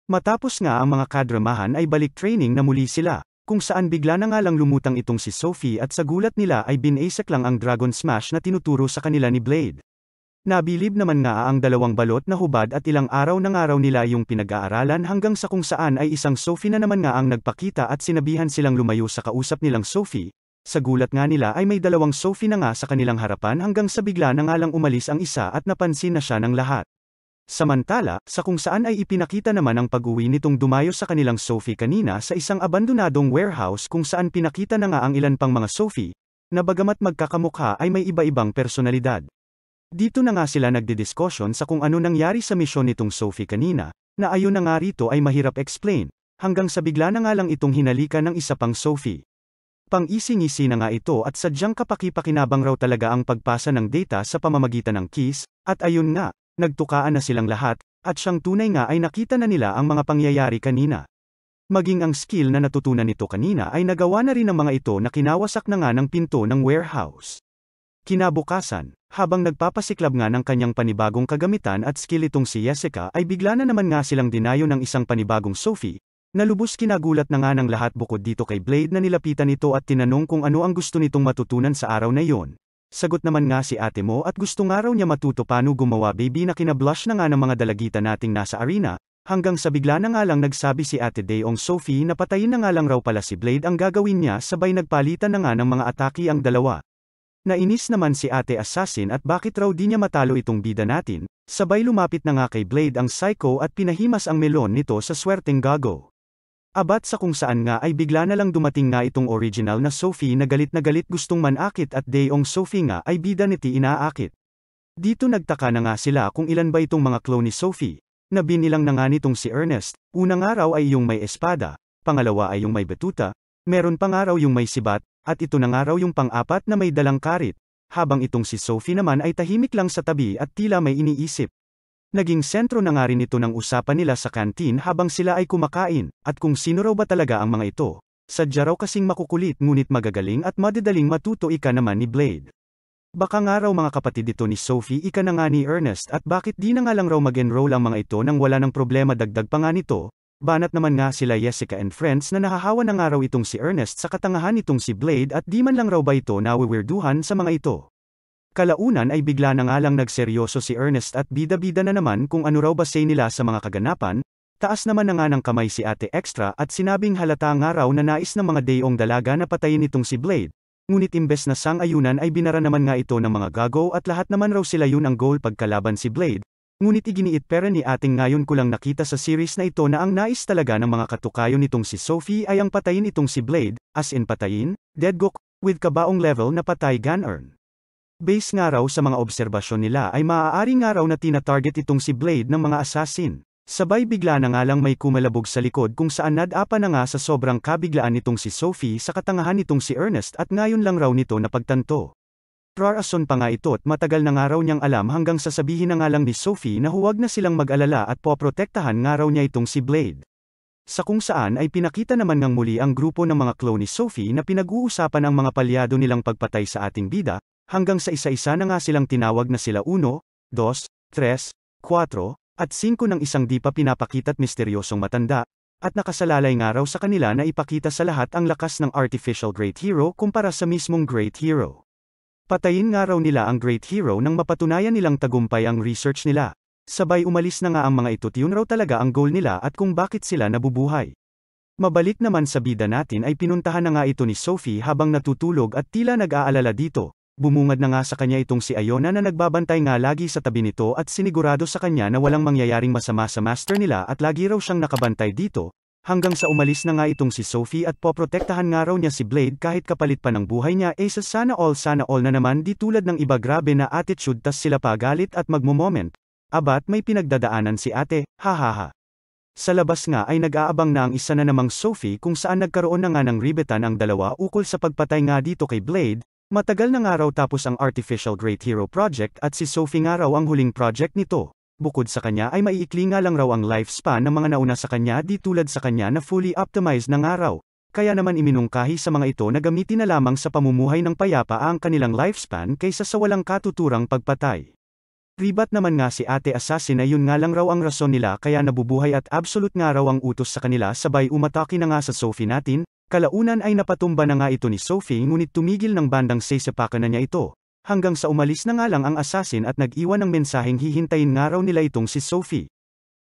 Matapos nga ang mga kadramahan ay balik training na muli sila, kung saan bigla na nga lang lumutang itong si Sophie at sa gulat nila ay binasek lang ang Dragon Smash na tinuturo sa kanila ni Blade. Nabilib naman nga ang dalawang balot na hubad at ilang araw na nga raw nila yung pinag-aaralan hanggang sa kung saan ay isang Sophie na naman nga ang nagpakita at sinabihan silang lumayo sa kausap nilang Sophie. Sa gulat nga nila ay may dalawang Sophie na nga sa kanilang harapan hanggang sa bigla na nga lang umalis ang isa at napansin na siya ng lahat. Samantala, sa kung saan ay ipinakita naman ang pag-uwi nitong dumayo sa kanilang Sophie kanina sa isang abandonadong warehouse kung saan pinakita na nga ang ilan pang mga Sophie, na bagamat magkakamukha ay may iba-ibang personalidad. Dito na nga sila nagdidiskusyon sa kung ano nangyari sa misyon nitong Sophie kanina, na ayon na nga rito ay mahirap explain, hanggang sa bigla na nga lang itong hinalikan ng isa pang Sophie. Pang-ising-isi na nga ito at sadyang kapaki-pakinabang raw talaga ang pagpasa ng data sa pamamagitan ng keys, at ayun nga, nagtukaan na silang lahat, at siyang tunay nga ay nakita na nila ang mga pangyayari kanina. Maging ang skill na natutunan nito kanina ay nagawa na rin ng mga ito na kinawasak na nga ng pinto ng warehouse. Kinabukasan, habang nagpapasiklab nga ng kanyang panibagong kagamitan at skill itong si Jessica ay bigla na naman nga silang dinayo ng isang panibagong Sophie, na lubos kinagulat na nga ng lahat bukod dito kay Blade na nilapitan ito at tinanong kung ano ang gusto nitong matutunan sa araw na iyon. Sagot naman nga si ate mo at gusto nga raw niya matuto paano gumawa baby na kinablush na nga ng mga dalagita nating nasa arena, hanggang sa bigla na nga lang nagsabi si ate Daeong Sophie na patayin na nga lang raw pala si Blade ang gagawin niya sabay nagpalitan na nga ng mga atake ang dalawa. Nainis naman si ate Assassin at bakit raw di niya matalo itong bida natin, sabay lumapit na nga kay Blade ang Psycho at pinahimas ang melon nito sa swerteng gago. Abat sa kung saan nga ay bigla na lang dumating nga itong original na Sophie na galit gustong manakit at Daeong Sophie nga ay bida niti inaakit. Dito nagtaka na nga sila kung ilan ba itong mga clone ni Sophie, na binilang na nga nitong si Ernest, unang araw ay yung may espada, pangalawa ay yung may batuta, meron pang araw yung may sibat, at ito na nga raw yung pang-apat na may dalang karit, habang itong si Sophie naman ay tahimik lang sa tabi at tila may iniisip. Naging sentro na nga rin ito ng usapan nila sa kantin habang sila ay kumakain, at kung sino raw ba talaga ang mga ito. Sadya raw kasing makukulit ngunit magagaling at madadaling matuto ika naman ni Blade. Baka nga raw mga kapatid ito ni Sophie ika na nga ni Ernest at bakit di na nga lang raw mag-enroll ang mga ito nang wala ng problema dagdag pa nga nito. Banat naman nga sila Jessica and friends na nahahawa na nga raw itong si Ernest sa katangahan nitong si Blade at di man lang raw ba ito nawiwirduhan sa mga ito. Kalaunan ay bigla na nga lang nagseryoso si Ernest at bida-bida na naman kung ano raw ba say nila sa mga kaganapan, taas naman na nga ng kamay si Ate Extra at sinabing halata nga raw na nais ng mga Daeong dalaga na patayin itong si Blade, ngunit imbes na sang-ayunan ay binara naman nga ito ng mga gago at lahat naman raw sila yun ang goal pagkalaban si Blade, ngunit iginiit pera ni ating ngayon ko lang nakita sa series na ito na ang nais talaga ng mga katukayo nitong si Sophie ay ang patayin itong si Blade, as in patayin, deadgook, with kabaong level na patay gun-earn. Base nga raw sa mga obserbasyon nila ay maaari nga raw na tina-target itong si Blade ng mga assassin. Sabay bigla na nga lang may kumalabog sa likod kung saan nadapa na nga sa sobrang kabiglaan nitong si Sophie sa katangahan nitong si Ernest at ngayon lang raw nito napagtanto. Rarason pa nga ito at matagal na nga raw niyang alam hanggang sasabihin na nga lang ni Sophie na huwag na silang mag-alala at poprotektahan nga raw niya itong si Blade. Sa kung saan ay pinakita naman ngang muli ang grupo ng mga clone ni Sophie na pinag-uusapan ang mga palyado nilang pagpatay sa ating bida, hanggang sa isa-isa na nga silang tinawag na sila 1, 2, 3, 4, at 5 ng isang di pa pinapakita't misteryosong matanda, at nakasalalay nga raw sa kanila na ipakita sa lahat ang lakas ng artificial great hero kumpara sa mismong great hero. Patayin nga raw nila ang great hero nang mapatunayan nilang tagumpay ang research nila. Sabay umalis na nga ang mga ito, yun raw talaga ang goal nila at kung bakit sila nabubuhay. Mabalik naman sa bida natin ay pinuntahan na nga ito ni Sophie habang natutulog at tila nag-aalala dito. Bumungad na nga sa kanya itong si Iona na nagbabantay nga lagi sa tabi nito at sinigurado sa kanya na walang mangyayaring masama sa master nila at lagi raw siyang nakabantay dito, hanggang sa umalis na nga itong si Sophie at poprotektahan nga raw niya si Blade kahit kapalit pa ng buhay niya sa sana all na naman di tulad ng iba grabe na attitude tas sila pa galit at magmo-moment. Abat may pinagdadaanan si ate, hahaha. Sa labas nga ay nag-aabang na ang isa na namang Sophie kung saan nagkaroon na nga ng ribetan ang dalawa ukol sa pagpatay nga dito kay Blade. Matagal na nga raw tapos ang Artificial Great Hero Project at si Sophie nga raw ang huling project nito. Bukod sa kanya ay maiikli nga lang raw ang lifespan ng mga nauna sa kanya di tulad sa kanya na fully optimized na nga raw. Kaya naman iminungkahi sa mga ito na gamitin na lamang sa pamumuhay ng payapa ang kanilang lifespan kaysa sa walang katuturang pagpatay. Ribat naman nga si Ate Assassin ay yun nga lang raw ang rason nila kaya nabubuhay at absolute nga raw ang utos sa kanila sabay umatake na nga sa Sophie natin. Kalaunan ay napatumba na nga ito ni Sophie ngunit tumigil ng bandang sesepakan na niya ito, hanggang sa umalis na nga lang ang assassin at nag-iwan ng mensaheng hihintayin nga raw nila itong si Sophie.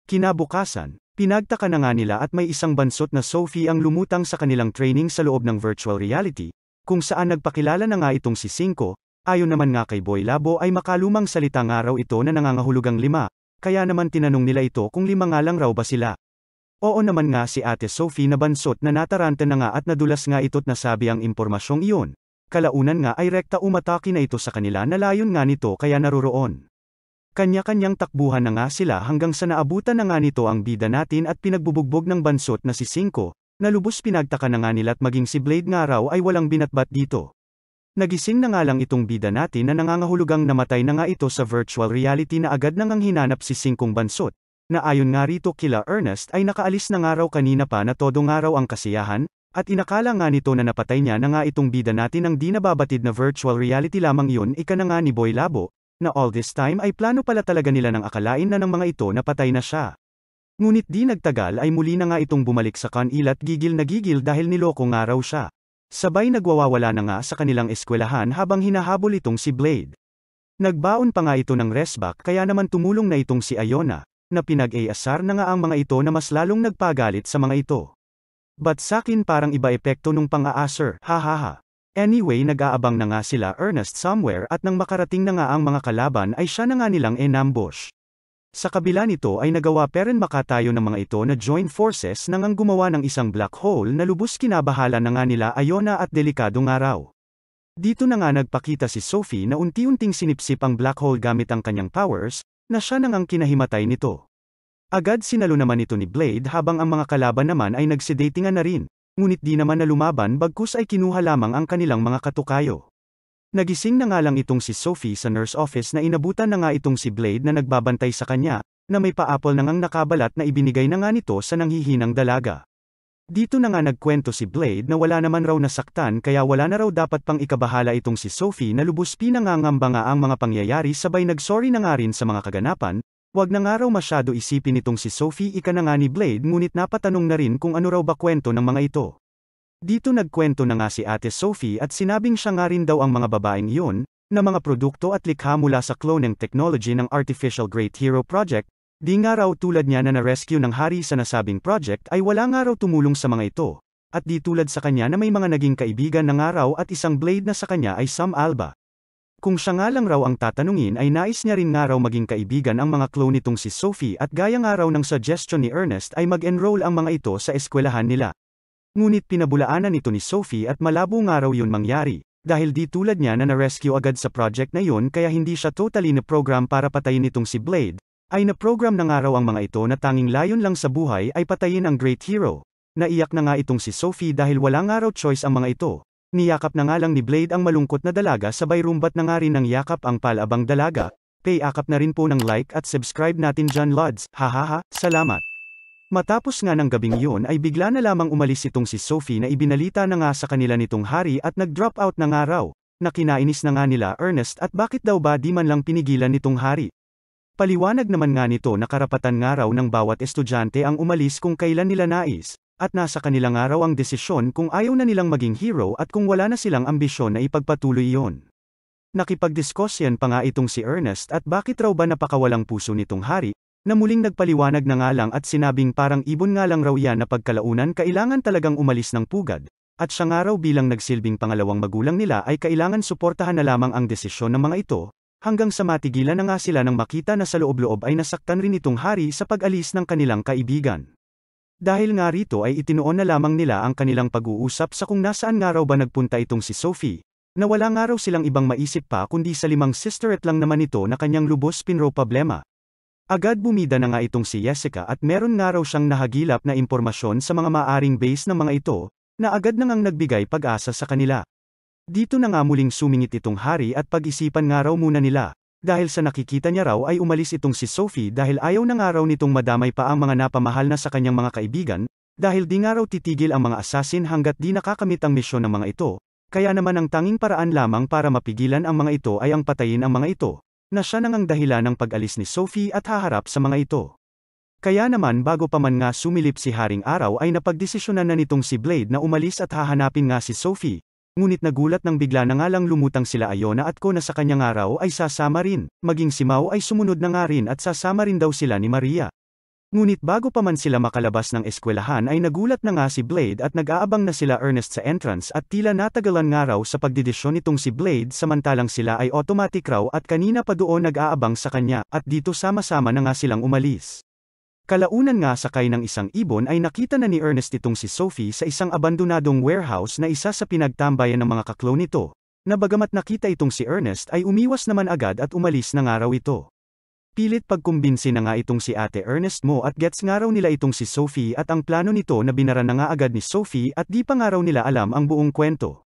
Kinabukasan, pinagtaka na nga nila at may isang bansot na Sophie ang lumutang sa kanilang training sa loob ng virtual reality, kung saan nagpakilala na nga itong si Cinco, ayon naman nga kay Boy Labo ay makalumang salita nga raw ito na nangangahulugang 5, kaya naman tinanong nila ito kung 5 nga lang raw ba sila. Oo naman nga si Ate Sophie na bansot na nataranta na nga at nadulas nga ito't nasabi ang impormasyong iyon. Kalaunan nga ay rekta umatake na ito sa kanila na layon nga nito kaya naroroon. Kanya-kanyang takbuhan na nga sila hanggang sa naabutan na nga nito ang bida natin at pinagbubugbog ng bansot na si Cinco, na lubos pinagtaka na nga nila at maging si Blade nga raw ay walang binatbat dito. Nagising na nga lang itong bida natin na nangangahulugang namatay na nga ito sa virtual reality na agad nang hinanap si Cincong bansot. Na ayon nga rito kila Ernest ay nakaalis na nga raw kanina pa na todo nga raw ang kasiyahan, at inakala nga nito na napatay niya na nga itong bida natin ang di nababatid na virtual reality lamang yun ika na nga ni Boy Labo, na all this time ay plano pala talaga nila nang akalain na ng mga ito napatay na siya. Ngunit di nagtagal ay muli na nga itong bumalik sa kanila at gigil na gigil dahil niloko nga raw siya. Sabay nagwawawala na nga sa kanilang eskwelahan habang hinahabol itong si Blade. Nagbaon pa nga ito ng resback kaya naman tumulong na itong si Iona, na pinag-aasar na nga ang mga ito na mas lalong nagpagalit sa mga ito. But sakin parang iba epekto nung pang-aasar, hahaha. Anyway nag-aabang na nga sila Ernest somewhere at nang makarating na nga ang mga kalaban ay siya na nga nilang enambush. Sa kabila nito ay nagawa pa rin makatayo ng mga ito na join forces nang ang gumawa ng isang black hole na lubos kinabahala na nga nila Iona at delikadong araw. Dito na nga nagpakita si Sophie na unti-unting sinipsip ang black hole gamit ang kanyang powers, na siya nang ang kinahimatay nito. Agad sinalo naman ito ni Blade habang ang mga kalaban naman ay nagsidatingan na rin, ngunit di naman na lumaban bagkus ay kinuha lamang ang kanilang mga katukayo. Nagising na nga lang itong si Sophie sa nurse office na inabutan na nga itong si Blade na nagbabantay sa kanya, na may pa-apple na ngang nakabalat na ibinigay na nga nito sa nanghihinang dalaga. Dito na nga nagkwento si Blade na wala naman raw nasaktan kaya wala na raw dapat pang ikabahala itong si Sophie na lubos pinangangamba nga ang mga pangyayari sabay nagsorry na nga rin sa mga kaganapan, wag na nga raw masyado isipin itong si Sophie ika na nga ni Blade ngunit napatanong na rin kung ano raw ba kwento ng mga ito. Dito nagkwento na nga si Ate Sophie at sinabing siya nga rin daw ang mga babaeng iyon, na mga produkto at likha mula sa cloning technology ng Artificial Great Hero Project, di nga raw tulad niya na na-rescue ng hari sa nasabing project ay wala nga raw tumulong sa mga ito, at di tulad sa kanya na may mga naging kaibigan na nga raw at isang Blade na sa kanya ay Sam Alba. Kung siya nga lang raw ang tatanungin ay nais niya rin nga raw maging kaibigan ang mga clone nitong si Sophie at gaya nga raw ng suggestion ni Ernest ay mag-enroll ang mga ito sa eskwelahan nila. Ngunit pinabulaanan ito ni Sophie at malabo nga raw yun mangyari, dahil di tulad niya na na-rescue agad sa project na yun kaya hindi siya totally na-program para patayin itong si Blade, ay na-program na nga raw ang mga ito na tanging layon lang sa buhay ay patayin ang Great Hero. Naiyak na nga itong si Sophie dahil wala nga raw choice ang mga ito. Niyakap na nga lang ni Blade ang malungkot na dalaga sabay rumbat na nga rin ng yakap ang palabang dalaga. Pay-akap na rin po ng like at subscribe natin dyan Lods, hahaha, salamat. Matapos nga ng gabing yun ay bigla na lamang umalis itong si Sophie na ibinalita na nga sa kanila nitong hari at nag-drop out na nga raw, na kinainis na nga nila Ernest at bakit daw ba di man lang pinigilan nitong hari. Paliwanag naman nga nito na karapatan nga raw ng bawat estudyante ang umalis kung kailan nila nais, at nasa kanila nga raw ang desisyon kung ayaw na nilang maging hero at kung wala na silang ambisyon na ipagpatuloy iyon. Nakipagdiskusyon pa nga itong si Ernest at bakit raw ba napakawalang puso nitong hari, na muling nagpaliwanag na nga lang at sinabing parang ibon nga lang raw yan na pagkalaunan kailangan talagang umalis ng pugad, at siya nga raw bilang nagsilbing pangalawang magulang nila ay kailangan suportahan na lamang ang desisyon ng mga ito, hanggang sa matigilan na nga sila nang makita na sa loob-loob ay nasaktan rin itong hari sa pag-alis ng kanilang kaibigan. Dahil nga rito ay itinuon na lamang nila ang kanilang pag-uusap sa kung nasaan nga raw ba nagpunta itong si Sophie, na wala nga raw silang ibang maisip pa kundi sa 5 sisterette lang naman ito na kanyang lubos pinro problema. Agad bumida na nga itong si Jessica at meron nga raw siyang nahagilap na impormasyon sa mga maaring base ng mga ito, na agad na ngang nagbigay pag-asa sa kanila. Dito na nga muling sumingit itong hari at pag-isipan nga raw muna nila, dahil sa nakikita niya raw ay umalis itong si Sophie dahil ayaw na nga raw nitong madamay pa ang mga napamahal na sa kanyang mga kaibigan, dahil di nga raw titigil ang mga assassin hanggat di nakakamit ang misyon ng mga ito, kaya naman ang tanging paraan lamang para mapigilan ang mga ito ay ang patayin ang mga ito, na siya nang ang dahilan ng pag-alis ni Sophie at haharap sa mga ito. Kaya naman bago pa man nga sumilip si Haring Araw ay napagdesisyonan na nitong si Blade na umalis at hahanapin nga si Sophie, ngunit nagulat nang bigla na nga lang lumutang sila Iona at Ko na sa kanyang araw ay sasama rin, maging si Mau ay sumunod na nga rin at sasama rin daw sila ni Maria. Ngunit bago pa man sila makalabas ng eskwelahan ay nagulat na nga si Blade at nag-aabang na sila Ernest sa entrance at tila natagalan nga raw sa pagdidesisyon nitong si Blade samantalang sila ay automatic raw at kanina pa doon nag-aabang sa kanya at dito sama-sama na nga silang umalis. Kalaunan nga sakay ng isang ibon ay nakita na ni Ernest itong si Sophie sa isang abandonadong warehouse na isa sa pinagtambayan ng mga kaklone nito, na bagamat nakita itong si Ernest ay umiwas naman agad at umalis na nga raw ito. Pilit pagkumbinsi na nga itong si Ate Ernest mo at gets nga raw nila itong si Sophie at ang plano nito na binara na nga agad ni Sophie at di pa nga raw nila alam ang buong kwento.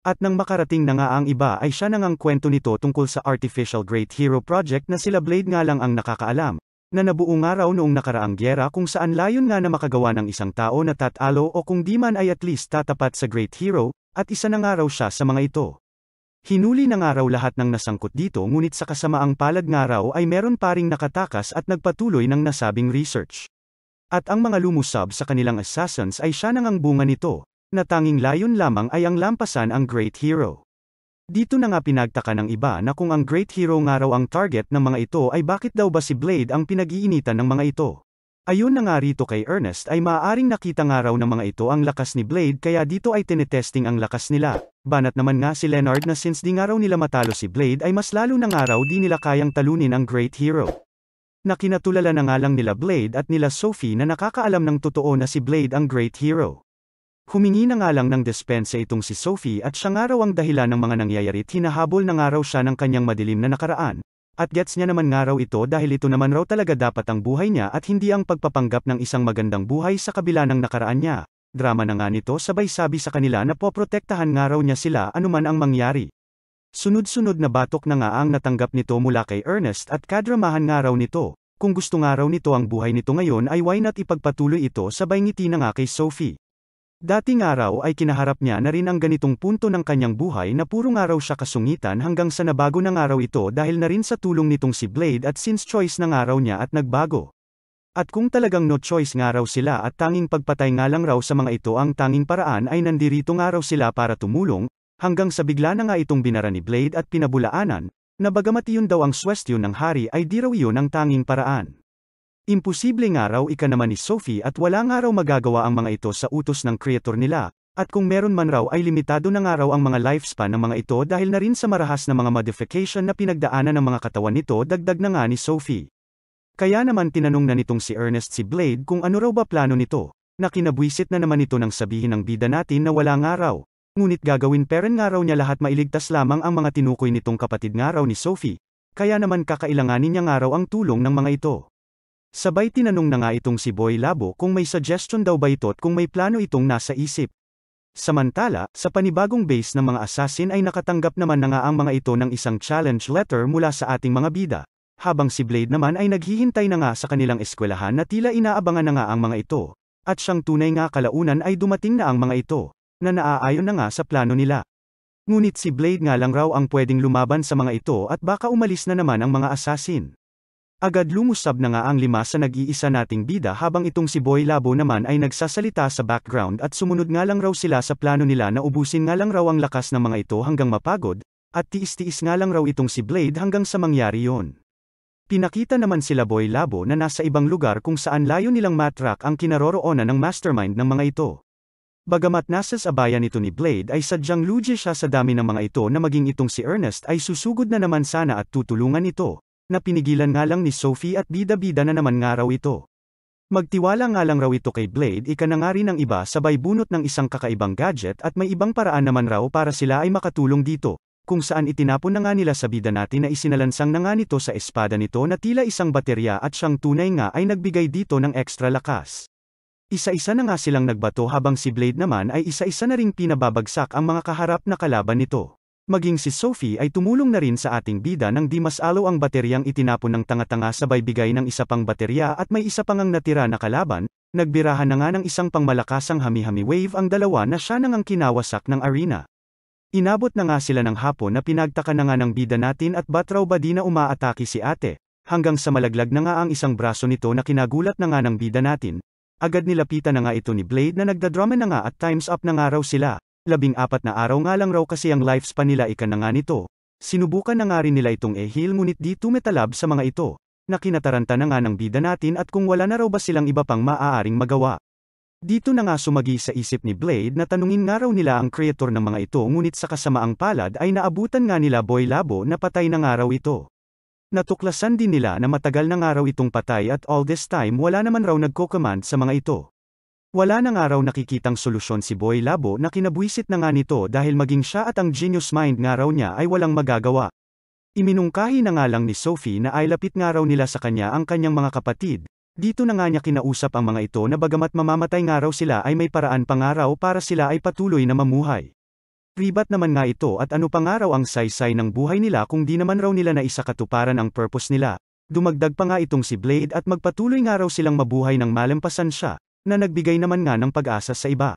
At nang makarating na nga ang iba ay siya na ngang kwento nito tungkol sa Artificial Great Hero Project na sila Blade nga lang ang nakakaalam, na nabuo nga raw noong nakaraang gyera kung saan layon nga na makagawa ng isang tao na tatalo o kung di man ay at least tatapat sa Great Hero, at isa na nga raw siya sa mga ito. Hinuli na nga raw lahat ng nasangkot dito ngunit sa kasamaang palad nga raw ay meron pa ring nakatakas at nagpatuloy ng nasabing research. At ang mga lumusab sa kanilang assassins ay siya nang ang bunga nito, na tanging layon lamang ay ang lampasan ang Great Hero. Dito na nga pinagtaka ng iba na kung ang Great Hero nga raw ang target ng mga ito ay bakit daw ba si Blade ang pinag-iinitan ng mga ito. Ayon na nga rito kay Ernest ay maaaring nakita nga raw ng mga ito ang lakas ni Blade kaya dito ay tinetesting ang lakas nila. Banat naman nga si Leonard na since di nga raw nila matalo si Blade ay mas lalo na nga raw di nila kayang talunin ang Great Hero. Na kinatulala na nga lang nila Blade at nila Sophie na nakakaalam ng totoo na si Blade ang Great Hero. Humingi na nga lang ng dispensa itong si Sophie at siya nga raw ang dahilan ng mga nangyayari at hinahabol na nga raw siya ng kanyang madilim na nakaraan. At gets niya naman nga raw ito dahil ito naman raw talaga dapat ang buhay niya at hindi ang pagpapanggap ng isang magandang buhay sa kabila ng nakaraan niya. Drama na nga nito sabay sabi sa kanila na poprotektahan nga raw niya sila anuman ang mangyari. Sunod-sunod na batok na nga ang natanggap nito mula kay Ernest at kadramahan nga raw nito. Kung gusto nga raw nito ang buhay nito ngayon ay why not ipagpatuloy ito sabay ngiti na nga kay Sophie. Dating araw ay kinaharap niya na rin ang ganitong punto ng kanyang buhay na puro nga raw siya kasungitan hanggang sa nabago na nga raw ito dahil na rin sa tulong nitong si Blade at since choice na nga raw niya at nagbago. At kung talagang no choice nga raw sila at tanging pagpatay nga lang raw sa mga ito ang tanging paraan ay nandirito nga raw sila para tumulong, hanggang sa bigla na nga itong binara ni Blade at pinabulaanan, na bagamat iyon daw ang swestyon ng hari ay di raw iyon ang tanging paraan. Imposible nga raw ika naman ni Sophie at wala nga raw magagawa ang mga ito sa utos ng creator nila, at kung meron man raw ay limitado na nga raw ang mga lifespan ng mga ito dahil na rin sa marahas na mga modification na pinagdaanan ng mga katawan nito dagdag na nga ni Sophie. Kaya naman tinanong na nitong si Ernest si Blade kung ano raw ba plano nito, na kinabwisit na naman ito nang sabihin ng bida natin na wala nga raw, ngunit gagawin peren nga raw niya lahat mailigtas lamang ang mga tinukoy nitong kapatid nga raw ni Sophie, kaya naman kakailanganin niya nga raw ang tulong ng mga ito. Sabay tinanong na nga itong si Boy Labo kung may suggestion daw ba ito at kung may plano itong nasa isip. Samantala, sa panibagong base ng mga assassin ay nakatanggap naman na nga ang mga ito ng isang challenge letter mula sa ating mga bida, habang si Blade naman ay naghihintay na nga sa kanilang eskwelahan na tila inaabangan na nga ang mga ito, at siyang tunay nga kalaunan ay dumating na ang mga ito, na naaayon na nga sa plano nila. Ngunit si Blade nga lang raw ang pwedeng lumaban sa mga ito at baka umalis na naman ang mga assassin. Agad lumusab na nga ang lima sa nag-iisa nating bida habang itong si Boy Labo naman ay nagsasalita sa background at sumunod nga lang raw sila sa plano nila na ubusin nga lang raw ang lakas ng mga ito hanggang mapagod, at tiis-tiis nga lang raw itong si Blade hanggang sa mangyari yon. Pinakita naman sila Boy Labo na nasa ibang lugar kung saan layo nilang matrak ang kinaroroonan ng mastermind ng mga ito. Bagamat nasa sabayan ito ni Blade ay sadyang lugi siya sa dami ng mga ito na maging itong si Ernest ay susugod na naman sana at tutulungan ito, na pinigilan nga lang ni Sophie at bida-bida na naman nga raw ito. Magtiwala nga lang raw ito kay Blade ika na nga rin ng iba sabay bunot ng isang kakaibang gadget at may ibang paraan naman raw para sila ay makatulong dito, kung saan itinapon na nga nila sa bida natin na isinalansang na nga nito sa espada nito na tila isang baterya at siyang tunay nga ay nagbigay dito ng ekstra lakas. Isa-isa na nga silang nagbato habang si Blade naman ay isa-isa na ring pinababagsak ang mga kaharap na kalaban nito. Maging si Sophie ay tumulong na rin sa ating bida nang di mas alo ang bateryang itinapon ng tanga-tanga sabay bigay ng isa pang baterya at may isa pang ang natira na kalaban, nagbirahan na nga ng isang pangmalakasang hami-hami wave ang dalawa na siya nang ang kinawasak ng arena. Inabot na nga sila ng hapon na pinagtaka na nga ng bida natin at ba't raw ba di na umaatake si ate, hanggang sa malaglag na nga ang isang braso nito na kinagulat na nga ng bida natin. Agad nilapitan na nga ito ni Blade na nagdadrama na nga at times up na nga raw sila. 14 na araw nga lang raw kasi ang lifespan nila ika na nga nito. Sinubukan na nga rin nila itong e-heal ngunit di tumetalab sa mga ito, na kinataranta na nga ng bida natin at kung wala na raw ba silang iba pang maaaring magawa. Dito na nga sumagi sa isip ni Blade na tanungin nga raw nila ang creator ng mga ito ngunit sa kasamaang palad ay naabutan nga nila Boy Labo na patay na nga raw ito. Natuklasan din nila na matagal na nga raw itong patay at all this time wala naman raw nagko-command sa mga ito. Wala na nga raw nakikitang solusyon si Boy Labo na kinabwisit na nga nito dahil maging siya at ang genius mind nga raw niya ay walang magagawa. Iminungkahi na nga lang ni Sophie na ay lapit nga raw nila sa kanya ang kanyang mga kapatid. Dito na nga niya kinausap ang mga ito na bagamat mamamatay nga raw sila ay may paraan pa nga raw para sila ay patuloy na mamuhay. Ribat naman nga ito at ano pa nga raw ang saysay ng buhay nila kung di naman raw nila na isakatuparan ang purpose nila. Dumagdag pa nga itong si Blade at magpatuloy nga raw silang mabuhay ng malampasan siya, na nagbigay naman nga ng pag-asa sa iba.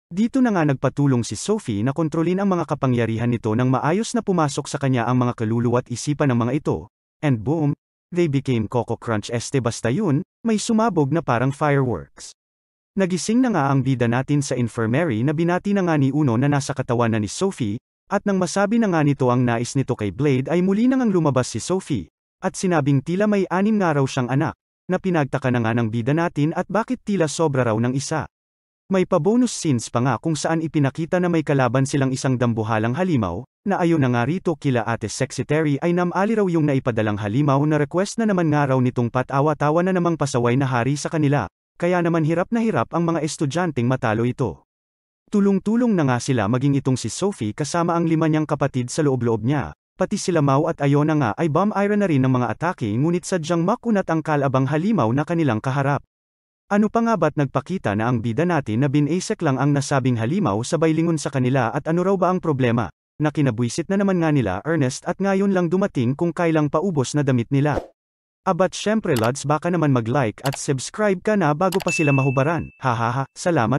Dito na nga nagpatulong si Sophie na kontrolin ang mga kapangyarihan nito nang maayos na pumasok sa kanya ang mga kaluluwa at isipan ng mga ito, and boom, they became Coco Crunch basta yun, may sumabog na parang fireworks. Nagising na nga ang bida natin sa infirmary na binati na nga ni Uno na nasa katawan na ni Sophie, at nang masabi na nga nito ang nais nito kay Blade ay muli na ngang lumabas si Sophie, at sinabing tila may 6 nga raw siyang anak, na pinagtaka na nga ng bida natin at bakit tila sobra raw ng isa. May pa-bonus scenes pa nga kung saan ipinakita na may kalaban silang isang dambuhalang halimaw, na ayon na nga rito kila Ate Sexy Terry ay namali raw yung naipadalang halimaw na request na naman nga raw nitong patawa-tawa na namang pasaway na hari sa kanila, kaya naman hirap na hirap ang mga estudyanteng matalo ito. Tulong-tulong na nga sila maging itong si Sophie kasama ang 5 niyang kapatid sa loob-loob niya, pati sila Mau at Ayona nga ay bomb iron na rin ng mga atake ngunit sadyang makunat ang kalabang halimaw na kanilang kaharap. Ano pa nga ba't nagpakita na ang bida natin na binasek lang ang nasabing halimaw sabay lingon sa kanila at ano raw ba ang problema, na kinabwisit na naman nga nila Ernest at ngayon lang dumating kung kailang paubos na damit nila. Abat syempre lads baka naman mag-like at subscribe ka na bago pa sila mahubaran, hahaha, salamat.